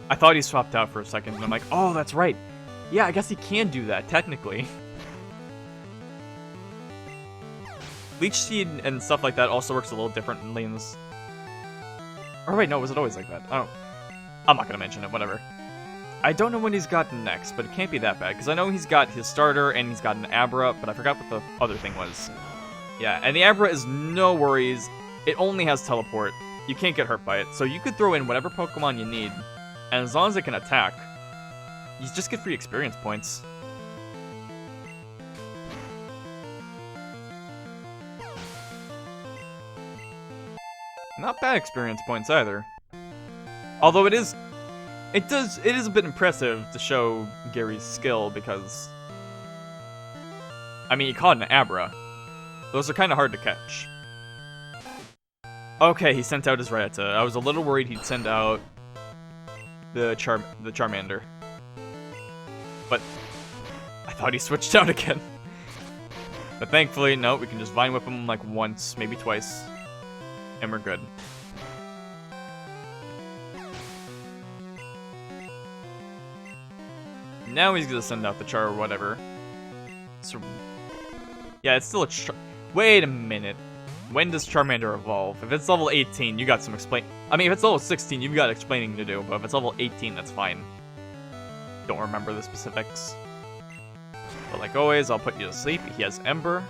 I thought he swapped out for a second, and I'm like, oh, that's right. Yeah, I guess he can do that, technically. Leech Seed and stuff like that also works a little differently in this. Or wait, no, was it always like that? I'm not gonna mention it, whatever. I don't know what he's got next, but it can't be that bad, because I know he's got his starter and he's got an Abra, but I forgot what the other thing was. Yeah, and the Abra is no worries. It only has Teleport. You can't get hurt by it, so you could throw in whatever Pokemon you need, and as long as it can attack, you just get free experience points. Not bad experience points either. Although it is a bit impressive to show Gary's skill because, I mean, he caught an Abra. Those are kind of hard to catch. Okay, he sent out his Rattata. I was a little worried he'd send out the Charmander. But I thought he switched out again. But thankfully, no, we can just Vine Whip him like once, maybe twice. And we're good. Now he's gonna send out the Char or whatever. So, yeah, it's still a Wait a minute. When does Charmander evolve? If it's level 18, you got some I mean, if it's level 16, you've got explaining to do, but if it's level 18, that's fine. Don't remember the specifics. But like always, I'll put you to sleep. He has Ember.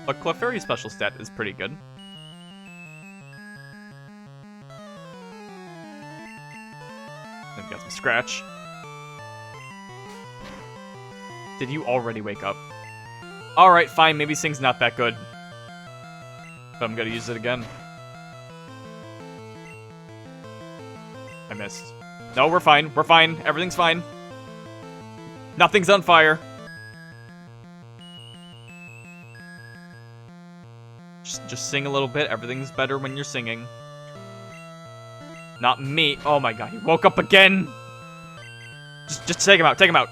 But Clefairy's special stat is pretty good. Then we got some Scratch. Did you already wake up? Alright, fine, maybe Sing's not that good. But I'm gonna use it again. I missed. No, we're fine. We're fine. Everything's fine. Nothing's on fire. Just sing a little bit. Everything's better when you're singing. Not me. Oh my god, he woke up again. Just take him out. Take him out.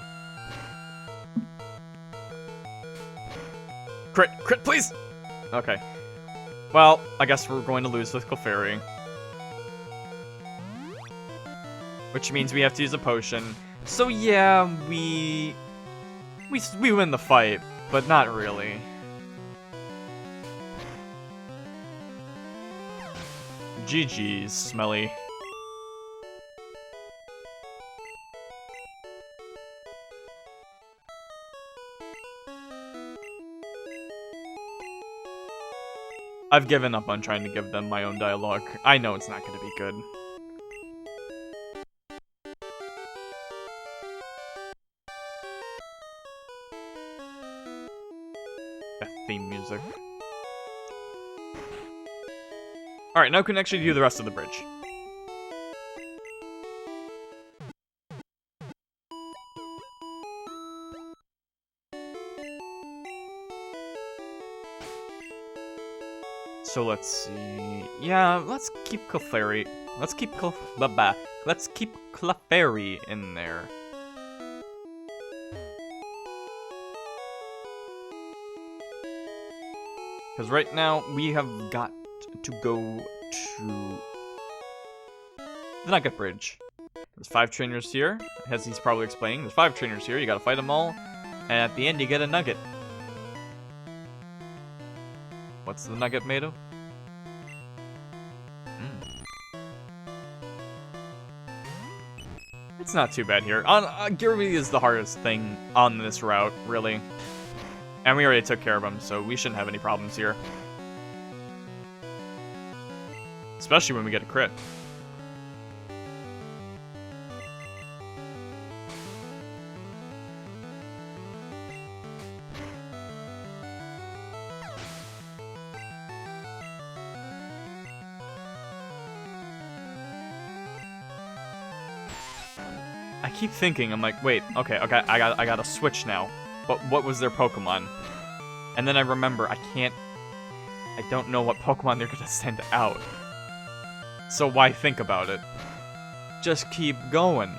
Crit. Crit, please. Okay. Well, I guess we're going to lose with Clefairy. Which means we have to use a potion. So yeah, we win the fight, but not really. GG's, Smelly. I've given up on trying to give them my own dialogue. I know it's not going to be good. theme music. Alright, now we can actually do the rest of the bridge. So let's see. Yeah, let's keep Clefairy. Let's keep Clefairy in there. Because right now we have got to go to the Nugget Bridge. There's 5 trainers here, as he's probably explaining. There's 5 trainers here. You gotta fight them all, and at the end you get a nugget. What's the nugget made of? It's not too bad here. Girby is the hardest thing on this route, really. And we already took care of him, so we shouldn't have any problems here. Especially when we get a crit. I keep thinking, I'm like, wait, okay, I gotta switch now. But what was their Pokemon? And then I remember, I don't know what Pokemon they're gonna send out. So why think about it? Just keep going.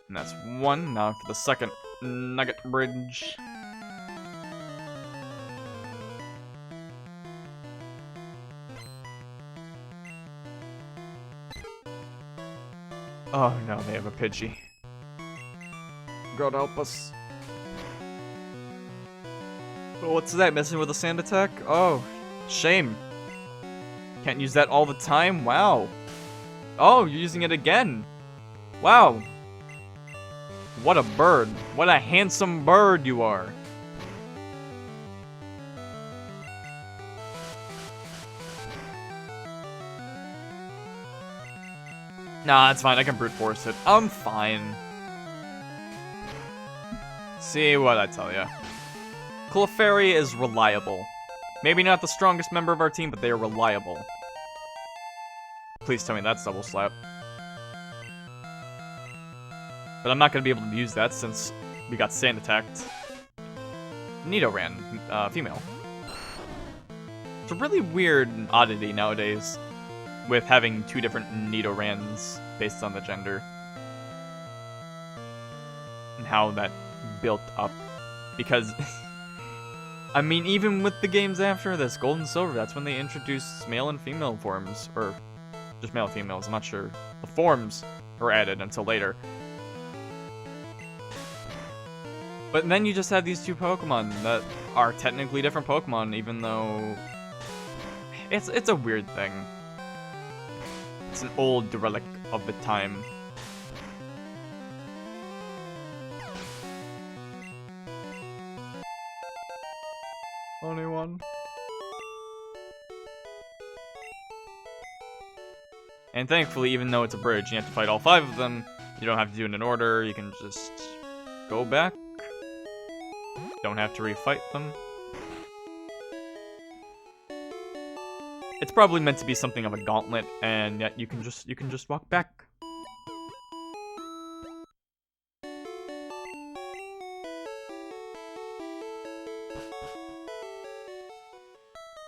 And that's 1. Now for the second Nugget Bridge. Oh no, they have a Pidgey. God help us. Oh, what's that? Messing with a sand attack? Oh, shame. Can't use that all the time? Wow. Oh, you're using it again. Wow. What a bird. What a handsome bird you are. Nah, it's fine. I can brute force it. I'm fine. See what I tell ya. Clefairy is reliable. Maybe not the strongest member of our team, but they are reliable. Please tell me that's double slap. But I'm not going to be able to use that since we got sand attacked. Nidoran, female. It's a really weird oddity nowadays with having 2 different Nidorans based on the gender. And how that built up. Because, I mean, even with the games after this, Gold and Silver, that's when they introduced male and female forms. Or just male and females, I'm not sure. The forms were added until later. But then you just have these 2 Pokemon that are technically different Pokemon, even though it's a weird thing. It's an old relic of the time. Only one. And thankfully, even though it's a bridge, you have to fight all 5 of them. You don't have to do it in order. You can just go back. Don't have to refight them. It's probably meant to be something of a gauntlet, and yet you can just walk back.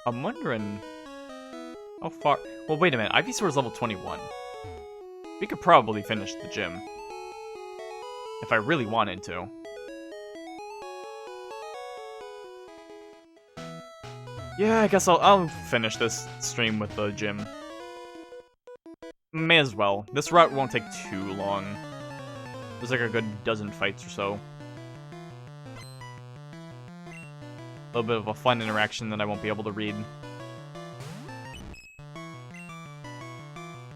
I'm wondering how far. Well, wait a minute. Ivysaur's level 21. We could probably finish the gym if I really wanted to. Yeah, I guess I'll finish this stream with the gym. May as well. This route won't take too long. There's like a good dozen fights or so. A little bit of a fun interaction that I won't be able to read.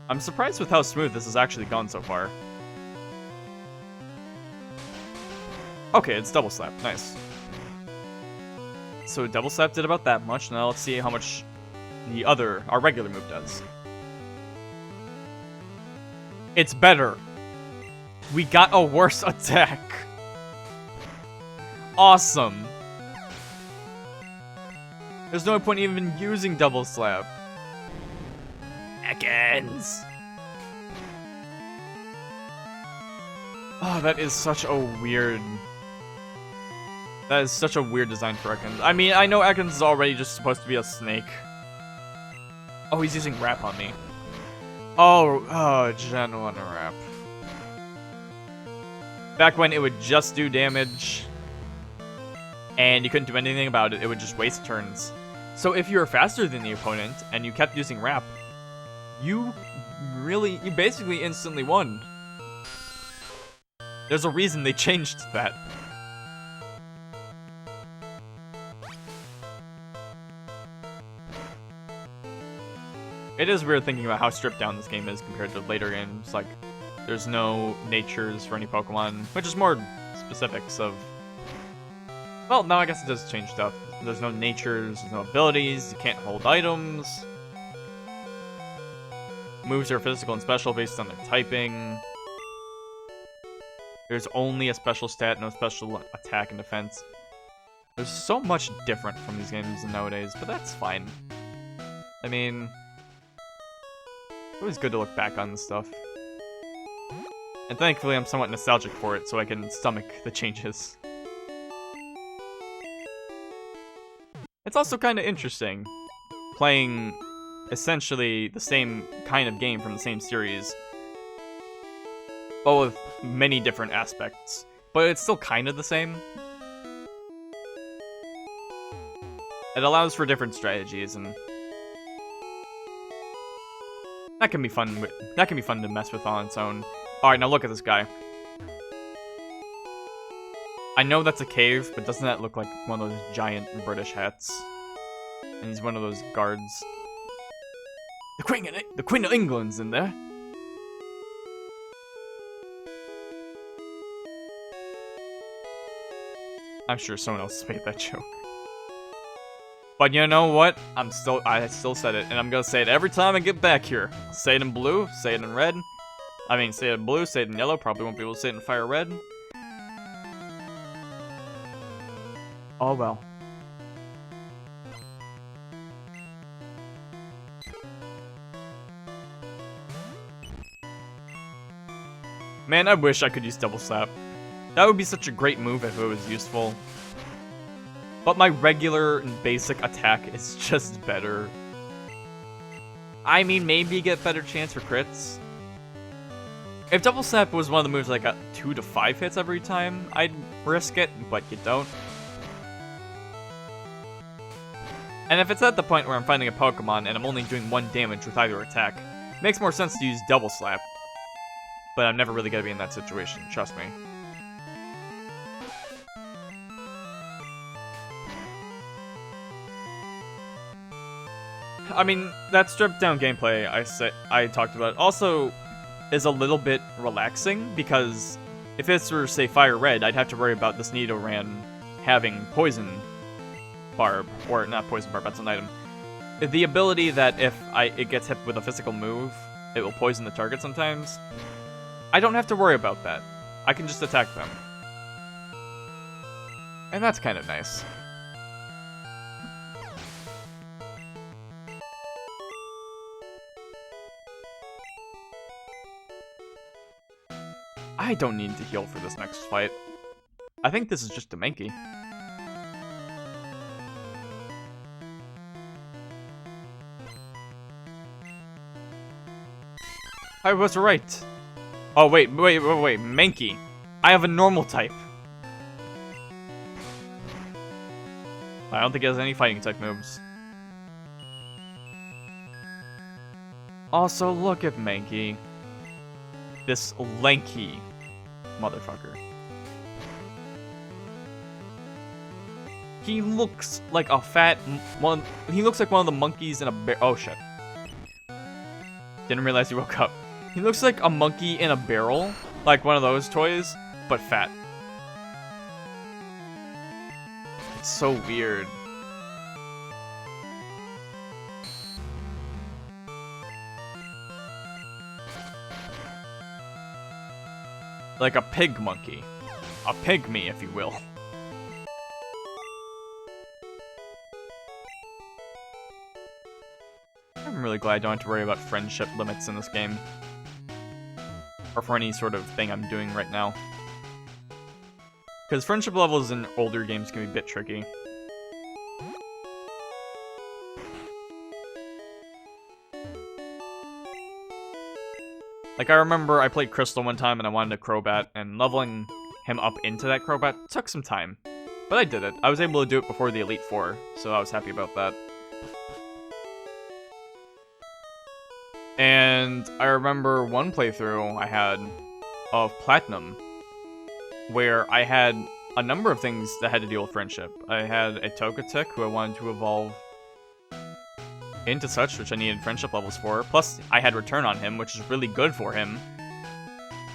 I'm surprised with how smooth this has actually gone so far. Okay, it's double slap. Nice. So double slap did about that much. Now let's see how much our regular move does. It's better. We got a worse attack. Awesome. There's no point even using double slap. Ekans. Oh, that is such a weird... That is such a weird design for Ekans. I mean, I know Ekans is already just supposed to be a snake. Oh, he's using Wrap on me. Oh, Gen 1 Wrap. Back when it would just do damage, and you couldn't do anything about it, it would just waste turns. So if you were faster than the opponent, and you kept using Wrap, you basically instantly won. There's a reason they changed that. It is weird thinking about how stripped down this game is compared to later games. Like, there's no natures for any Pokemon, which is more specifics of... Well, no, I guess it does change stuff. There's no natures, there's no abilities, you can't hold items. Moves are physical and special based on their typing. There's only a special stat, no special attack and defense. There's so much different from these games nowadays, but that's fine. I mean... It's always good to look back on this stuff. And thankfully I'm somewhat nostalgic for it, so I can stomach the changes. It's also kind of interesting, playing essentially the same kind of game from the same series, but with many different aspects. But it's still kind of the same. It allows for different strategies, and that can be fun. That can be fun to mess with on its own. All right, now look at this guy. I know that's a cave, but doesn't that look like one of those giant British hats? And he's one of those guards. The Queen of England's in there. I'm sure someone else made that joke. But you know what? I still said it, and I'm gonna say it every time I get back here. Say it in blue, say it in red. I mean, say it in blue, say it in yellow. Probably won't be able to say it in fire red. Oh well. Man, I wish I could use double slap. That would be such a great move if it was useful. But my regular and basic attack is just better. I mean, maybe you get better chance for crits. If double slap was one of the moves that got 2 to 5 hits every time, I'd risk it, but you don't. And if it's at the point where I'm fighting a Pokemon and I'm only doing 1 damage with either attack, it makes more sense to use double slap. But I'm never really gonna be in that situation, trust me. I mean, that stripped down gameplay I talked about also is a little bit relaxing, because if this were, say, Fire Red, I'd have to worry about this Nidoran having Poison Barb, or not Poison Barb, that's an item. The ability that if it gets hit with a physical move, it will poison the target sometimes. I don't have to worry about that. I can just attack them. And that's kind of nice. I don't need to heal for this next fight. I think this is just a Mankey. I was right. Oh, wait, Mankey. I have a normal type. I don't think it has any fighting type moves. Also, look at Mankey. This lanky motherfucker. He looks like a fat one. He looks like one of the monkeys in a bear. Oh shit! Didn't realize he woke up. He looks like a monkey in a barrel, like one of those toys, but fat. It's so weird. Like a pig monkey. A pygmy, if you will. I'm really glad I don't have to worry about friendship limits in this game. Or for any sort of thing I'm doing right now. Because friendship levels in older games can be a bit tricky. Like, I remember I played Crystal one time and I wanted a Crobat, and leveling him up into that Crobat took some time. But I did it. I was able to do it before the Elite Four, so I was happy about that. And I remember one playthrough I had of Platinum, where I had a number of things that had to deal with friendship. I had a Togetic who I wanted to evolve into such, which I needed friendship levels for. Plus, I had Return on him, which is really good for him.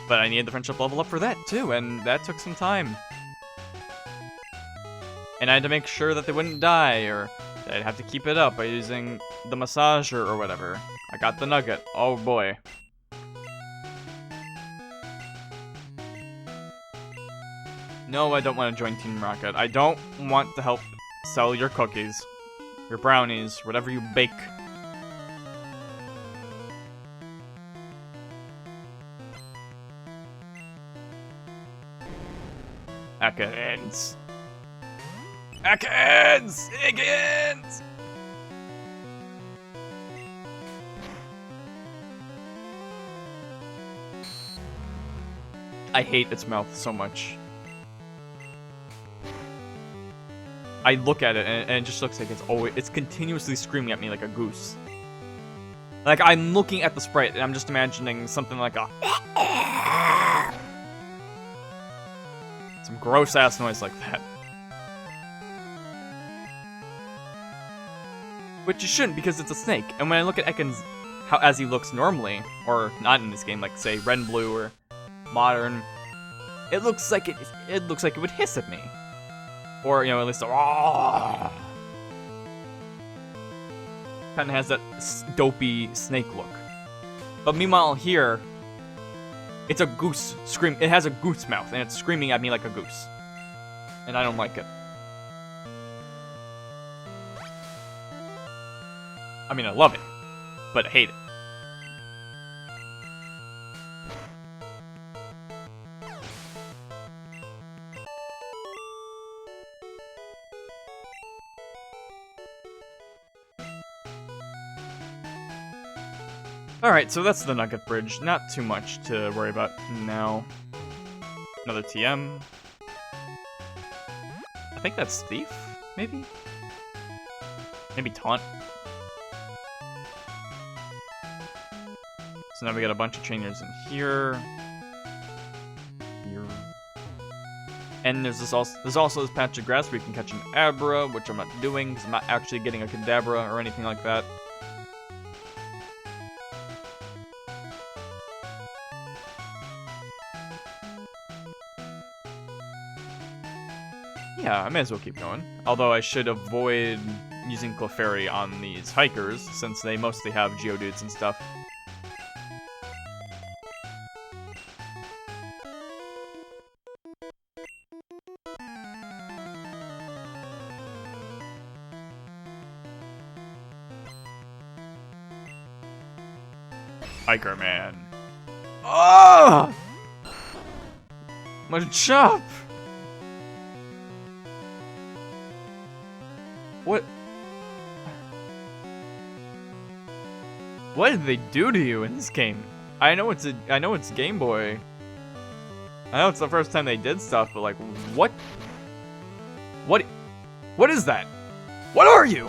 But I needed the friendship level up for that, too, and that took some time. And I had to make sure that they wouldn't die, or that I'd have to keep it up by using the Massager or whatever. I got the Nugget. Oh boy. No, I don't want to join Team Rocket. I don't want to help sell your cookies. Your brownies, whatever you bake. Ekans! Ekans! Ekans! I hate its mouth so much. I look at it and it just looks like it's continuously screaming at me like a goose. Like, I'm looking at the sprite and I'm just imagining something like a some gross ass noise like that. Which you shouldn't, because it's a snake. And when I look at Ekans as he looks normally, or not in this game, like say Red and Blue or Modern, it looks like it looks like it would hiss at me. Or, you know, at least a kind of has that dopey snake look. But meanwhile here, it's a goose scream. It has a goose mouth, and it's screaming at me like a goose. And I don't like it. I mean, I love it, but I hate it. Alright, so that's the Nugget Bridge. Not too much to worry about now. Another TM. I think that's Thief, maybe? Maybe Taunt. So now we got a bunch of trainers in here. Here. And there's also this patch of grass where you can catch an Abra, which I'm not doing, because I'm not actually getting a Kadabra or anything like that. Yeah, I may as well keep going. Although I should avoid using Clefairy on these hikers, since they mostly have Geodudes and stuff. Hiker Man. Oh! My chop! What did they do to you in this game? I know it's Game Boy. I know it's the first time they did stuff, but like, what is that? What are you?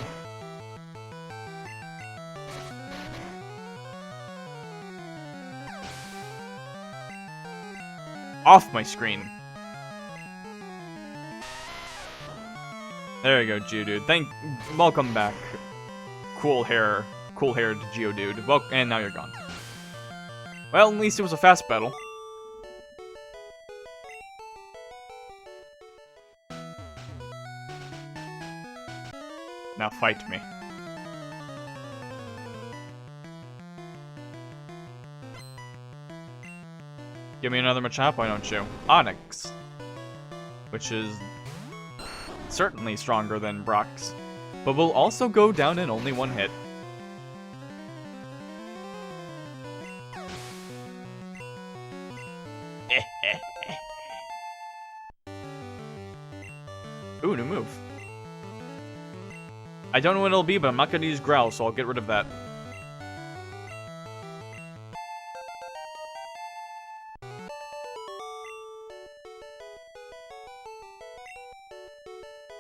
Off my screen. There you go, Geodude. Welcome back. Cool-haired Geodude. Well, and now you're gone. Well, at least it was a fast battle. Now fight me. Give me another Machop, why don't you? Onyx. Which is certainly stronger than Brock's, but will also go down in only one hit. Ooh, new move. I don't know what it'll be, but I'm not gonna use Growl, so I'll get rid of that.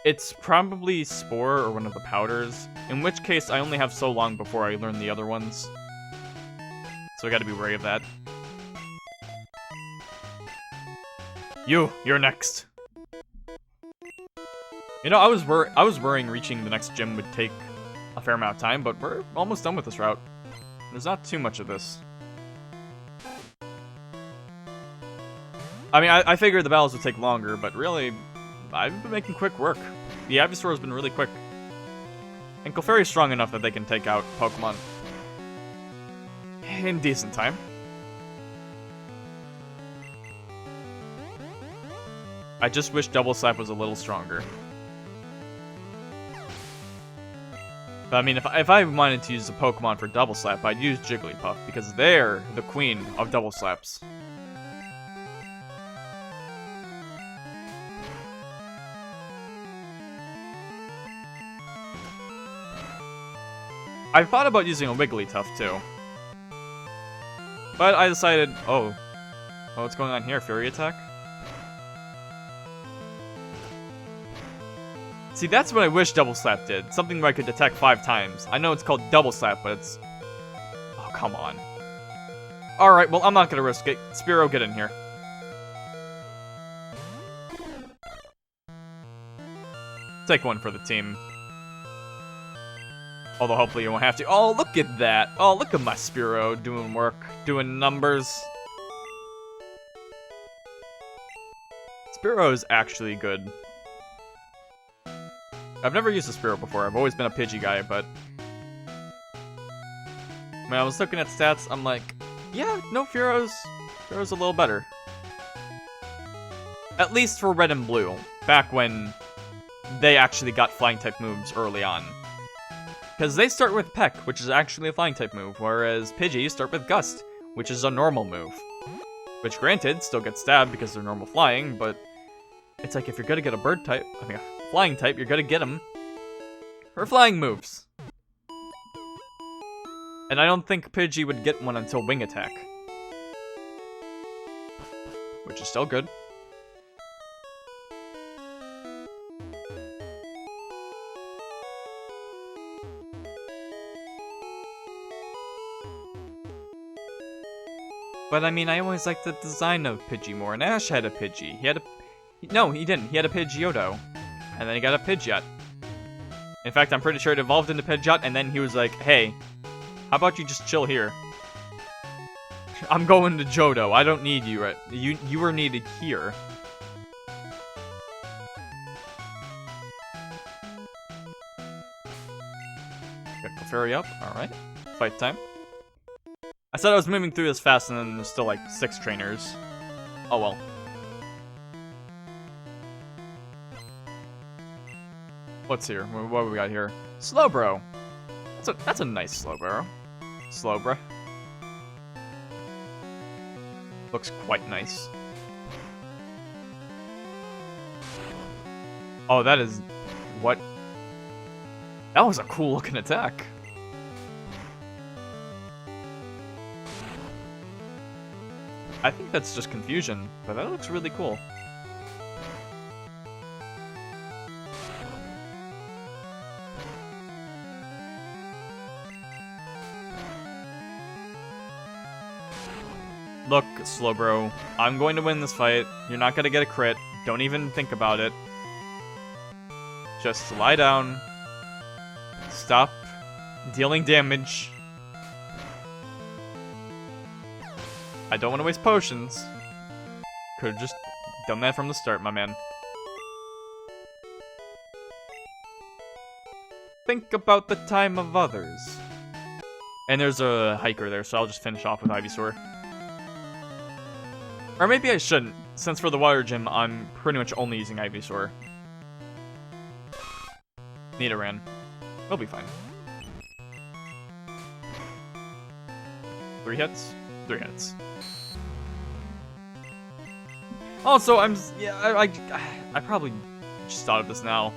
It's probably Spore or one of the powders, in which case I only have so long before I learn the other ones. So I gotta be wary of that. You're next. You know, I was worrying reaching the next gym would take a fair amount of time, but we're almost done with this route. There's not too much of this. I mean, I figured the battles would take longer, but really, I've been making quick work. The Ivysaur has been really quick. And Clefairy's strong enough that they can take out Pokemon in decent time. I just wish Double Slap was a little stronger. But I mean, if I wanted to use a Pokemon for Double Slap, I'd use Jigglypuff, because they're the queen of Double Slaps. I thought about using a Wigglytuff too. But I decided, oh, what's going on here? Fury Attack? See, that's what I wish Double Slap did. Something where I could attack 5 times. I know it's called Double Slap, but it's... Oh, come on. Alright, well, I'm not gonna risk it. Spearow, get in here. Take one for the team. Although, hopefully you won't have to. Oh, look at that! Oh, look at my Spearow doing work. Doing numbers. Spearow is actually good. I've never used a Spearow before. I've always been a Pidgey guy, but when I was looking at stats, I'm like, yeah, no, Fearow's a little better. At least for Red and Blue, back when they actually got Flying-type moves early on. Because they start with Peck, which is actually a Flying-type move, whereas Pidgey start with Gust, which is a normal move. Which, granted, still gets stabbed because they're normal flying, but it's like if you're gonna get a Bird-type, I mean, Flying type, you're gonna get him for flying moves. And I don't think Pidgey would get one until Wing Attack. Which is still good. But I mean, I always liked the design of Pidgey more, and Ash had a Pidgey. No, he didn't. He had a Pidgeotto. And then he got a Pidgeot. In fact, I'm pretty sure it evolved into Pidgeot, and then he was like, hey, how about you just chill here? I'm going to Johto. I don't need you. You were needed here. Got Clefairy up. Alright. Fight time. I said I was moving through this fast, and then there's still like 6 trainers. Oh well. What's here? What do we got here? Slowbro. That's a nice Slowbro. Slowbro. Looks quite nice. Oh, that is... What? That was a cool looking attack. I think that's just confusion, but that looks really cool. Look, Slowbro, I'm going to win this fight. You're not gonna get a crit. Don't even think about it. Just lie down. Stop dealing damage. I don't want to waste potions. Could've just done that from the start, my man. Think about the time of others. And there's a hiker there, so I'll just finish off with Ivysaur. Or maybe I shouldn't, since for the water gym, I'm pretty much only using Ivysaur. Nidoran. We'll be fine. 3 hits? 3 hits. Also, I probably just thought of this now.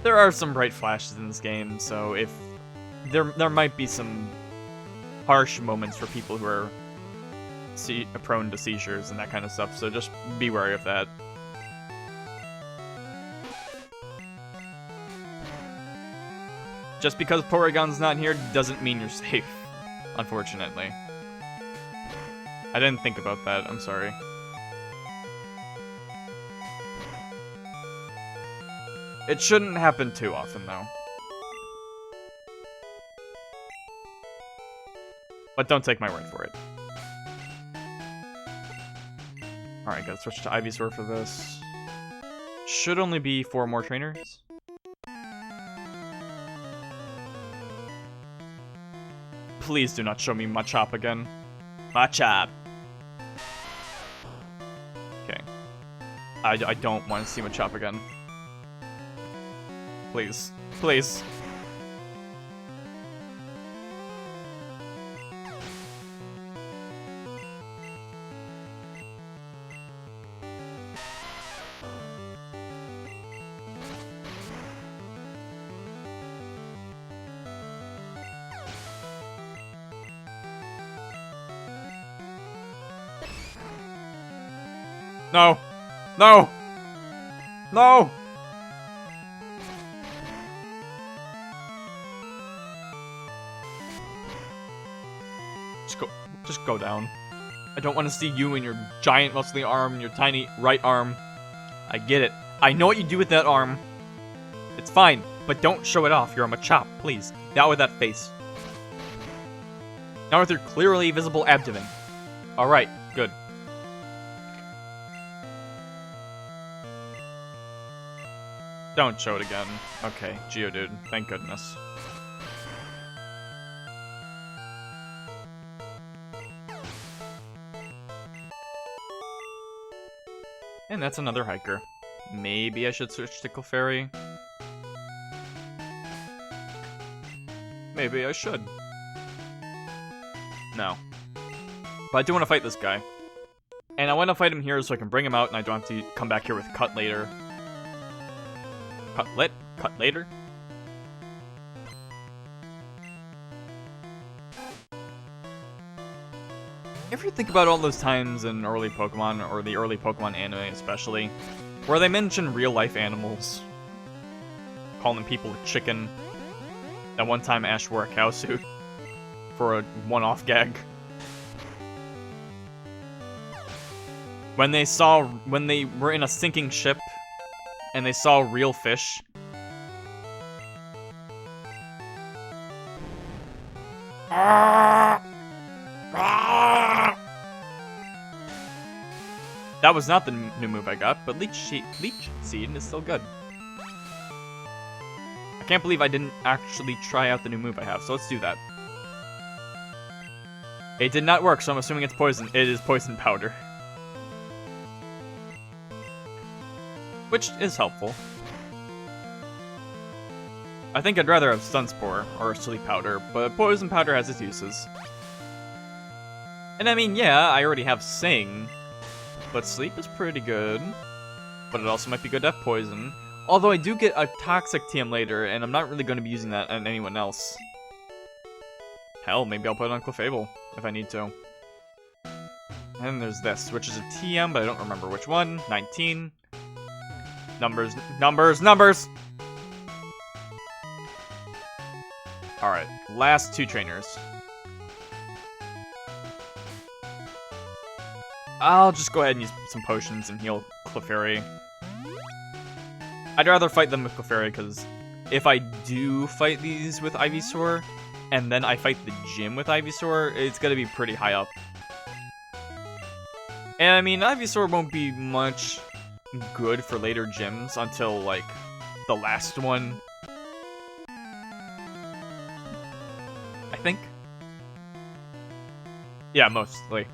There are some bright flashes in this game, so if there might be some harsh moments for people who are prone to seizures and that kind of stuff, so just be wary of that. Just because Porygon's not here doesn't mean you're safe, unfortunately. I didn't think about that, I'm sorry. It shouldn't happen too often, though. But don't take my word for it. Alright, gotta switch to Ivysaur for this. Should only be 4 more trainers. Please do not show me Machop again. Machop! Okay. I don't want to see Machop again. Please. Please. No! No! No! Just go down. I don't want to see you and your giant muscly arm and your tiny right arm. I get it. I know what you do with that arm. It's fine, but don't show it off. You're a Machop, please. Not with that face. Not with your clearly visible abdomen. Alright, good. Don't show it again. Okay, Geodude. Thank goodness. And that's another hiker. Maybe I should switch to Clefairy. Maybe I should. No. But I do want to fight this guy. And I want to fight him here so I can bring him out and I don't have to come back here with Cut later. Cut later? Ever think about all those times in early Pokemon, or the early Pokemon anime especially, where they mention real-life animals? Calling people a chicken. That one time Ash wore a cow suit for a one-off gag. When they were in a sinking ship and they saw real fish. That was not the new move I got, but Leech Seed is still good. I can't believe I didn't actually try out the new move I have, so let's do that. It did not work, so I'm assuming it's poison. It is poison powder. Which is helpful. I think I'd rather have Stun Spore or Sleep Powder, but poison powder has its uses. And I mean, yeah, I already have Sing, but Sleep is pretty good. But it also might be good to have Poison. Although I do get a Toxic TM later, and I'm not really going to be using that on anyone else. Hell, maybe I'll put it on Clefable, if I need to. And then there's this, which is a TM, but I don't remember which one. 19. Numbers, numbers, numbers! Alright, last 2 trainers. I'll just go ahead and use some potions and heal Clefairy. I'd rather fight them with Clefairy, because if I do fight these with Ivysaur, and then I fight the gym with Ivysaur, it's gonna be pretty high up. And I mean, Ivysaur won't be much good for later gyms until, like, the last one. I think. Yeah, mostly.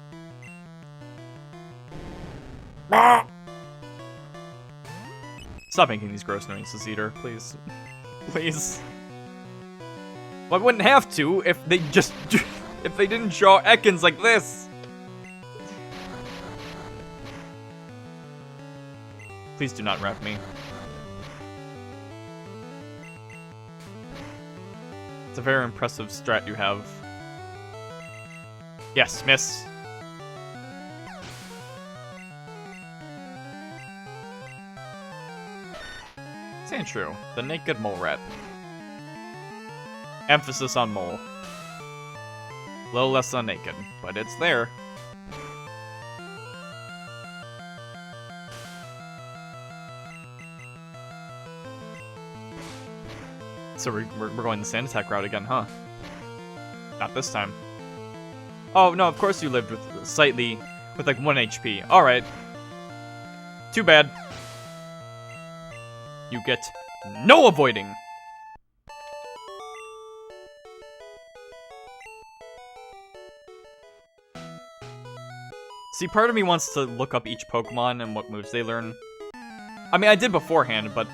Stop making these gross noises, Eater, please. Please. Well, I wouldn't have to if they just... if they didn't draw Ekans like this. Please do not wrap me. It's a very impressive strat you have. Yes, miss. Sandshrew, the naked mole rat. Emphasis on mole. A little less on naked, but it's there. So we're going the sand attack route again, huh? Not this time. Oh, no, of course you lived with slightly, with like 1 HP. Alright. Too bad. You get no avoiding. See, part of me wants to look up each Pokemon and what moves they learn. I mean, I did beforehand, but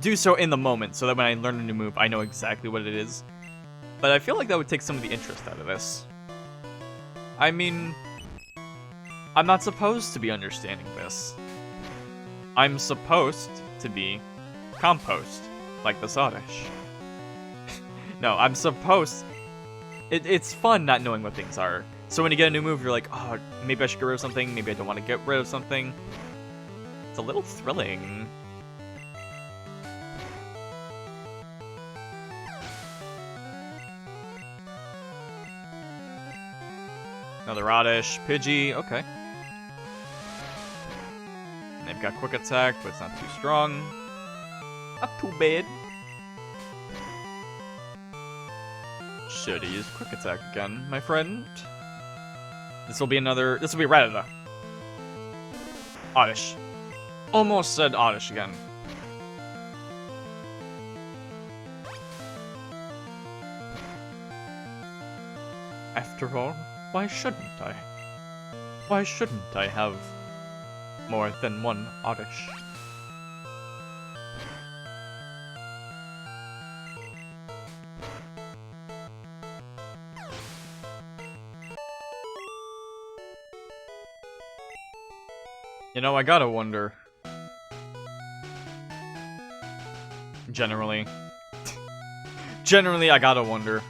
do so in the moment so that when I learn a new move, I know exactly what it is. But I feel like that would take some of the interest out of this. I mean, I'm not supposed to be understanding this. I'm supposed to be compost, like the Oddish. No, I'm supposed... It's fun not knowing what things are. So when you get a new move, you're like, oh, maybe I should get rid of something, maybe I don't want to get rid of something. It's a little thrilling. Another Oddish, Pidgey, okay. And they've got Quick Attack, but it's not too strong. Not too bad. Should have used Quick Attack again, my friend. This will be Rattata. Oddish. Almost said Oddish again. After all, why shouldn't I? Why shouldn't I have more than one Oddish? You know, I gotta wonder. Generally. Generally, I gotta wonder.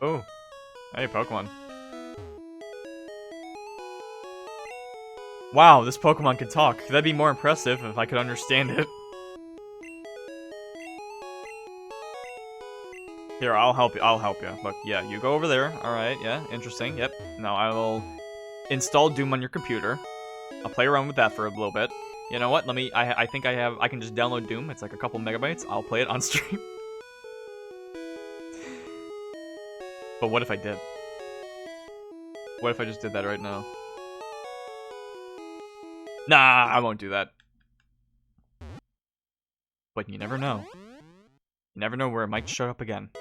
Oh. Hey, Pokemon. Wow, this Pokemon can talk. That'd be more impressive if I could understand it. Here, I'll help you. Look, yeah, you go over there. Alright, yeah, interesting. Yep. Now I will install Doom on your computer. I'll play around with that for a little bit. You know what? I think I can just download Doom. It's like a couple megabytes. I'll play it on stream. But what if I did? What if I just did that right now? Nah, I won't do that. But you never know. You never know where it might show up again.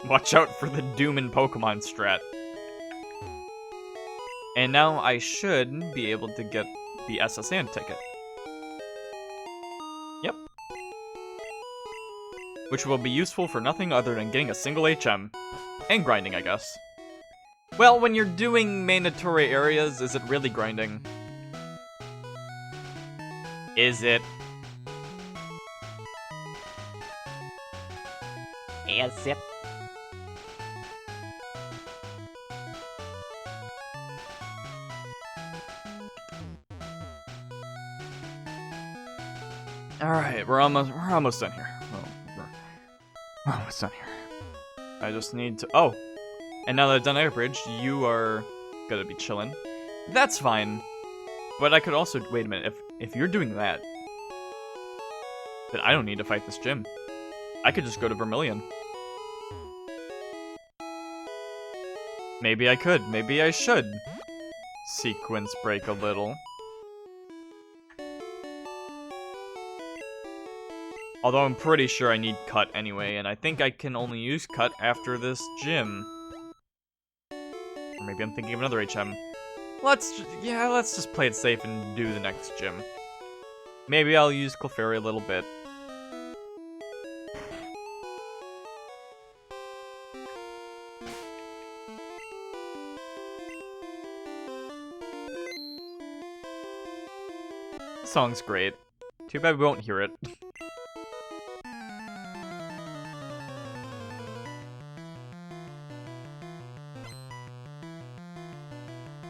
Watch out for the Doom and Pokemon strat. And now I should be able to get the SS Sand ticket. Yep. Which will be useful for nothing other than getting a single HM. And grinding, I guess. Well, when you're doing mandatory areas, is it really grinding? Is it? Is it? Alright, we're almost done here. We're almost done here. I just need to... Oh! And now that I've done Air Bridge, you are gonna be chilling. That's fine. But I could also... Wait a minute, if you're doing that, then I don't need to fight this gym. I could just go to Vermilion. Maybe I could. Maybe I should sequence break a little. Although I'm pretty sure I need cut anyway, and I think I can only use cut after this gym. Or maybe I'm thinking of another HM. Let's just play it safe and do the next gym. Maybe I'll use Clefairy a little bit. The song's great. Too bad we won't hear it.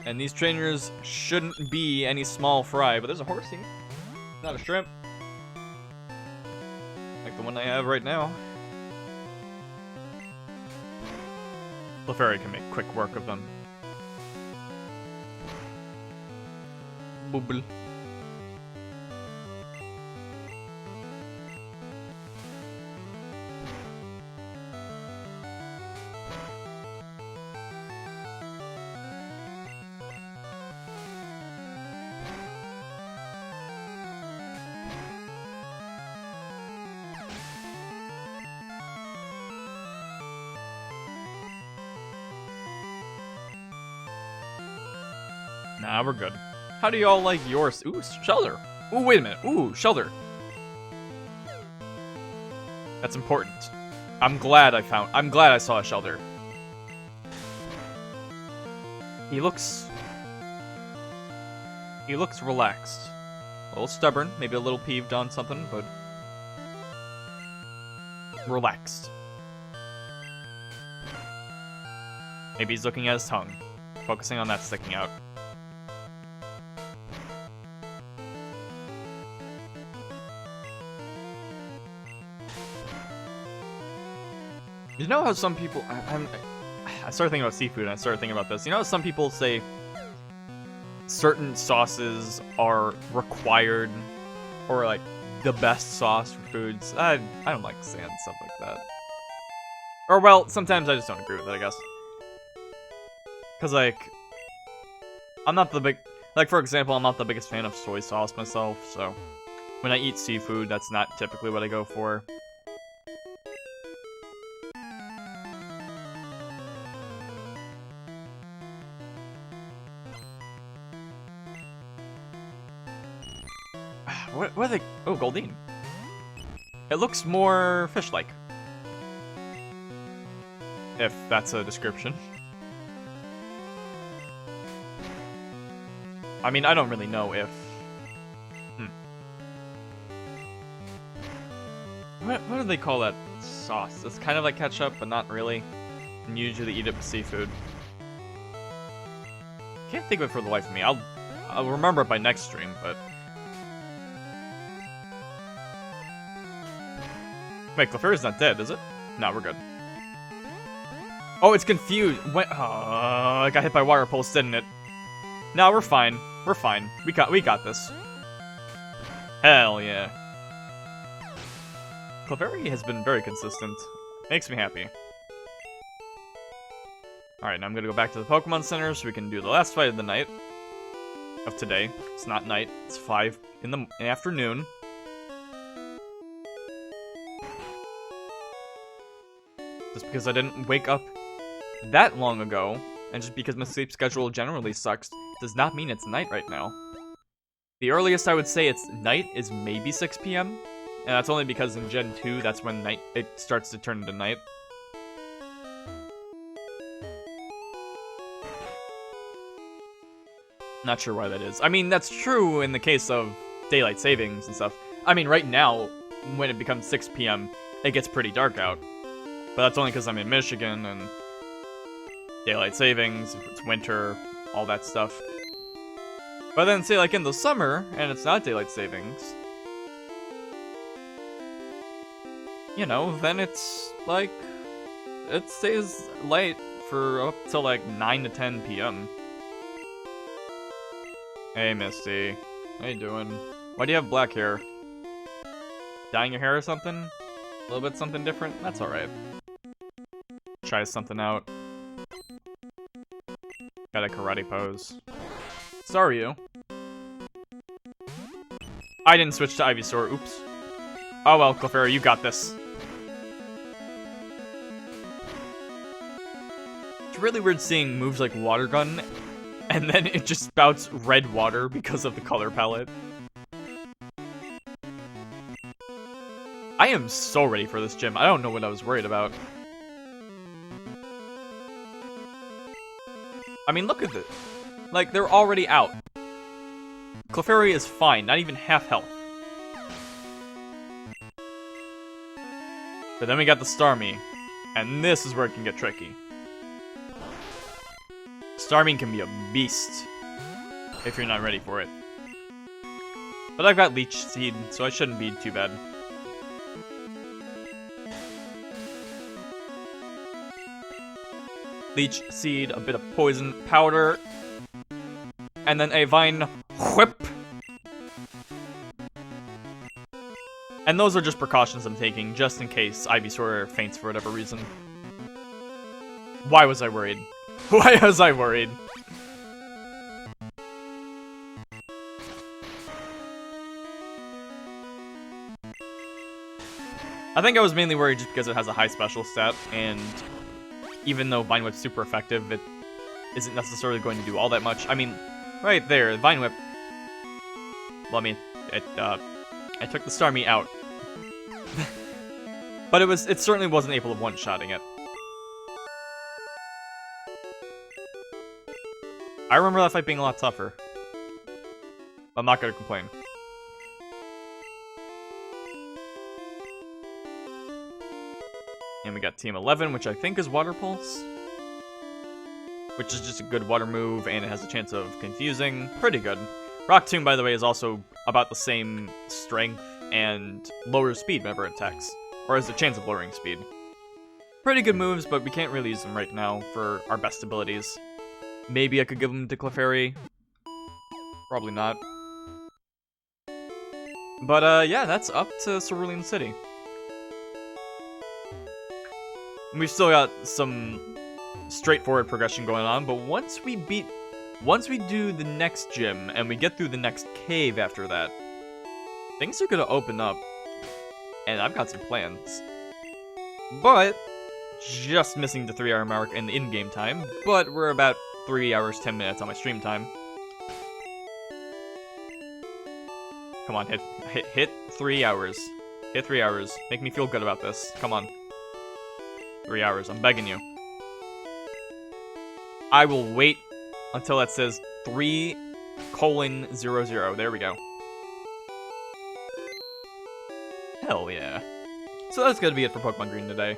And these trainers shouldn't be any small fry, but there's a horsey, not a shrimp. Like the one I have right now. Clefairy can make quick work of them. Booble. Nah, we're good. How do y'all like yours? Ooh, Shelter. Ooh, wait a minute. Ooh, Shelter. That's important. I'm glad I saw a Shelter. He looks relaxed. A little stubborn, maybe a little peeved on something, but relaxed. Maybe he's looking at his tongue, focusing on that sticking out. You know how some people... I started thinking about seafood, and I started thinking about this. You know how some people say certain sauces are required, or like the best sauce for foods? I don't like saying stuff like that. Or, well, sometimes I just don't agree with it, I guess. Because, like, I'm not the big... Like, for example, I'm not the biggest fan of soy sauce myself, so when I eat seafood, that's not typically what I go for. What are they? Oh, Goldeen. It looks more fish-like. If that's a description. I mean, I don't really know if... What do they call that sauce? It's kind of like ketchup, but not really. And you usually eat it with seafood. Can't think of it for the life of me. I'll remember it by next stream, but... Wait, Clefairy's not dead, is it? No, we're good. Oh, it's confused. When, I got hit by wire pulse, didn't it? No, we're fine. We're fine. We got this. Hell yeah. Clefairy has been very consistent. Makes me happy. Alright, now I'm gonna go back to the Pokemon Center so we can do the last fight of the night. Of today. It's not night. It's 5 in the afternoon. Just because I didn't wake up that long ago, and just because my sleep schedule generally sucks, does not mean it's night right now. The earliest I would say it's night is maybe 6 PM, and that's only because in Gen 2, that's when it starts to turn into night. Not sure why that is. I mean, that's true in the case of daylight savings and stuff. I mean, right now, when it becomes 6 PM, it gets pretty dark out. But that's only because I'm in Michigan, and daylight savings, if it's winter, all that stuff. But then, say, like, in the summer, and it's not daylight savings, you know, then it's, like, it stays light for up till, like, 9 to 10 PM. Hey, Misty. How you doing? Why do you have black hair? Dyeing your hair or something? A little bit something different? That's alright. Try something out. Got a karate pose. Sorry, you. I didn't switch to Ivysaur. Oops. Oh well, Clefairy, you got this. It's really weird seeing moves like Water Gun, and then it just spouts red water because of the color palette. I am so ready for this gym. I don't know what I was worried about. I mean, look at this. Like, they're already out. Clefairy is fine, not even half health. But then we got the Starmie, and this is where it can get tricky. Starmie can be a beast if you're not ready for it. But I've got Leech Seed, so I shouldn't be too bad. Leech Seed, a bit of Poison Powder, and then a Vine Whip. And those are just precautions I'm taking, just in case Ivysaur faints for whatever reason. Why was I worried? Why was I worried? I think I was mainly worried just because it has a high special stat, and even though Vine Whip's super effective, it isn't necessarily going to do all that much. I mean, right there, Vine Whip. Well, I mean, I took the Starmie out. But it certainly wasn't able of one-shotting it. I remember that fight being a lot tougher. I'm not gonna complain. And we got Team 11, which I think is Water Pulse. Which is just a good water move, and it has a chance of confusing. Pretty good. Rock Tomb, by the way, is also about the same strength and lower speed whenever it attacks. Or has a chance of lowering speed. Pretty good moves, but we can't really use them right now for our best abilities. Maybe I could give them to Clefairy. Probably not. But yeah, that's up to Cerulean City. We've still got some straightforward progression going on, but once we do the next gym and we get through the next cave after that, things are gonna open up, and I've got some plans. But just missing the 3-hour mark in the in-game time, but we're about 3 hours 10 minutes on my stream time. Come on, hit 3 hours. Hit 3 hours. Make me feel good about this. Come on. 3 hours, I'm begging you. I will wait until it says 3:00. There we go. Hell yeah. So that's gonna be it for Pokemon Green today.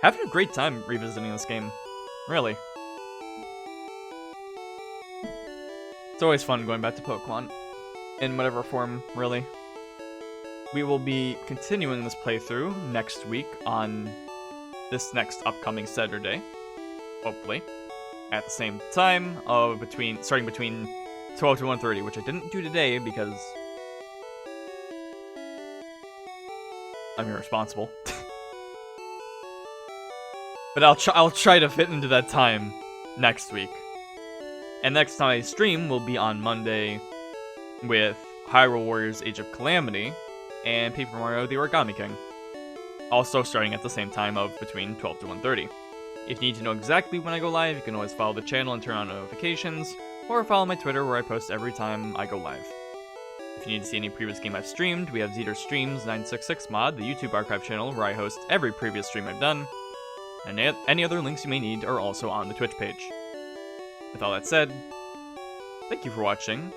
Having a great time revisiting this game. Really. It's always fun going back to Pokemon. In whatever form, really. We will be continuing this playthrough next week on this next upcoming Saturday. Hopefully. At the same time of starting between 12 to 1:30, which I didn't do today because I'm irresponsible. But I'll try to fit into that time next week. And next time I stream will be on Monday with Hyrule Warriors Age of Calamity and Paper Mario the Origami King. Also starting at the same time of between 12 to 1:30. If you need to know exactly when I go live, you can always follow the channel and turn on notifications, or follow my Twitter where I post every time I go live. If you need to see any previous game I've streamed, we have Zeter Streams 966 Mod, the YouTube archive channel where I host every previous stream I've done, and any other links you may need are also on the Twitch page. With all that said, thank you for watching.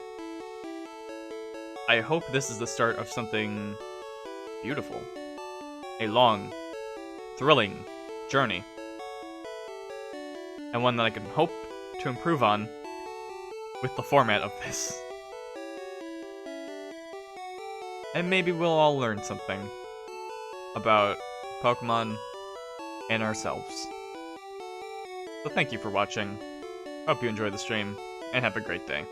I hope this is the start of something beautiful. A long, thrilling journey. And one that I can hope to improve on with the format of this. And maybe we'll all learn something about Pokemon and ourselves. So thank you for watching. Hope you enjoyed the stream, and have a great day.